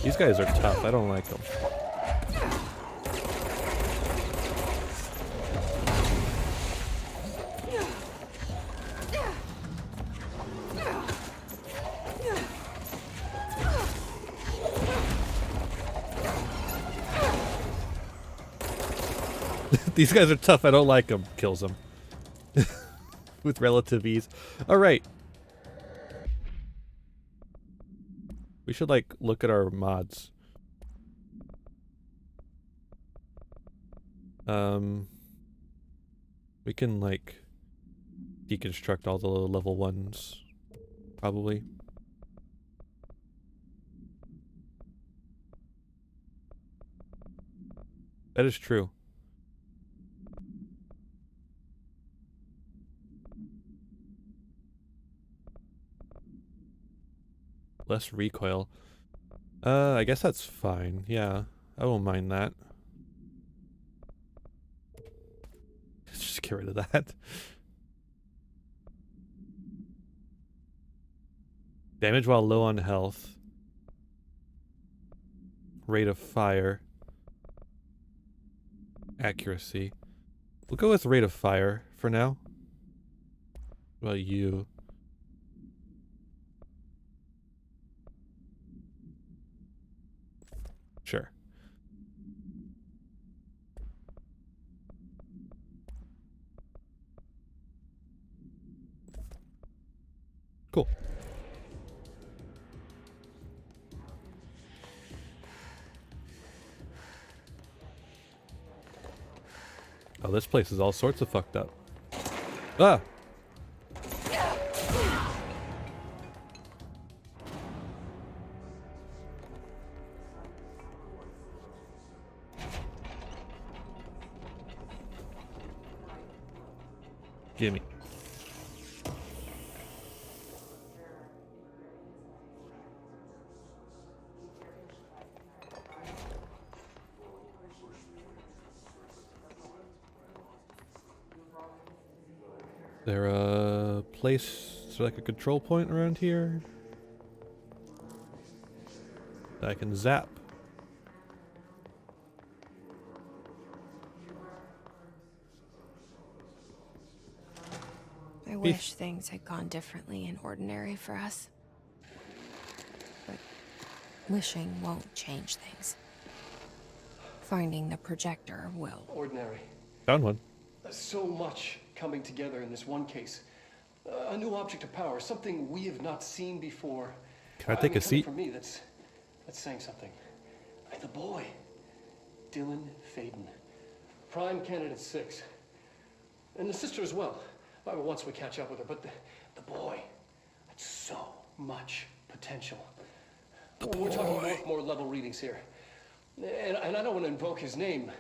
These guys are tough. I don't like them. These guys are tough. I don't like them. Kills them. With relative ease. Alright. We should, like, look at our mods. We can, like, deconstruct all the level 1s. Probably. That is true. Less recoil. I guess that's fine. Yeah, I won't mind that. Just get rid of that. Damage while low on health. Rate of fire. Accuracy. We'll go with rate of fire for now. What about you? Sure. Cool. Oh, this place is all sorts of fucked up. Ah! Gimme. There a place, is there like a control point around here that I can zap? I wish things had gone differently in Ordinary for us. But wishing won't change things. Finding the projector will. Ordinary. Found one. So much coming together in this one case. A new object of power, something we have not seen before. Can I take a seat? For me, that's saying something. The boy, Dylan Faden, prime candidate 6, and the sister as well. Once we catch up with her, but the boy, that's so much potential. We're talking more level readings here, and I don't want to invoke his name,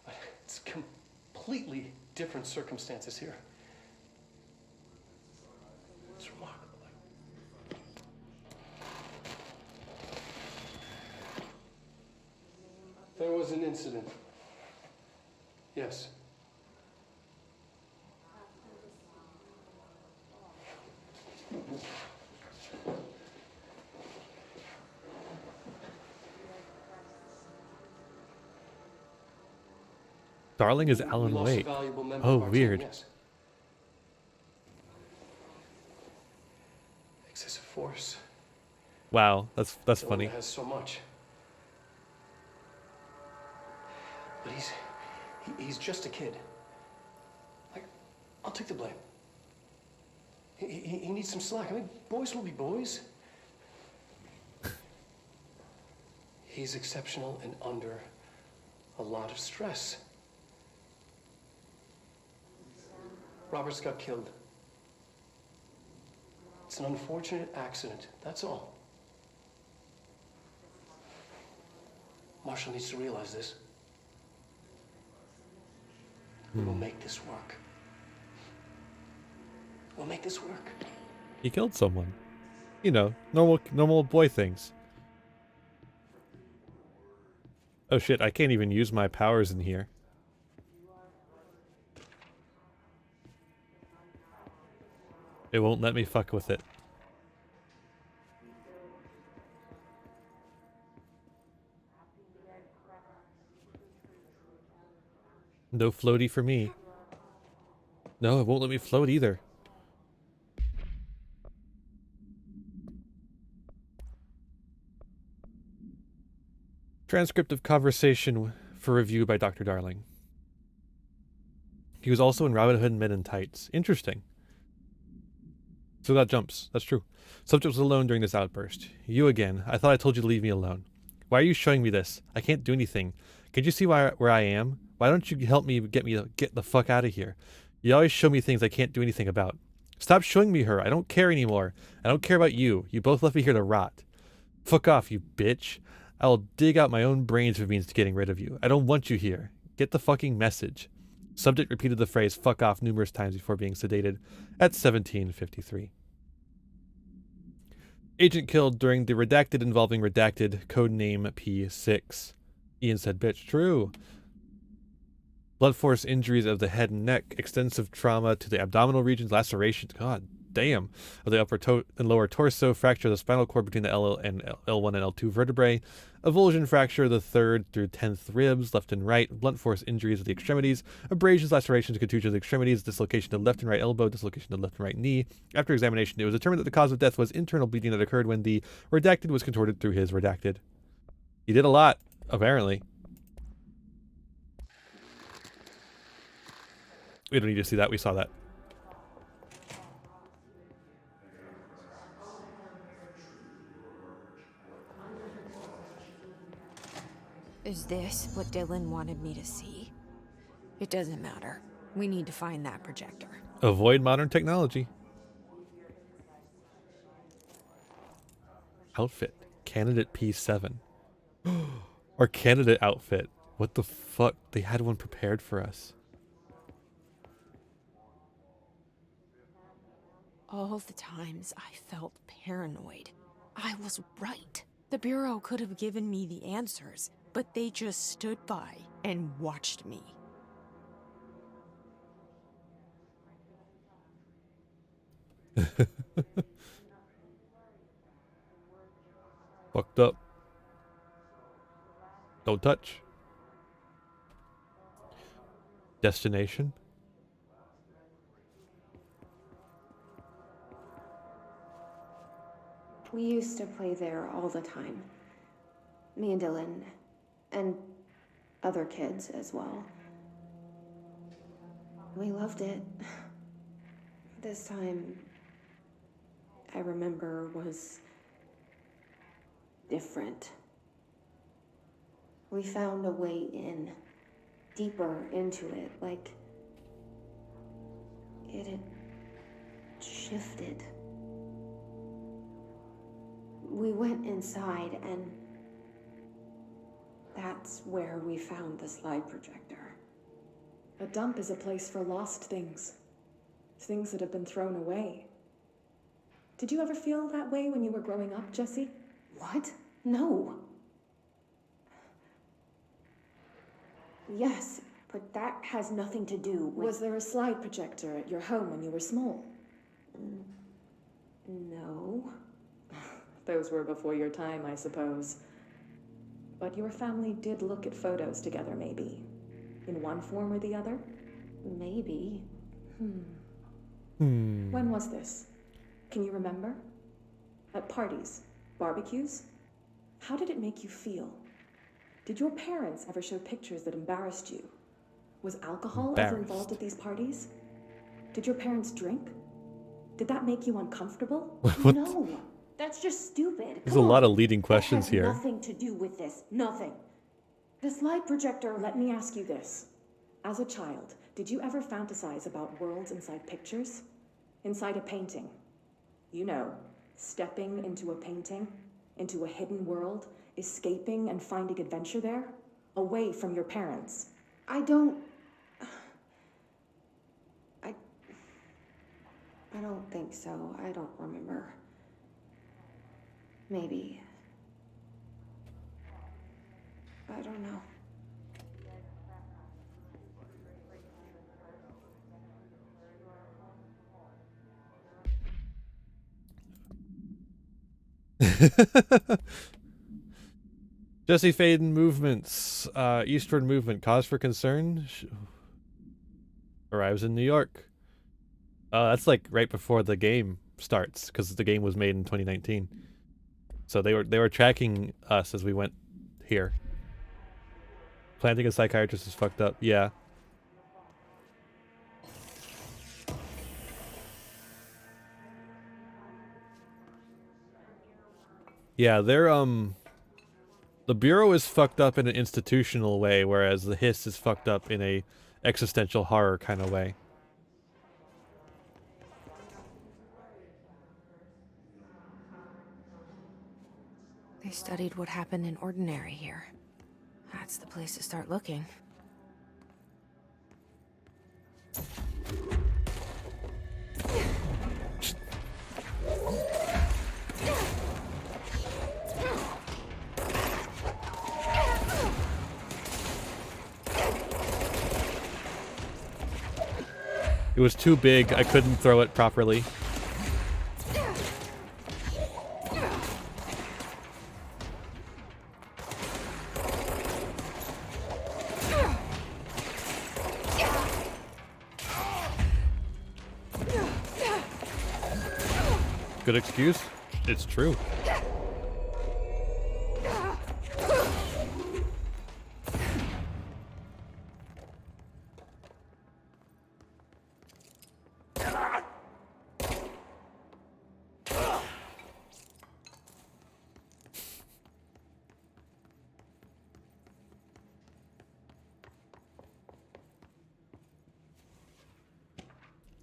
but it's completely different circumstances here. It's remarkable. There was an incident. Yes. Darling is Alan Wake. Oh, weird. Excessive force. Wow, that's funny. Has so much. But he's just a kid. Like, I'll take the blame. He needs some slack. I mean, boys will be boys. He's exceptional and under a lot of stress. Robert's got killed. It's an unfortunate accident, that's all. Marshall needs to realize this. We'll make this work. We'll make this work. He killed someone. You know, normal boy things. Oh shit, I can't even use my powers in here. It won't let me fuck with it. No floaty for me. No, it won't let me float either. Transcript of conversation for review by Dr. Darling. He was also in Robin Hood Men in Tights. Interesting. So that jumps. That's true. Subject was alone during this outburst. You again. I thought I told you to leave me alone. Why are you showing me this? I can't do anything. Can't you see where I am? Why don't you help me get the fuck out of here? You always show me things I can't do anything about. Stop showing me her. I don't care anymore. I don't care about you. You both left me here to rot. Fuck off, you bitch. I will dig out my own brains if it means getting rid of you. I don't want you here. Get the fucking message. Subject repeated the phrase fuck off numerous times before being sedated at 17:53. Agent killed during the redacted involving redacted, codename P6. Ian said, bitch, true. Blood force injuries of the head and neck, extensive trauma to the abdominal regions, lacerations, god damn, of the upper and lower torso, fracture of the spinal cord between the L1 and L2 vertebrae, avulsion fracture of the 3rd through 10th ribs, left and right, blunt force injuries of the extremities, abrasions, lacerations, contusions of the extremities, dislocation of the left and right elbow, dislocation of the left and right knee. After examination, it was determined that the cause of death was internal bleeding that occurred when the redacted was contorted through his redacted. He did a lot, apparently. We don't need to see that, we saw that. Is this what Dylan wanted me to see? It doesn't matter. We need to find that projector. Avoid modern technology. Outfit. Candidate P7. Our candidate outfit. What the fuck? They had one prepared for us. All the times I felt paranoid, I was right. The Bureau could have given me the answers, but they just stood by and watched me. Fucked up. Don't touch. Destination. We used to play there all the time. Me and Dylan, and other kids as well. We loved it. This time, I remember, was different. We found a way in, deeper into it, like it had shifted. We went inside, and that's where we found the slide projector. A dump is a place for lost things. Things that have been thrown away. Did you ever feel that way when you were growing up, Jesse? What? No. Yes, but that has nothing to do with... Was there a slide projector at your home when you were small? No. Those were before your time, I suppose. But your family did look at photos together, maybe. In one form or the other? Maybe. When was this? Can you remember? At parties? Barbecues? How did it make you feel? Did your parents ever show pictures that embarrassed you? Was alcohol ever involved at these parties? Did your parents drink? Did that make you uncomfortable? No, that's just stupid. There's a lot of leading questions that has here. Nothing to do with this. Nothing. The slide projector, let me ask you this. As a child, did you ever fantasize about worlds inside pictures? Inside a painting? You know, stepping into a painting, into a hidden world, escaping and finding adventure there, away from your parents. I don't think so. I don't remember. Maybe. I don't know. Jesse Faden movements. Eastward movement. Cause for concern? arrives in New York. That's like right before the game starts, because the game was made in 2019. So they were tracking us as we went here. Planting a psychiatrist is fucked up. Yeah. Yeah, they're the Bureau is fucked up in an institutional way, whereas the Hiss is fucked up in a existential horror kind of way. They studied what happened in Ordinary here. That's the place to start looking. It was too big, I couldn't throw it properly. Good excuse? It's true.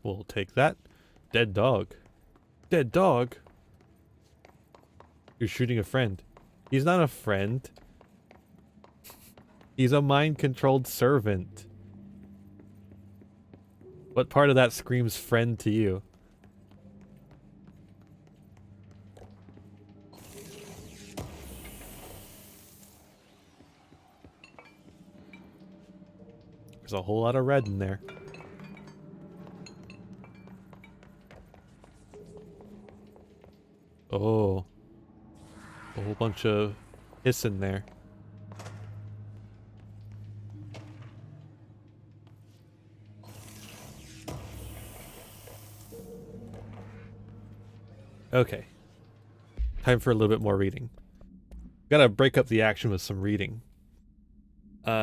We'll take that. Dead dog. Dead dog? You're shooting a friend. He's not a friend. He's a mind-controlled servant. What part of that screams friend to you? There's a whole lot of red in there. Oh. A whole bunch of hiss in there. Okay. Time for a little bit more reading. Gotta break up the action with some reading.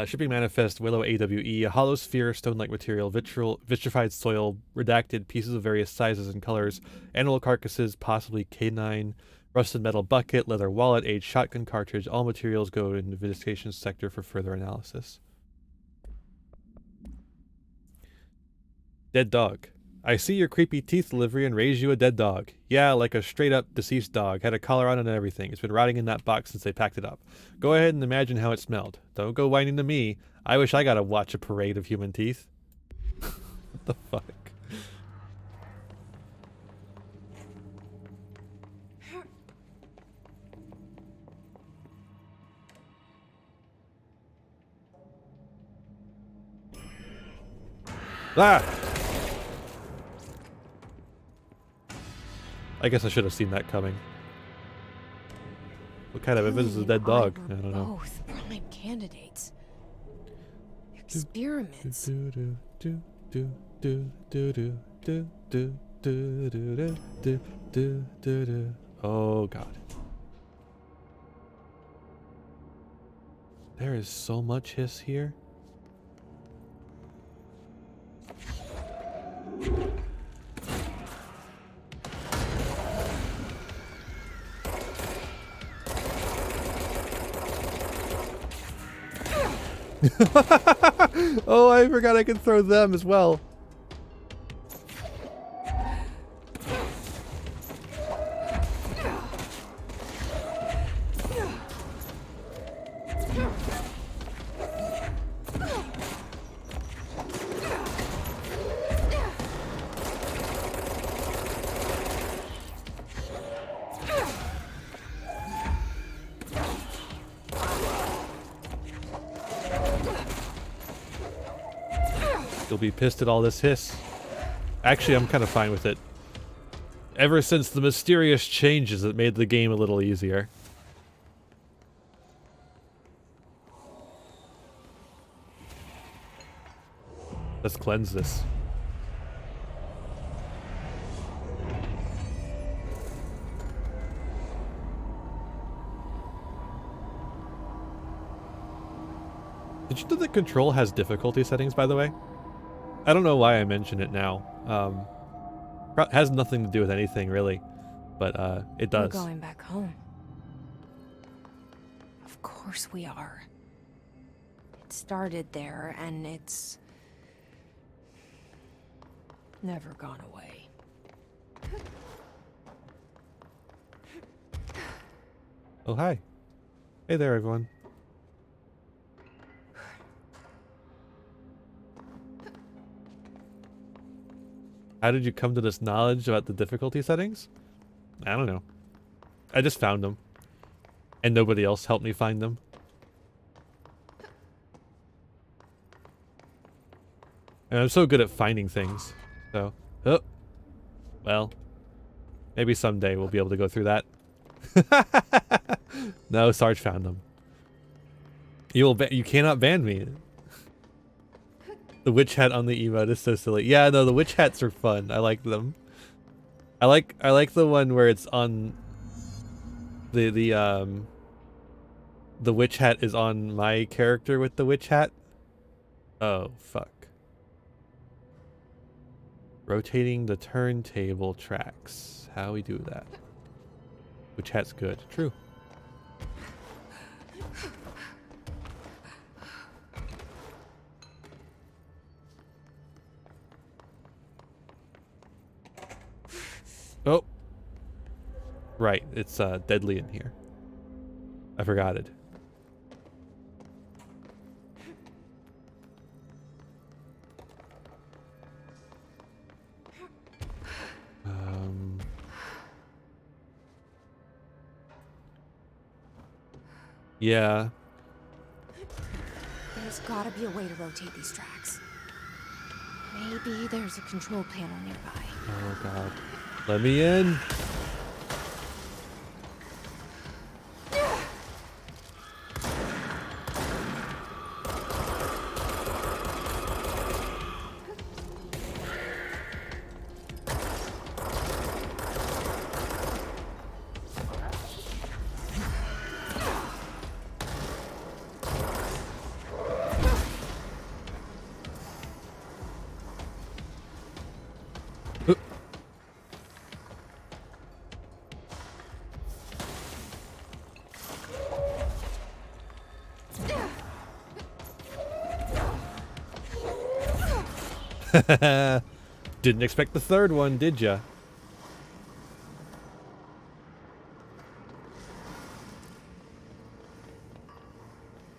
Shipping manifest, Willow AWE, a hollow sphere, stone-like material, vitrified soil, redacted, pieces of various sizes and colors, animal carcasses, possibly canine, rusted metal bucket, leather wallet, aged shotgun cartridge. All materials go into the investigation sector for further analysis. Dead dog. I see your creepy teeth livery and raise you a dead dog. Yeah, like a straight-up deceased dog. Had a collar on and everything. It's been rotting in that box since they packed it up. Go ahead and imagine how it smelled. Don't go whining to me. I wish I got to watch a parade of human teeth. What the fuck? Ah! I guess I should have seen that coming. What kind of evidence is a dead dog? I don't know. Both prime candidates. Experiments. Oh god. There is so much hiss here. Oh, I forgot I could throw them as well. You'll be pissed at all this hiss. Actually, I'm kind of fine with it. Ever since the mysterious changes that made the game a little easier. Let's cleanse this. Did you know that Control has difficulty settings, by the way? I don't know why I mention it now. Has nothing to do with anything, really. But, it does. We're going back home. Of course we are. It started there, and it's never gone away. Oh, hi. Hey there, everyone. How did you come to this knowledge about the difficulty settings? I don't know. I just found them. And nobody else helped me find them. And I'm so good at finding things. So, oh. Well, maybe someday we'll be able to go through that. No, Sarge found them. You cannot ban me. The witch hat on the emote is so silly. Yeah, no, the witch hats are fun. I like them. I like the one where it's on the witch hat is on my character with the witch hat. Oh, fuck. Rotating the turntable tracks. How we do that? Witch hat's good. True. Oh. Right, it's deadly in here. I forgot it. Yeah. There's gotta be a way to rotate these tracks. Maybe there's a control panel nearby. Oh god. Let me in. Didn't expect the third one, did ya?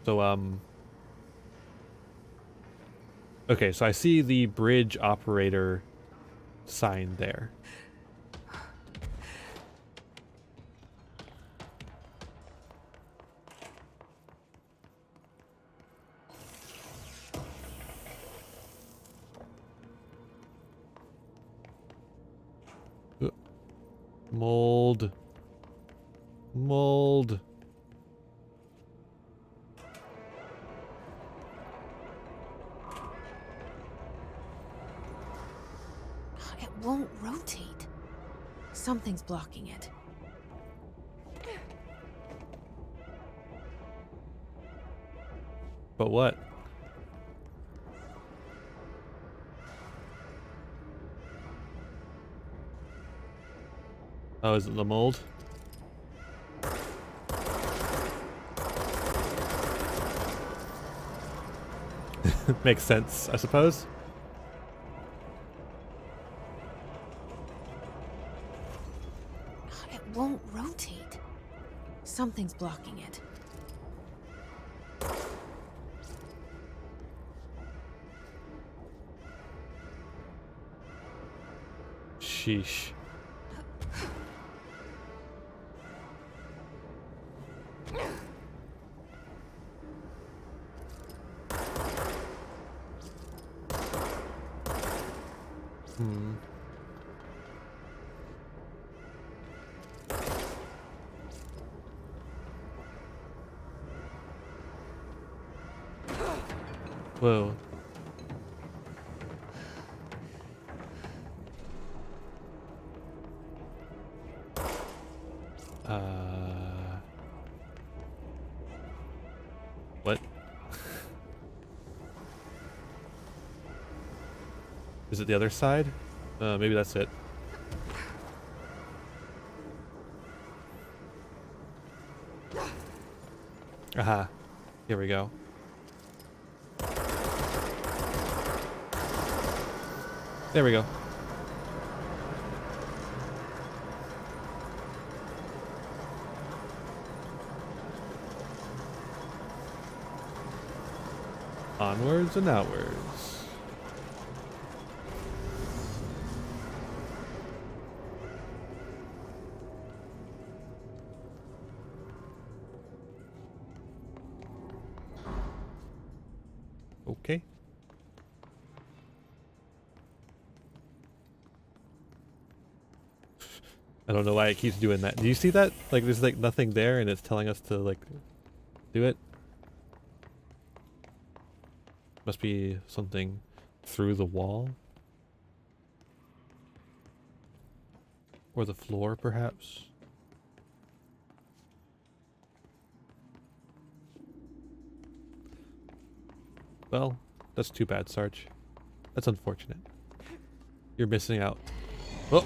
So, okay, so I see the bridge operator sign there. Mold. Mold. It won't rotate. Something's blocking it. But what? Oh, is it the mold? Makes sense, I suppose. It won't rotate. Something's blocking it. Sheesh. Whoa. What? Is it the other side? Maybe that's it. Aha. Here we go. There we go. Onwards and outwards. Okay. I don't know why it keeps doing that. Do you see that? Like there's like nothing there and it's telling us to like do it. Must be something through the wall. Or the floor, perhaps. Well, that's too bad, Sarge. That's unfortunate. You're missing out. Oh!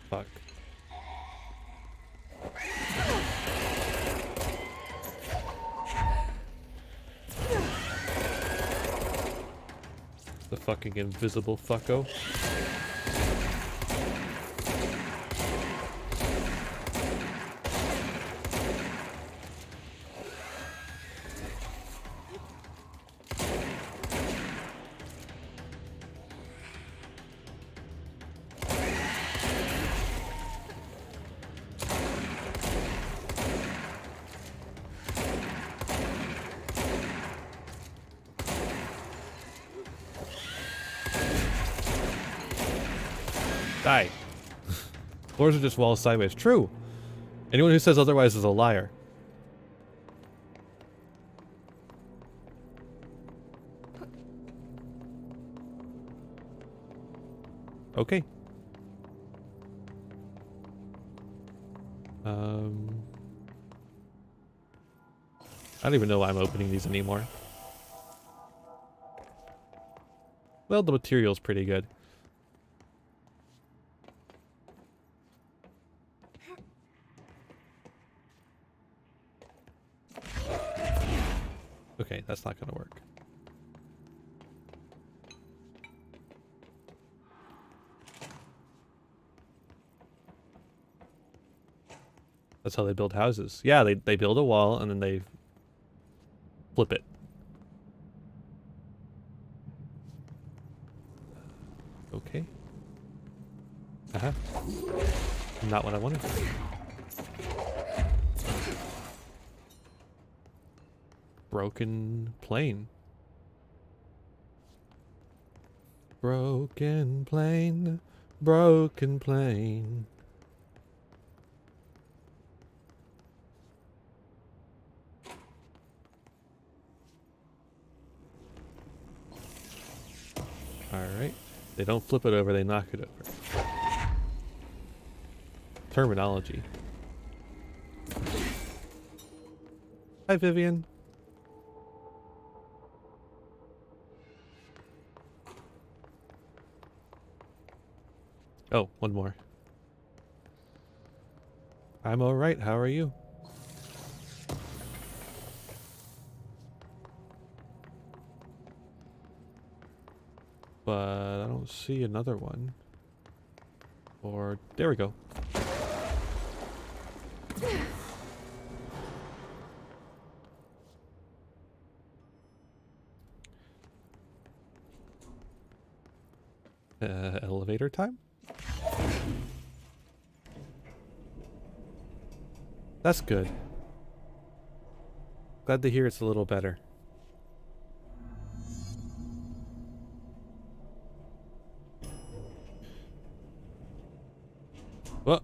Fuck. The fucking invisible fucko. Die. Floors are just walls sideways. True. Anyone who says otherwise is a liar. Okay. I don't even know why I'm opening these anymore. Well, the material's pretty good. Okay, that's not gonna work. That's how they build houses. Yeah, they build a wall and then they flip it. Okay. Uh-huh. Not what I wanted. Broken plane. Broken plane. Broken plane. Alright. They don't flip it over, they knock it over. Terminology. Hi, Vivian. Oh, one more. I'm alright, how are you? But I don't see another one. Or, there we go. Elevator time? That's good. Glad to hear it's a little better. What?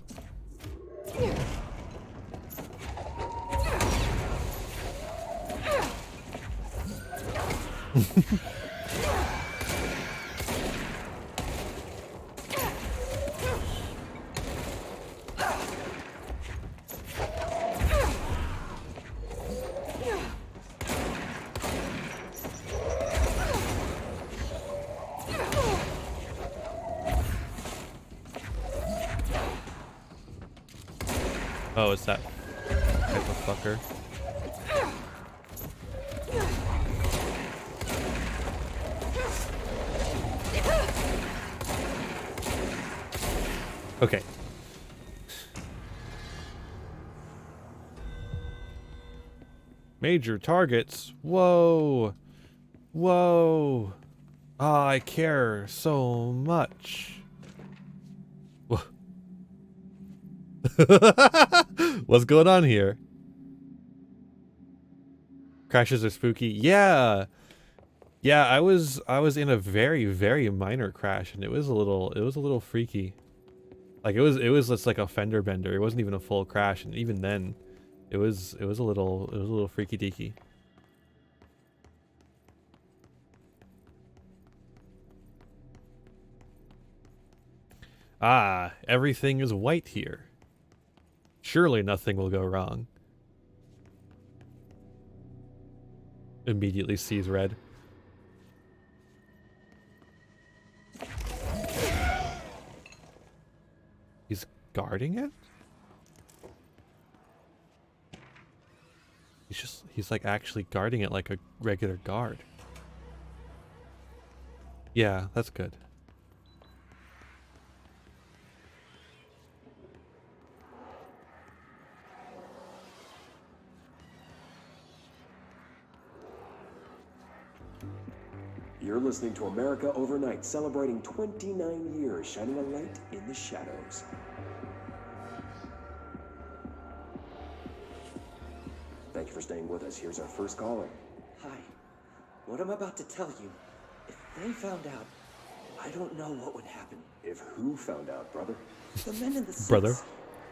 Oh, it's that type of fucker. Okay. Major targets. Whoa. Whoa. Oh, I care so much. What's going on here? Crashes are spooky. Yeah. Yeah, I was in a very, very minor crash and it was a little freaky. Like it was just like a fender bender. It wasn't even a full crash, and even then it was a little freaky deaky. Ah, everything is white here. Surely nothing will go wrong. Immediately sees red. He's guarding it? He's like actually guarding it like a regular guard. Yeah, that's good. You're listening to America Overnight, celebrating 29 years, shining a light in the shadows. Thank you for staying with us. Here's our first caller. Hi. What I'm about to tell you, if they found out, I don't know what would happen. If who found out, brother? The men in the suits. Brother.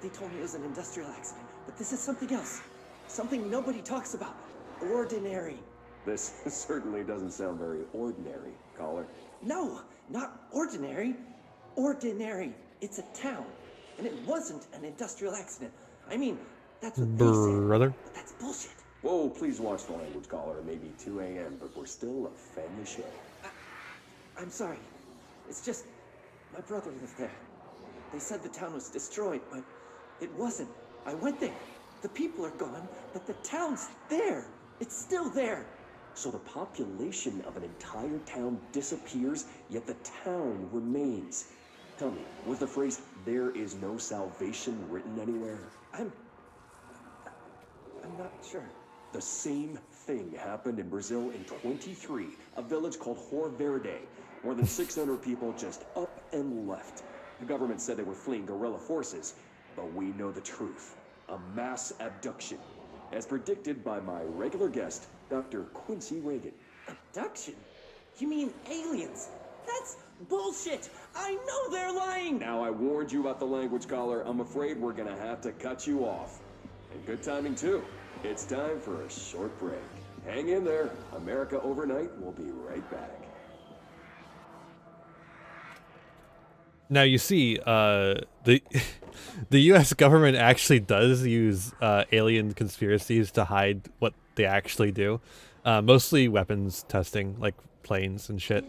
They told me it was an industrial accident, but this is something else. Something nobody talks about. Ordinary. This certainly doesn't sound very ordinary, caller. No, not ordinary. Ordinary. It's a town. And it wasn't an industrial accident. I mean, that's what they said. Brother. But that's bullshit. Whoa, please watch the language, caller. It may be 2 a.m., but we're still a family show. I'm sorry. It's just, my brother lived there. They said the town was destroyed, but it wasn't. I went there. The people are gone, but the town's there. It's still there. So the population of an entire town disappears, yet the town remains. Tell me, was the phrase, "there is no salvation," written anywhere? I'm not sure. The same thing happened in Brazil in 23, a village called Hor Verde. More than 600 people just up and left. The government said they were fleeing guerrilla forces, but we know the truth. A mass abduction, as predicted by my regular guest, Dr. Quincy Reagan. Abduction? You mean aliens? That's bullshit! I know they're lying! Now I warned you about the language, caller. I'm afraid we're gonna have to cut you off. And good timing, too. It's time for a short break. Hang in there. America Overnight will be right back. Now you see, the U.S. government actually does use alien conspiracies to hide what they actually do. Mostly weapons testing, like planes and shit.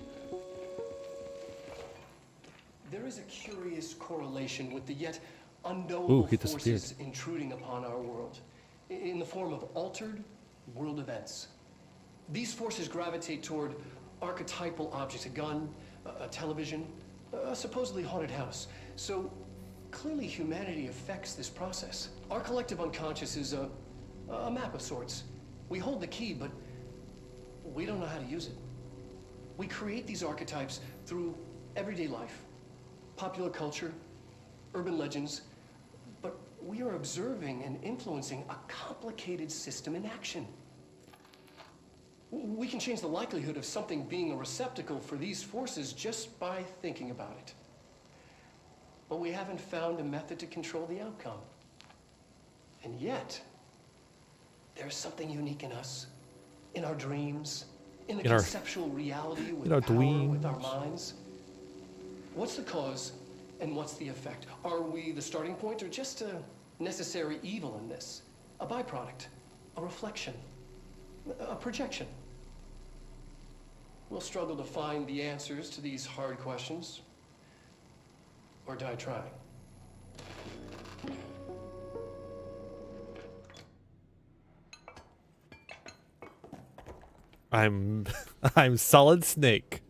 There is a curious correlation with the yet unknowable forces intruding upon our world, in the form of altered world events. These forces gravitate toward archetypal objects, a gun, a television, a supposedly haunted house. So clearly humanity affects this process. Our collective unconscious is a map of sorts. We hold the key, but we don't know how to use it. We create these archetypes through everyday life, popular culture, urban legends, but we are observing and influencing a complicated system in action. We can change the likelihood of something being a receptacle for these forces just by thinking about it. But we haven't found a method to control the outcome. And yet, there's something unique in us, in our dreams, in the conceptual reality with power, with our minds. What's the cause and what's the effect? Are we the starting point or just a necessary evil in this? A byproduct, a reflection, a projection? We'll struggle to find the answers to these hard questions, or die trying. I'm I'm Solid Snake.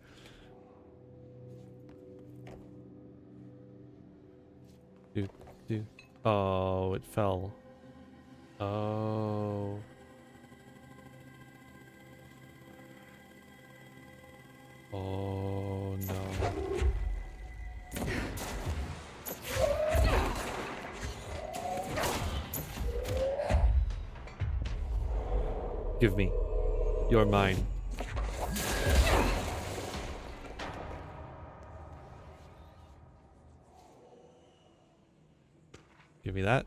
Oh, it fell. Oh. Oh no. Give me. You're mine. Give me that.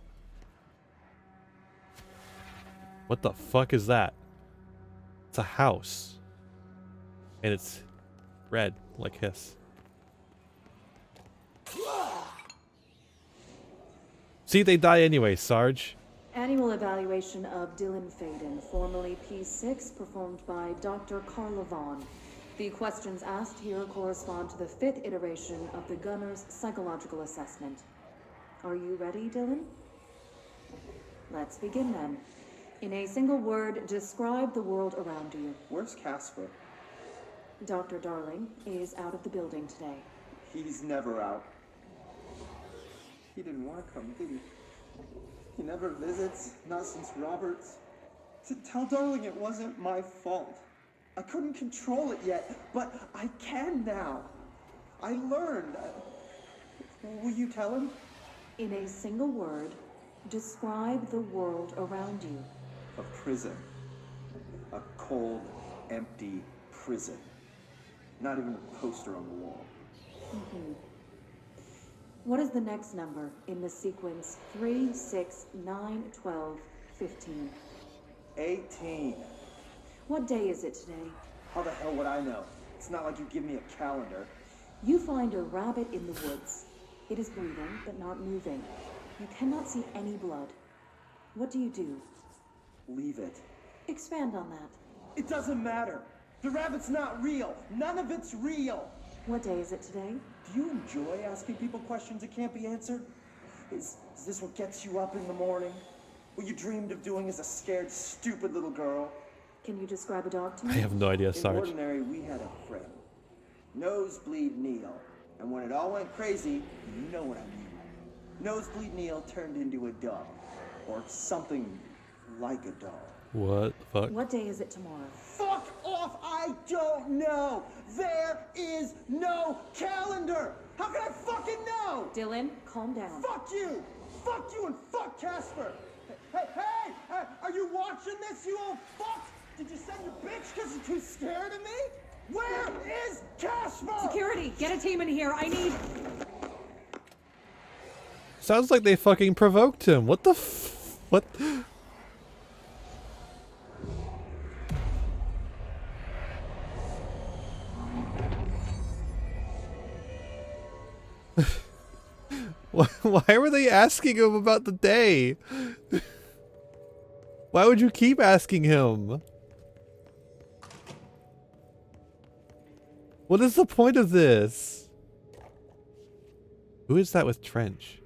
What the fuck is that? It's a house. And it's red, like Hiss. See, they die anyway, Sarge. Annual evaluation of Dylan Faden, formerly P6, performed by Dr. Carla Vaughn. The questions asked here correspond to the 5th iteration of the Gunner's psychological assessment. Are you ready, Dylan? Let's begin then. In a single word, describe the world around you. Where's Casper? Dr. Darling is out of the building today. He's never out. He didn't want to come, did he? He never visits, not since Roberts. Tell Darling it wasn't my fault. I couldn't control it yet, but I can now. I learned. Will you tell him? In a single word, describe the world around you. A prison. A cold, empty prison. Not even a poster on the wall. What is the next number in the sequence 3, 6, 9, 12, 15? 18. What day is it today? How the hell would I know? It's not like you give me a calendar. You find a rabbit in the woods. It is breathing, but not moving. You cannot see any blood. What do you do? Leave it. Expand on that. It doesn't matter. The rabbit's not real. None of it's real. What day is it today? Do you enjoy asking people questions that can't be answered? Is this what gets you up in the morning? What you dreamed of doing as a scared, stupid little girl? Can you describe a dog to me? I have no idea, In Sarge. Ordinary, we had a friend. Nosebleed Neil. And when it all went crazy, you know what I mean. Nosebleed Neil turned into a dog. Or something like a dog. What the fuck? What day is it tomorrow? Fuck off! I don't know! There is no calendar! How can I fucking know? Dylan, calm down. Fuck you! Fuck you and fuck Casper! Hey! Are you watching this, you old fuck? Did you send your bitch because you're too scared of me? Where is Casper? Security, get a team in here. I need... Sounds like they fucking provoked him. What the what? Why were they asking him about the day? Why would you keep asking him? What is the point of this? Who is that with Trench?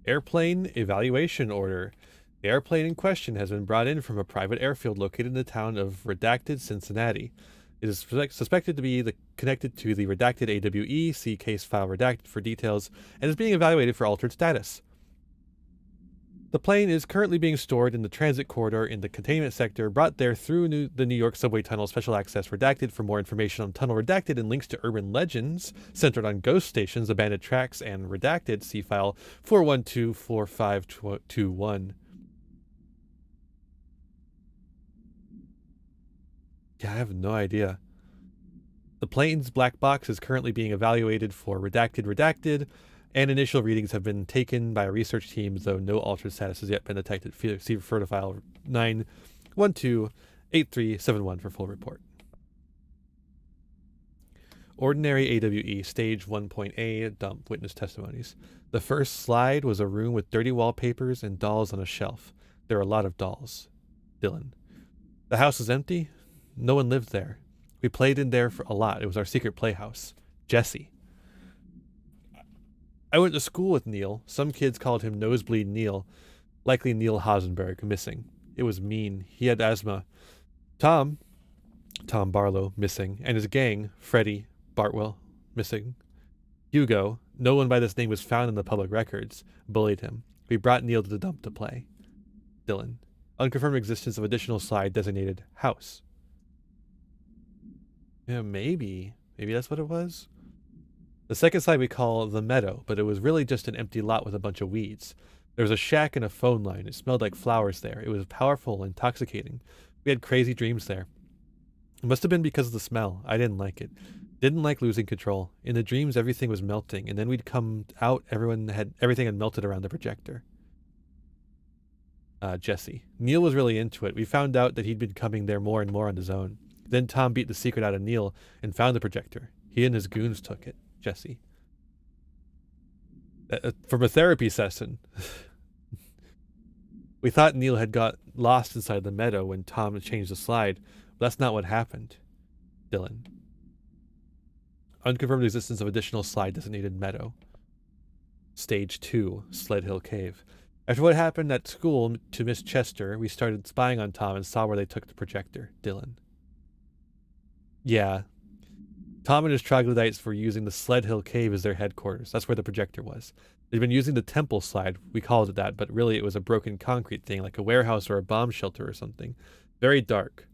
Airplane evaluation order. The airplane in question has been brought in from a private airfield located in the town of Redacted, Cincinnati. It is suspected to be connected to the Redacted AWE, see case file Redacted for details, and is being evaluated for altered status. The plane is currently being stored in the transit corridor in the containment sector, brought there through the New York subway tunnel Special Access Redacted. For more information on Tunnel Redacted and links to urban legends centered on ghost stations, abandoned tracks, and Redacted, see file 4124521. Yeah, I have no idea. The plane's black box is currently being evaluated for Redacted, and initial readings have been taken by a research team, though no altered status has yet been detected. See refer to file 9128371 for full report. Ordinary AWE, Stage 1.A, dump witness testimonies. The first slide was a room with dirty wallpapers and dolls on a shelf. There are a lot of dolls. Dylan. The house is empty. No one lived there. We played in there for a lot. It was our secret playhouse. Jesse. I went to school with Neil. Some kids called him Nosebleed Neil, likely Neil Hasenberg, missing. It was mean. He had asthma. Tom Barlow, missing, and his gang, Freddie, Bartwell, missing. Hugo, no one by this name was found in the public records, bullied him. We brought Neil to the dump to play. Dylan. Unconfirmed existence of additional slide designated house. Yeah, maybe. Maybe that's what it was? The second slide we call the meadow, but it was really just an empty lot with a bunch of weeds. There was a shack and a phone line. It smelled like flowers there. It was powerful, intoxicating. We had crazy dreams there. It must have been because of the smell. I didn't like it. Didn't like losing control. In the dreams, everything was melting, and then we'd come out, everything had melted around the projector. Jesse. Neil was really into it. We found out that he'd been coming there more and more on his own. Then Tom beat the secret out of Neil and found the projector. He and his goons took it. Jesse. From a therapy session. We thought Neil had got lost inside the meadow when Tom changed the slide, but that's not what happened. Dylan. Unconfirmed existence of additional slide designated meadow. Stage 2, Sled Hill Cave. After what happened at school to Miss Chester, we started spying on Tom and saw where they took the projector. Dylan. Yeah. Tom and his troglodytes were using the Sled Hill Cave as their headquarters. That's where the projector was. They'd been using the temple slide. We called it that, but really it was a broken concrete thing, like a warehouse or a bomb shelter or something. Very dark.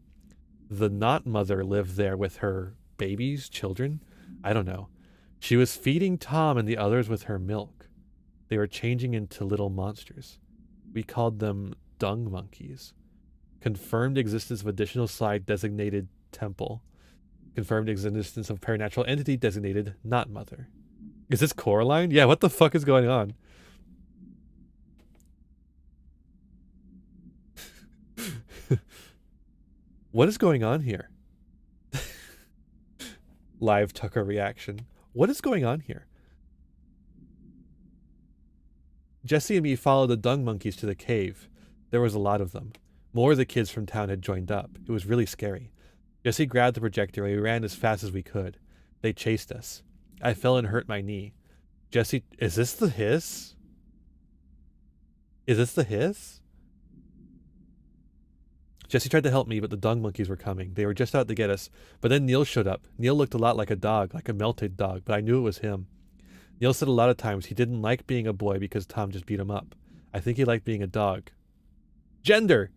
The Not Mother lived there with her babies, children. I don't know. She was feeding Tom and the others with her milk. They were changing into little monsters. We called them dung monkeys. Confirmed existence of additional slide designated temple. Confirmed existence of paranatural entity designated Not Mother. Is this Coraline? Yeah, what the fuck is going on? What is going on here? Live Tucker reaction. What is going on here? Jesse and me followed the dung monkeys to the cave. There was a lot of them. More of the kids from town had joined up. It was really scary. Jesse grabbed the projector and we ran as fast as we could. They chased us. I fell and hurt my knee. Jesse, is this the hiss? Is this the hiss? Jesse tried to help me, but the dung monkeys were coming. They were just out to get us. But then Neil showed up. Neil looked a lot like a dog, like a melted dog, but I knew it was him. Neil said a lot of times he didn't like being a boy because Tom just beat him up. I think he liked being a dog. Gender!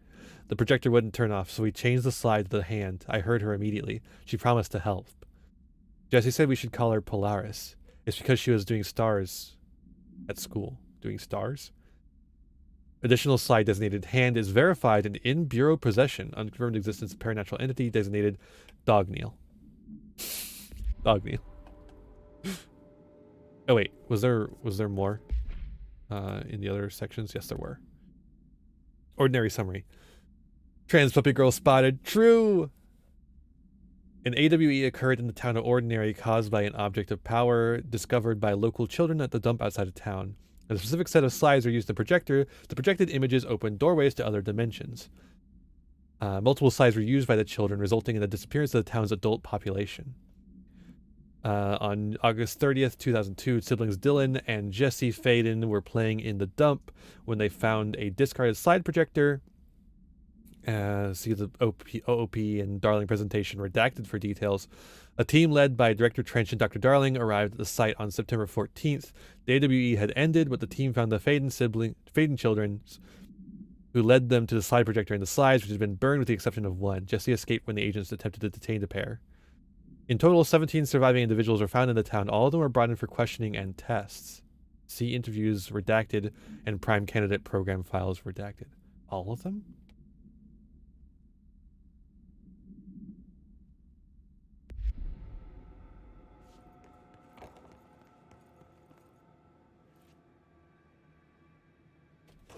The projector wouldn't turn off, so we changed the slide to the hand. I heard her immediately. She promised to help. Jesse said we should call her Polaris. It's because she was doing stars at school. Doing stars? Additional slide designated hand is verified and in bureau possession. Unconfirmed existence of paranatural entity designated Dog Neil. Dog Neil. Oh wait, was there more in the other sections? Yes, there were. Ordinary summary. Trans puppy girl spotted. True! An AWE occurred in the town of Ordinary caused by an object of power discovered by local children at the dump outside of town. A specific set of slides are used in the projector. The projected images open doorways to other dimensions. Multiple slides were used by the children, resulting in the disappearance of the town's adult population. On August 30th, 2002, siblings Dylan and Jesse Faden were playing in the dump when they found a discarded slide projector. See the OOP and Darling presentation redacted for details. A team led by Director Trench and Dr. Darling arrived at the site on September 14th. The AWE had ended, but the team found the Faden children, who led them to the slide projector and the slides, which had been burned with the exception of one. Jesse escaped when the agents attempted to detain the pair. In total, 17 surviving individuals were found in the town. All of them were brought in for questioning and tests. See interviews redacted and prime candidate program files redacted. All of them?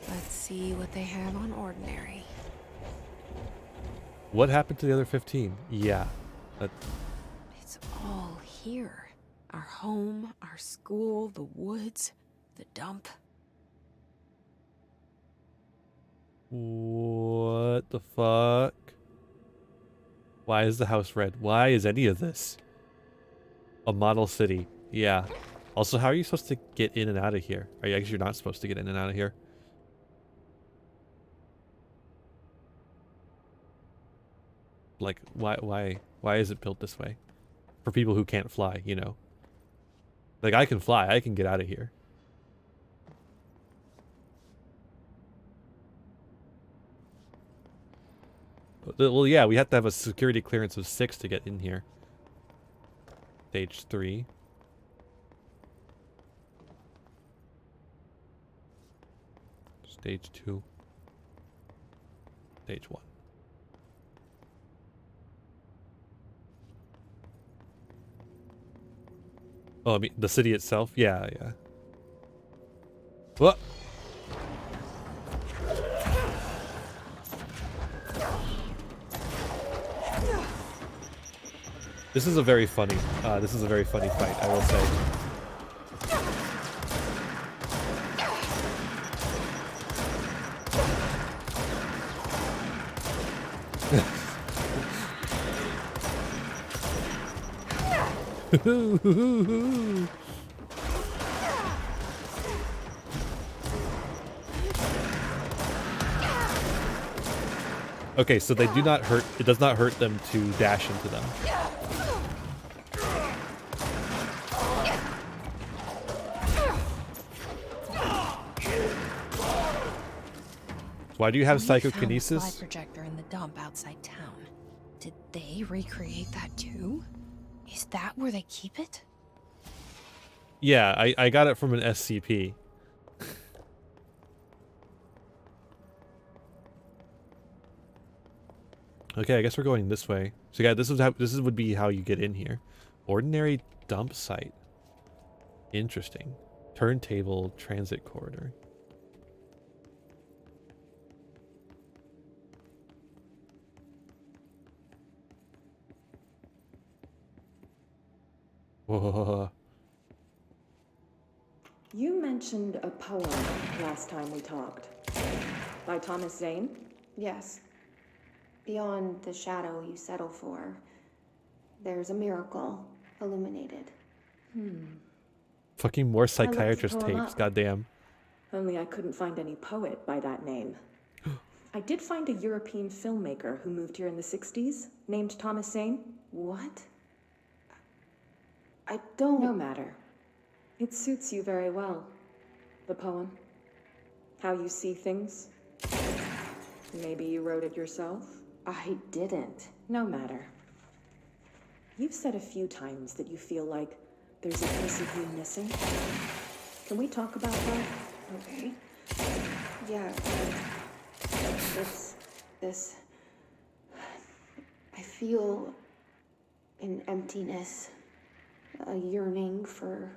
Let's see what they have on Ordinary. What happened to the other 15? Yeah. It's all here. Our home, our school, the woods, the dump. What the fuck? Why is the house red? Why is any of this? A model city. Yeah. Also, how are you supposed to get in and out of here? I guess you're not supposed to get in and out of here. Like, why is it built this way? For people who can't fly, you know. Like, I can fly. I can get out of here. Well, yeah, we have to have a security clearance of 6 to get in here. Stage 3. Stage 2. Stage 1. Oh, I mean, the city itself? Yeah, yeah. What? This is a very funny fight, I will say. Okay, so they do not hurt. It does not hurt them to dash into them. Why do you have psychokinesis? Slide projector in the dump outside town. Did they recreate that too? Is that where they keep it? Yeah, I got it from an SCP. Okay, I guess we're going this way. So yeah, this would be how you get in here. Ordinary dump site. Interesting. Turntable transit corridor. Whoa. You mentioned a poem last time we talked. By Thomas Zane? Yes. Beyond the shadow you settle for, there's a miracle illuminated. Fucking more I looked the psychiatrist poem tapes, up. goddamn. Only I couldn't find any poet by that name. I did find a European filmmaker who moved here in the 60s, named Thomas Zane. What? I don't... No matter. It suits you very well. The poem. How you see things. Maybe you wrote it yourself? I didn't. No matter. You've said a few times that you feel like there's a piece of you missing. Can we talk about that? Okay. Yeah, this... I feel an emptiness, a yearning for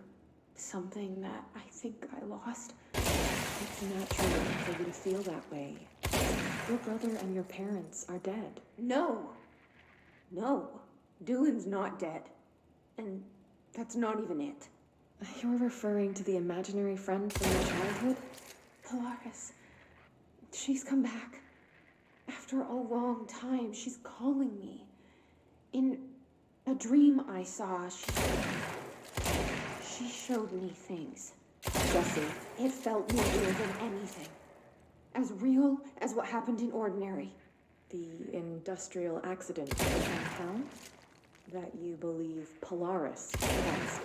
something that I think I lost. It's natural for you to feel that way. Your brother and your parents are dead. No. No. Dylan's not dead. And that's not even it. You're referring to the imaginary friend from your childhood? Polaris. She's come back. After a long time, she's calling me. In a dream I saw, she showed me things. Jessie. It felt more real than anything. As real as what happened in Ordinary. The industrial accident in town that you believe Polaris caused.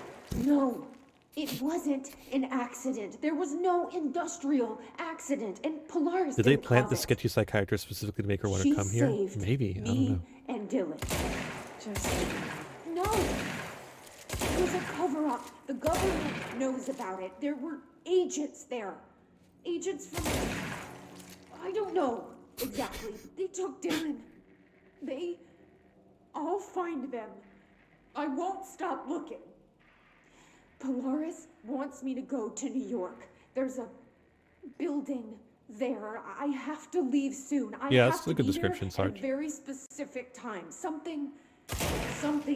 No, it wasn't an accident. There was no industrial accident, and Polaris Did they didn't plant cause the it. sketchy psychiatrist specifically to make her want to She come here? saved Maybe. I don't me know. and Dylan. Just... No! It was a cover-up. The government knows about it. There were agents there. Agents from... I don't know exactly. They took Dylan. I'll find them. I won't stop looking. Polaris wants me to go to New York. There's a building there. I have to leave soon. I Yeah, have that's to a good be description, there at Sarge. a very specific time. Something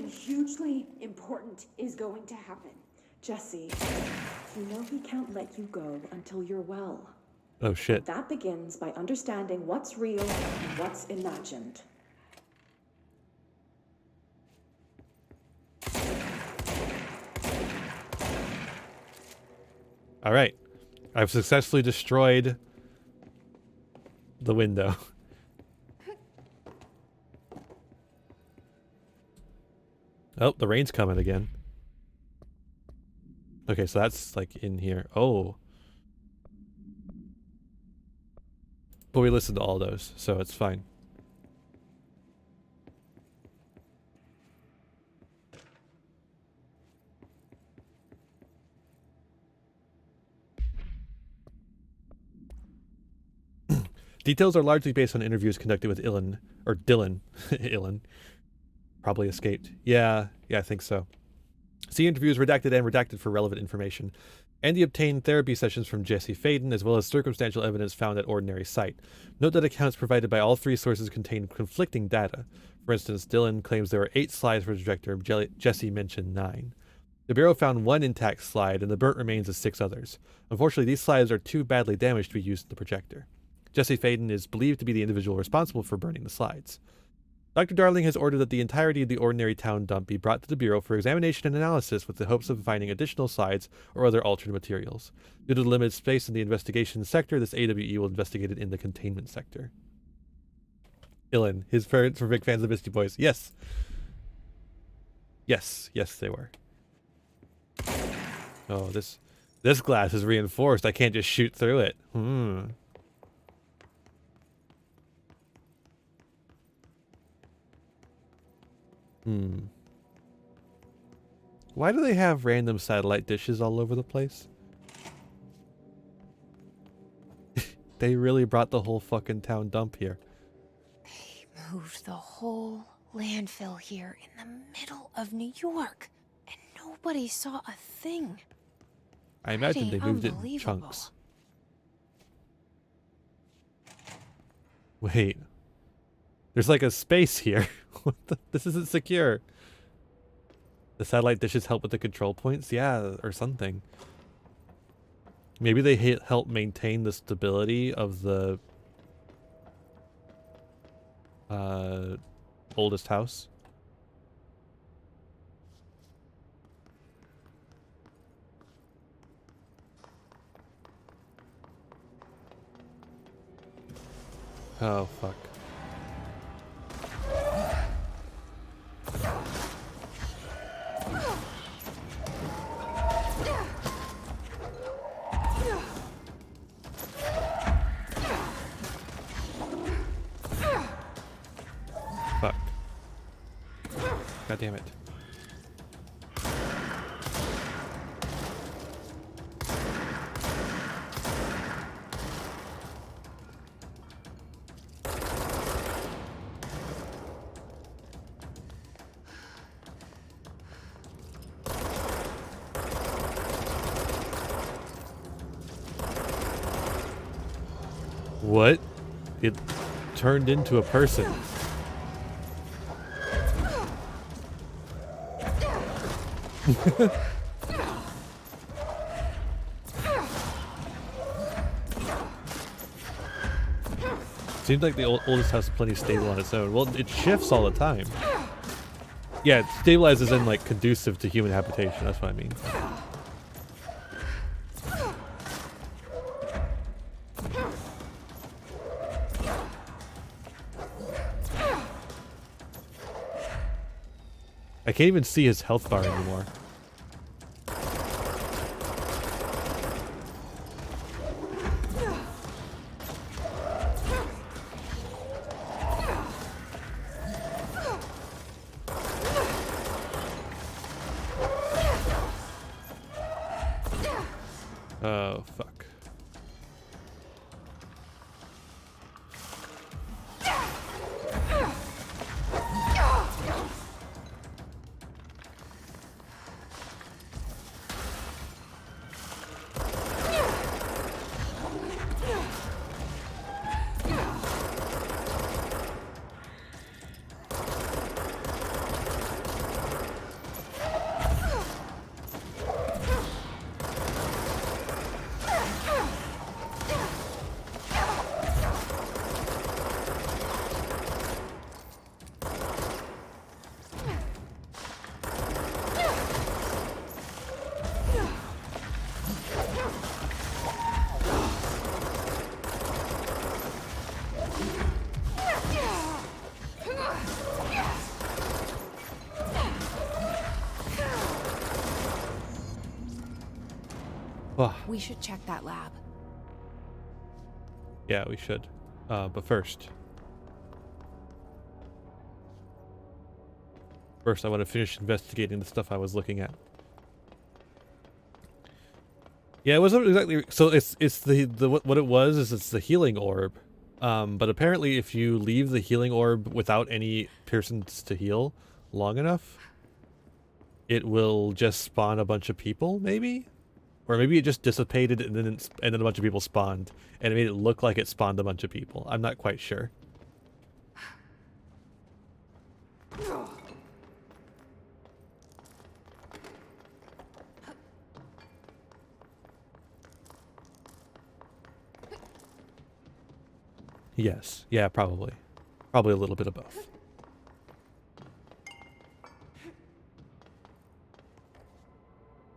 hugely important is going to happen. Jessie, you know he can't let you go until you're well. Oh shit. That begins by understanding what's real and what's imagined. All right. I've successfully destroyed the window. Oh, the rain's coming again. Okay, so that's like in here. Oh. But we listened to all those, so it's fine. Details are largely based on interviews conducted with Dylan. Dylan. Probably escaped. Yeah, I think so. See interviews redacted and redacted for relevant information. And the obtained therapy sessions from Jesse Faden, as well as circumstantial evidence found at Ordinary Sight. Note that accounts provided by all three sources contain conflicting data. For instance, Dylan claims there were 8 slides for the projector, Jesse mentioned 9. The Bureau found 1 intact slide and the burnt remains of 6 others. Unfortunately, these slides are too badly damaged to be used in the projector. Jesse Faden is believed to be the individual responsible for burning the slides. Dr. Darling has ordered that the entirety of the Ordinary Town dump be brought to the Bureau for examination and analysis with the hopes of finding additional slides or other alternate materials. Due to the limited space in the investigation sector, this AWE will investigate it in the containment sector. Ilan, his parents were big fans of Misty Boys. Yes. Yes, they were. Oh, this glass is reinforced. I can't just shoot through it. Why do they have random satellite dishes all over the place? They really brought the whole fucking town dump here. They moved the whole landfill here in the middle of New York, and nobody saw a thing. I imagine they moved it in Unbelievable. chunks. Wait. There's like a space here. What the? This isn't secure. The satellite dishes help with the control points? Yeah, or something. Maybe they help maintain the stability of the oldest house. Oh, fuck. Fuck. God damn it. What? It turned into a person. Seems like the oldest house is plenty stable on its own. Well, it shifts all the time. Yeah, it stabilizes in like conducive to human habitation. That's what I mean. I can't even see his health bar anymore. Oh, fuck. We should check that lab. Yeah, we should. But first, I want to finish investigating the stuff I was looking at. Yeah, it wasn't exactly. So it's the what it was is it's the healing orb, but apparently if you leave the healing orb without any persons to heal long enough, it will just spawn a bunch of people, maybe, or maybe it just dissipated and then a bunch of people spawned, and it made it look like it spawned a bunch of people. I'm not quite sure. Yes. Yeah, probably. Probably a little bit of both.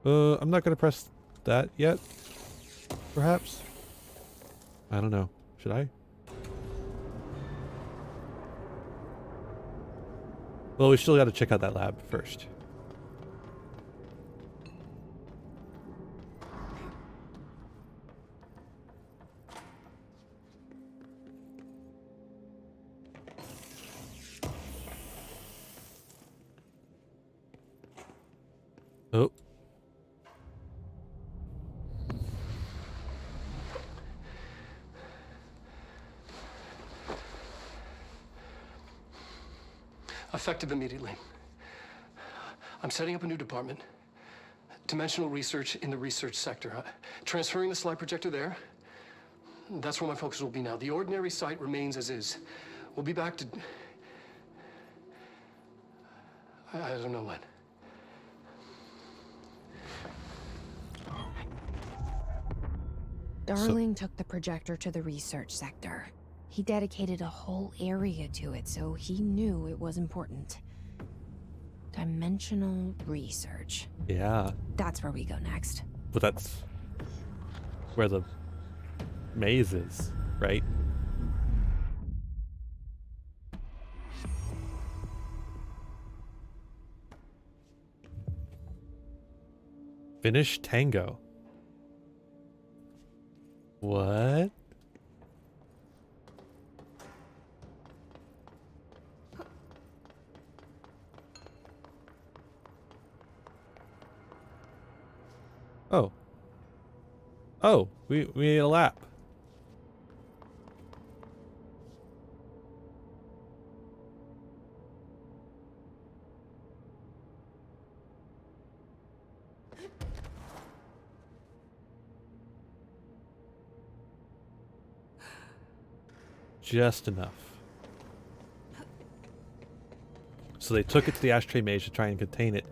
I'm not gonna press that yet. Perhaps? I don't know. Should I? Well, we still gotta check out that lab first. Oh. Effective immediately. I'm setting up a new department. Dimensional research in the research sector. Transferring the slide projector there. That's where my focus will be now. The ordinary site remains as is. We'll be back to... I don't know when. Darling took the projector to the research sector. He dedicated a whole area to it, so he knew it was important. Dimensional research. Yeah. That's where we go next. But that's where the maze is, right? Finish Tango. What? Oh. Oh, we made a lap. Just enough. So they took it to the ashtray maze to try and contain it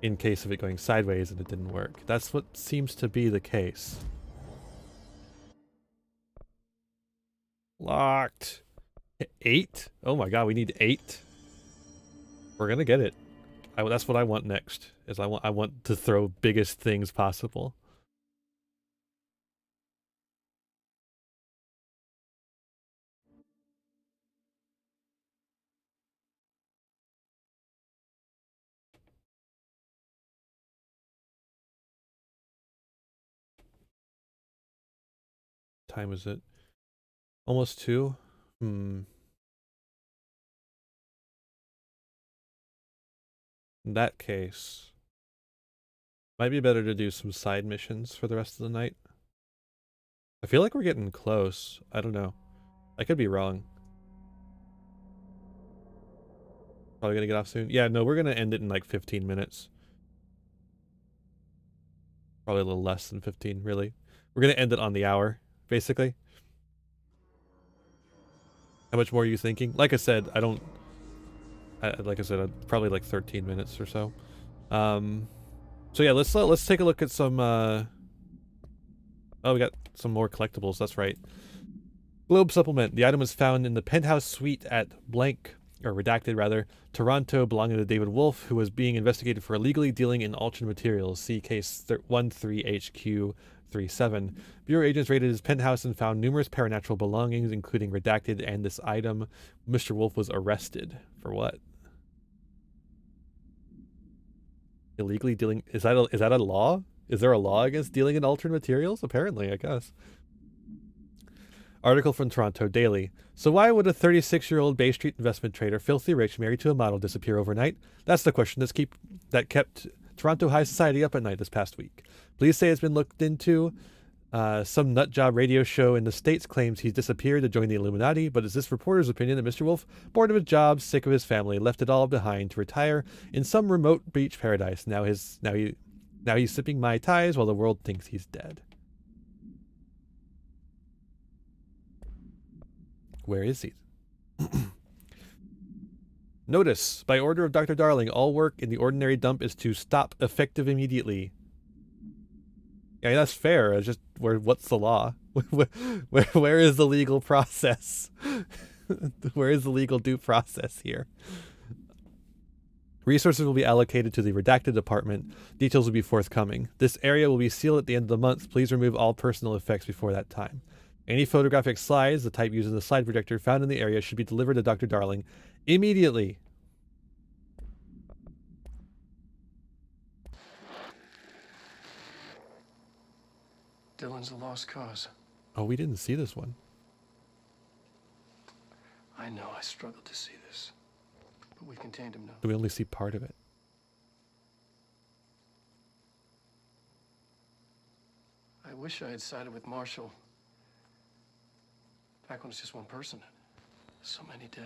in case of it going sideways, and it didn't work. That's what seems to be the case. Locked. 8? Oh my god, we need 8. We're gonna get it. That's what I want next. Is I want to throw biggest things possible. Time is it? Almost 2? In that case, might be better to do some side missions for the rest of the night. I feel like we're getting close. I don't know. I could be wrong. Probably gonna get off soon. Yeah, no, we're gonna end it in like 15 minutes. Probably a little less than 15, really. We're gonna end it on the hour, basically. How much more are you thinking? Like I said, like I said, probably like 13 minutes or so. So yeah, let's take a look at some. Oh, we got some more collectibles. That's right. Globe supplement. The item was found in the penthouse suite at blank, or redacted rather, Toronto, belonging to David Wolf, who was being investigated for illegally dealing in altered materials. See case 13HQ37. Bureau agents raided his penthouse and found numerous paranatural belongings, including redacted and this item. Mr. Wolf was arrested for what? Illegally dealing? Is that a law? Is there a law against dealing in altered materials? Apparently, I guess. Article from Toronto Daily. So why would a 36-year-old Bay Street investment trader, filthy rich, married to a model, disappear overnight? That's the question that kept Toronto high society up at night this past week. Police say it's been looked into. Some nutjob radio show in the States claims he's disappeared to join the Illuminati, but it's this reporter's opinion that Mr. Wolf, bored of his job, sick of his family, left it all behind to retire in some remote beach paradise. Now he's sipping Mai Tais while the world thinks he's dead. Where is he? Notice, by order of Dr. Darling, all work in the ordinary dump is to stop effective immediately. Yeah, that's fair. It's just what's the law? Where is the legal process? Where is the legal due process here? Resources will be allocated to the redacted department. Details will be forthcoming. This area will be sealed at the end of the month. Please remove all personal effects before that time. Any photographic slides, the type used in the slide projector, found in the area should be delivered to Dr. Darling immediately. Dylan's a lost cause. Oh, we didn't see this one. I know I struggled to see this, but we've contained him now. We only see part of it. I wish I had sided with Marshall. Back when it was just one person. So many dead.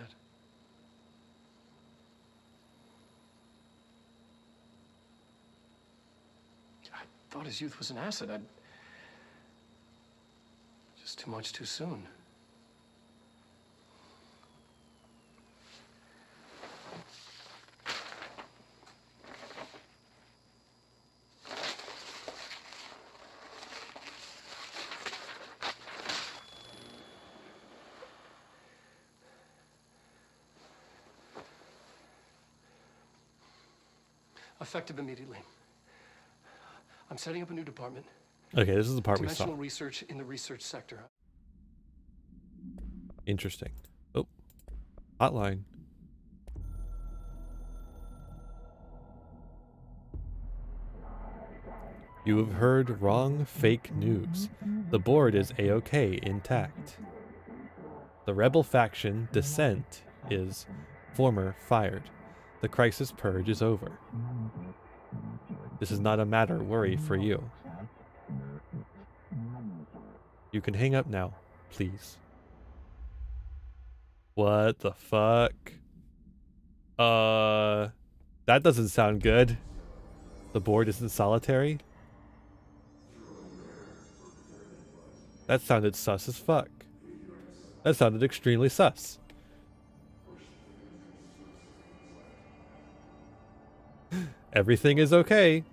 I thought his youth was an asset. Just too much too soon. Effective immediately. I'm setting up a new department. Okay, this is the part we saw. Dimensional research in the research sector. Interesting. Oh, hotline. You have heard wrong fake news. The board is A-OK, intact. The rebel faction, Dissent, is former fired. The crisis purge is over. This is not a matter worry for you. You can hang up now, please. What the fuck? That doesn't sound good. The board isn't solitary? That sounded sus as fuck. That sounded extremely sus. Everything is okay.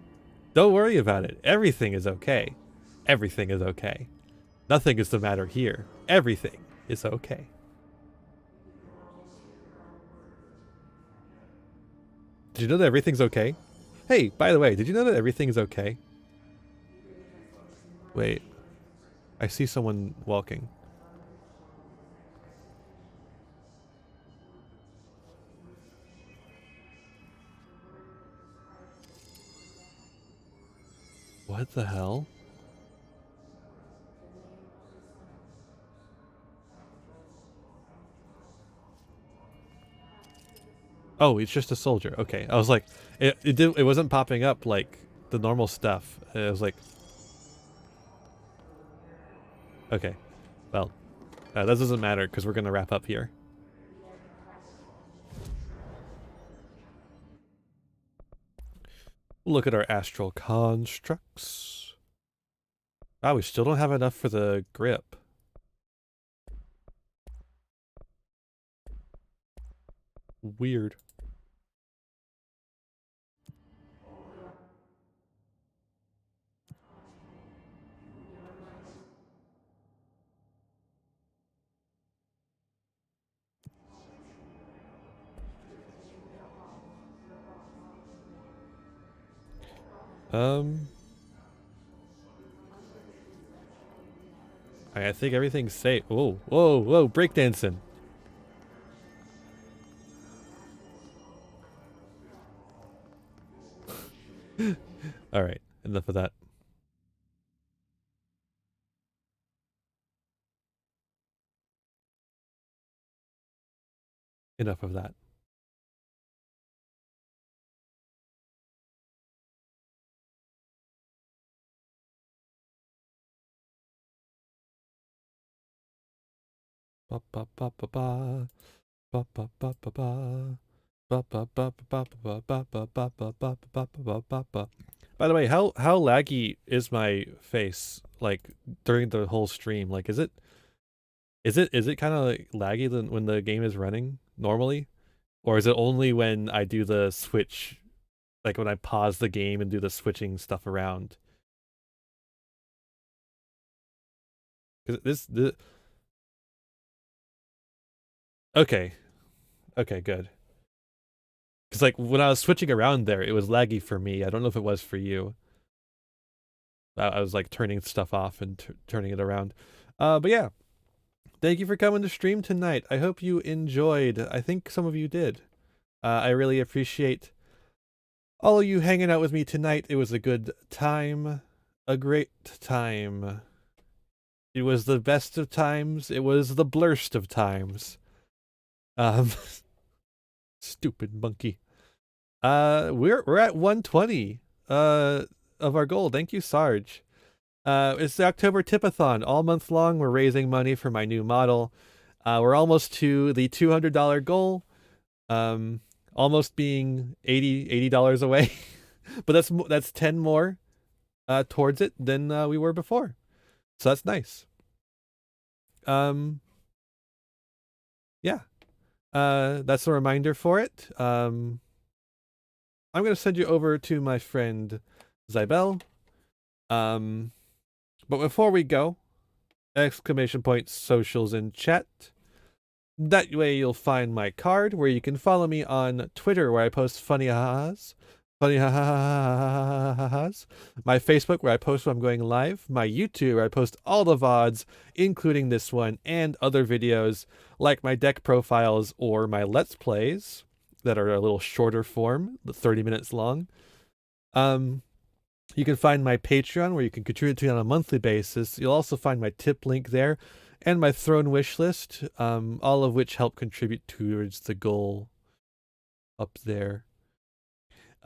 Don't worry about it. Everything is okay. Everything is okay. Nothing is the matter here. Everything is okay. Did you know that everything's okay? Hey, by the way, did you know that everything is okay? Wait. I see someone walking. What the hell? Oh, it's just a soldier. Okay, I was like, it wasn't popping up like the normal stuff. It was like, okay, well, that doesn't matter because we're gonna wrap up here. Look at our astral constructs. Wow, we still don't have enough for the grip. Weird. I think everything's safe. Whoa, whoa, whoa, breakdancing. Alright, enough of that. Enough of that. Ba ba ba ba ba ba ba ba ba ba. By the way, how laggy is my face like during the whole stream? Like is it kind of like laggy when the game is running normally? Or is it only when I do the switch, like when I pause the game and do the switching stuff around? 'Cause this okay. Okay, good. Because like when I was switching around there, it was laggy for me. I don't know if it was for you. I was like turning stuff off and turning it around. But yeah, thank you for coming to stream tonight. I hope you enjoyed. I think some of you did. I really appreciate all of you hanging out with me tonight. It was a good time, a great time. It was the best of times. It was the blurst of times. Stupid monkey. We're at 120 of our goal. Thank you, Sarge. It's the October Tipathon. All month long, we're raising money for my new model. We're almost to the $200 goal. Almost being $80 away. But that's 10 more towards it than we were before. So that's nice. Yeah. That's a reminder for it. I'm going to send you over to my friend Zybel. But before we go, exclamation point socials in chat. That way you'll find my card where you can follow me on Twitter where I post funny ha-has. Funny ha-ha-ha-ha-has. My Facebook where I post when I'm going live. My YouTube where I post all the VODs, including this one and other videos like my deck profiles or my Let's Plays that are a little shorter form, 30 minutes long. You can find my Patreon where you can contribute to me on a monthly basis. You'll also find my tip link there and my throne wish list, all of which help contribute towards the goal up there.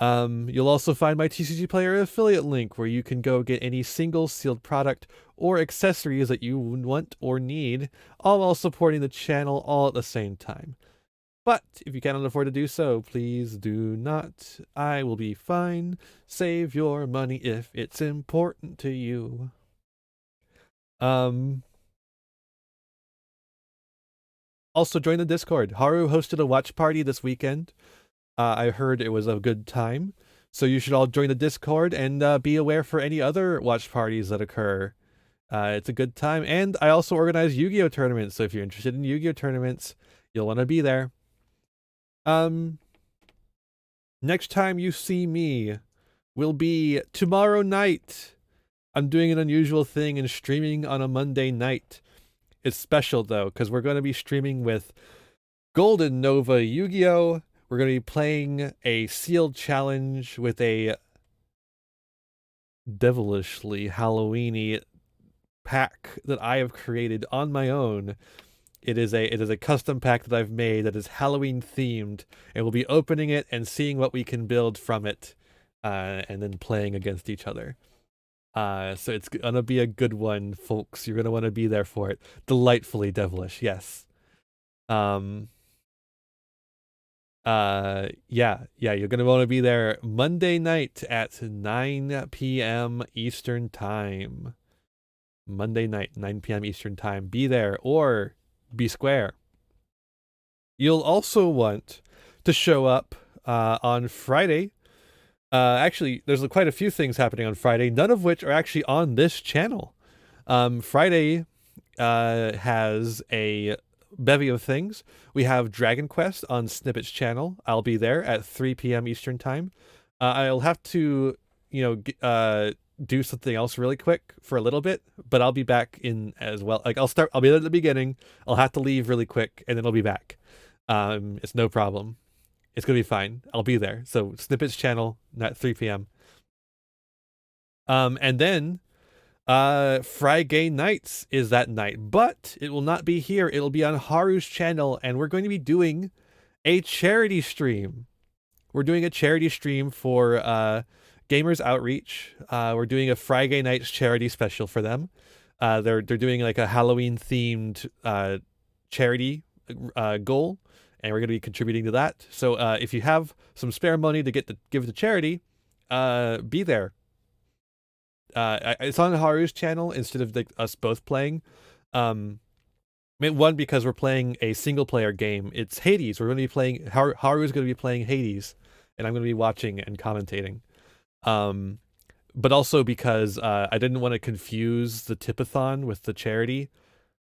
You'll also find my TCG Player affiliate link where you can go get any single sealed product or accessories that you want or need, all while supporting the channel all at the same time. But if you cannot afford to do so, please do not. I will be fine. Save your money if it's important to you. Also join the Discord. Haru hosted a watch party this weekend. I heard it was a good time. So you should all join the Discord and be aware for any other watch parties that occur. It's a good time. And I also organize Yu-Gi-Oh! Tournaments. So if you're interested in Yu-Gi-Oh! Tournaments, you'll want to be there. Next time you see me will be tomorrow night. I'm doing an unusual thing and streaming on a Monday night. It's special though, because we're going to be streaming with Golden Nova Yu-Gi-Oh! We're going to be playing a sealed challenge with a devilishly Halloween-y pack that I have created on my own. It is a custom pack that I've made that is Halloween themed, and we'll be opening it and seeing what we can build from it, and then playing against each other. So it's gonna be a good one, folks. You're gonna want to be there for it. Delightfully devilish, yes. Yeah, you're gonna want to be there Monday night at 9 p.m. Eastern time. Monday night, 9 p.m. Eastern time. Be there or be square. You'll also want to show up on Friday. Actually, there's quite a few things happening on Friday, none of which are actually on this channel. Friday has a bevy of things. We have Dragon Quest on Snippet's channel. I'll be there at 3 p.m. Eastern time. I'll have to, do something else really quick for a little bit, but I'll be back in as well. Like I'll be there at the beginning. I'll have to leave really quick and then I'll be back. It's no problem. It's going to be fine. I'll be there. So Snippet's channel at 3 p.m. And then Friday nights is that night, but it will not be here. It'll be on Haru's channel, and we're going to be doing a charity stream. We're doing a charity stream for Gamers Outreach. We're doing a Friday night's charity special for them. They're doing like a Halloween themed charity goal, and we're going to be contributing to that. So if you have some spare money to give to charity, be there. It's on Haru's channel instead of like us both playing. One, because we're playing a single player game. It's Hades. We're going to be playing Haru's going to be playing Hades, and I'm going to be watching and commentating. But also because I didn't want to confuse the tipathon with the charity.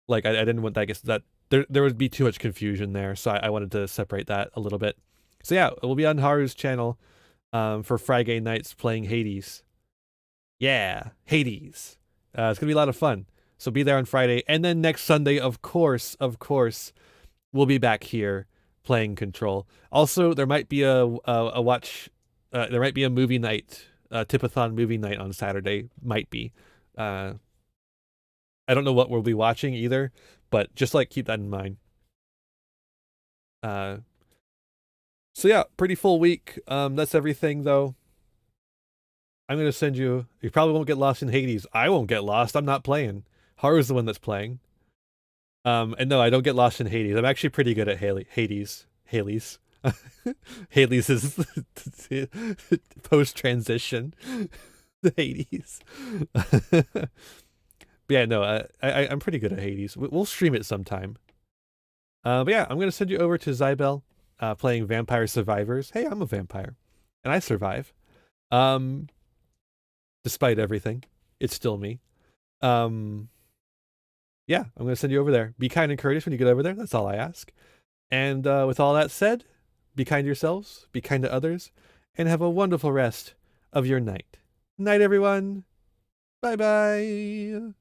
Like I didn't want that. I guess that there would be too much confusion there, so I wanted to separate that a little bit. So yeah, we'll be on Haru's channel for Friday nights playing Hades. Yeah, Hades. It's gonna be a lot of fun. So be there on Friday, and then next Sunday, of course, we'll be back here playing Control. Also, there might be a watch. There might be a movie night, Tipathon movie night on Saturday. Might be. I don't know what we'll be watching either, but just like keep that in mind. So yeah, pretty full week. That's everything though. I'm gonna send you. You probably won't get lost in Hades. I won't get lost. I'm not playing. Haru's the one that's playing. And no, I don't get lost in Hades. I'm actually pretty good at Hades. Hades is post transition. The Hades. But yeah, no, I'm pretty good at Hades. We'll stream it sometime. But yeah, I'm gonna send you over to Zybel, playing Vampire Survivors. Hey, I'm a vampire, and I survive. Despite everything, it's still me. Yeah, I'm gonna send you over there. Be kind and courteous when you get over there. That's all I ask. And with all that said, be kind to yourselves, be kind to others, and have a wonderful rest of your night. Night, everyone. Bye-bye.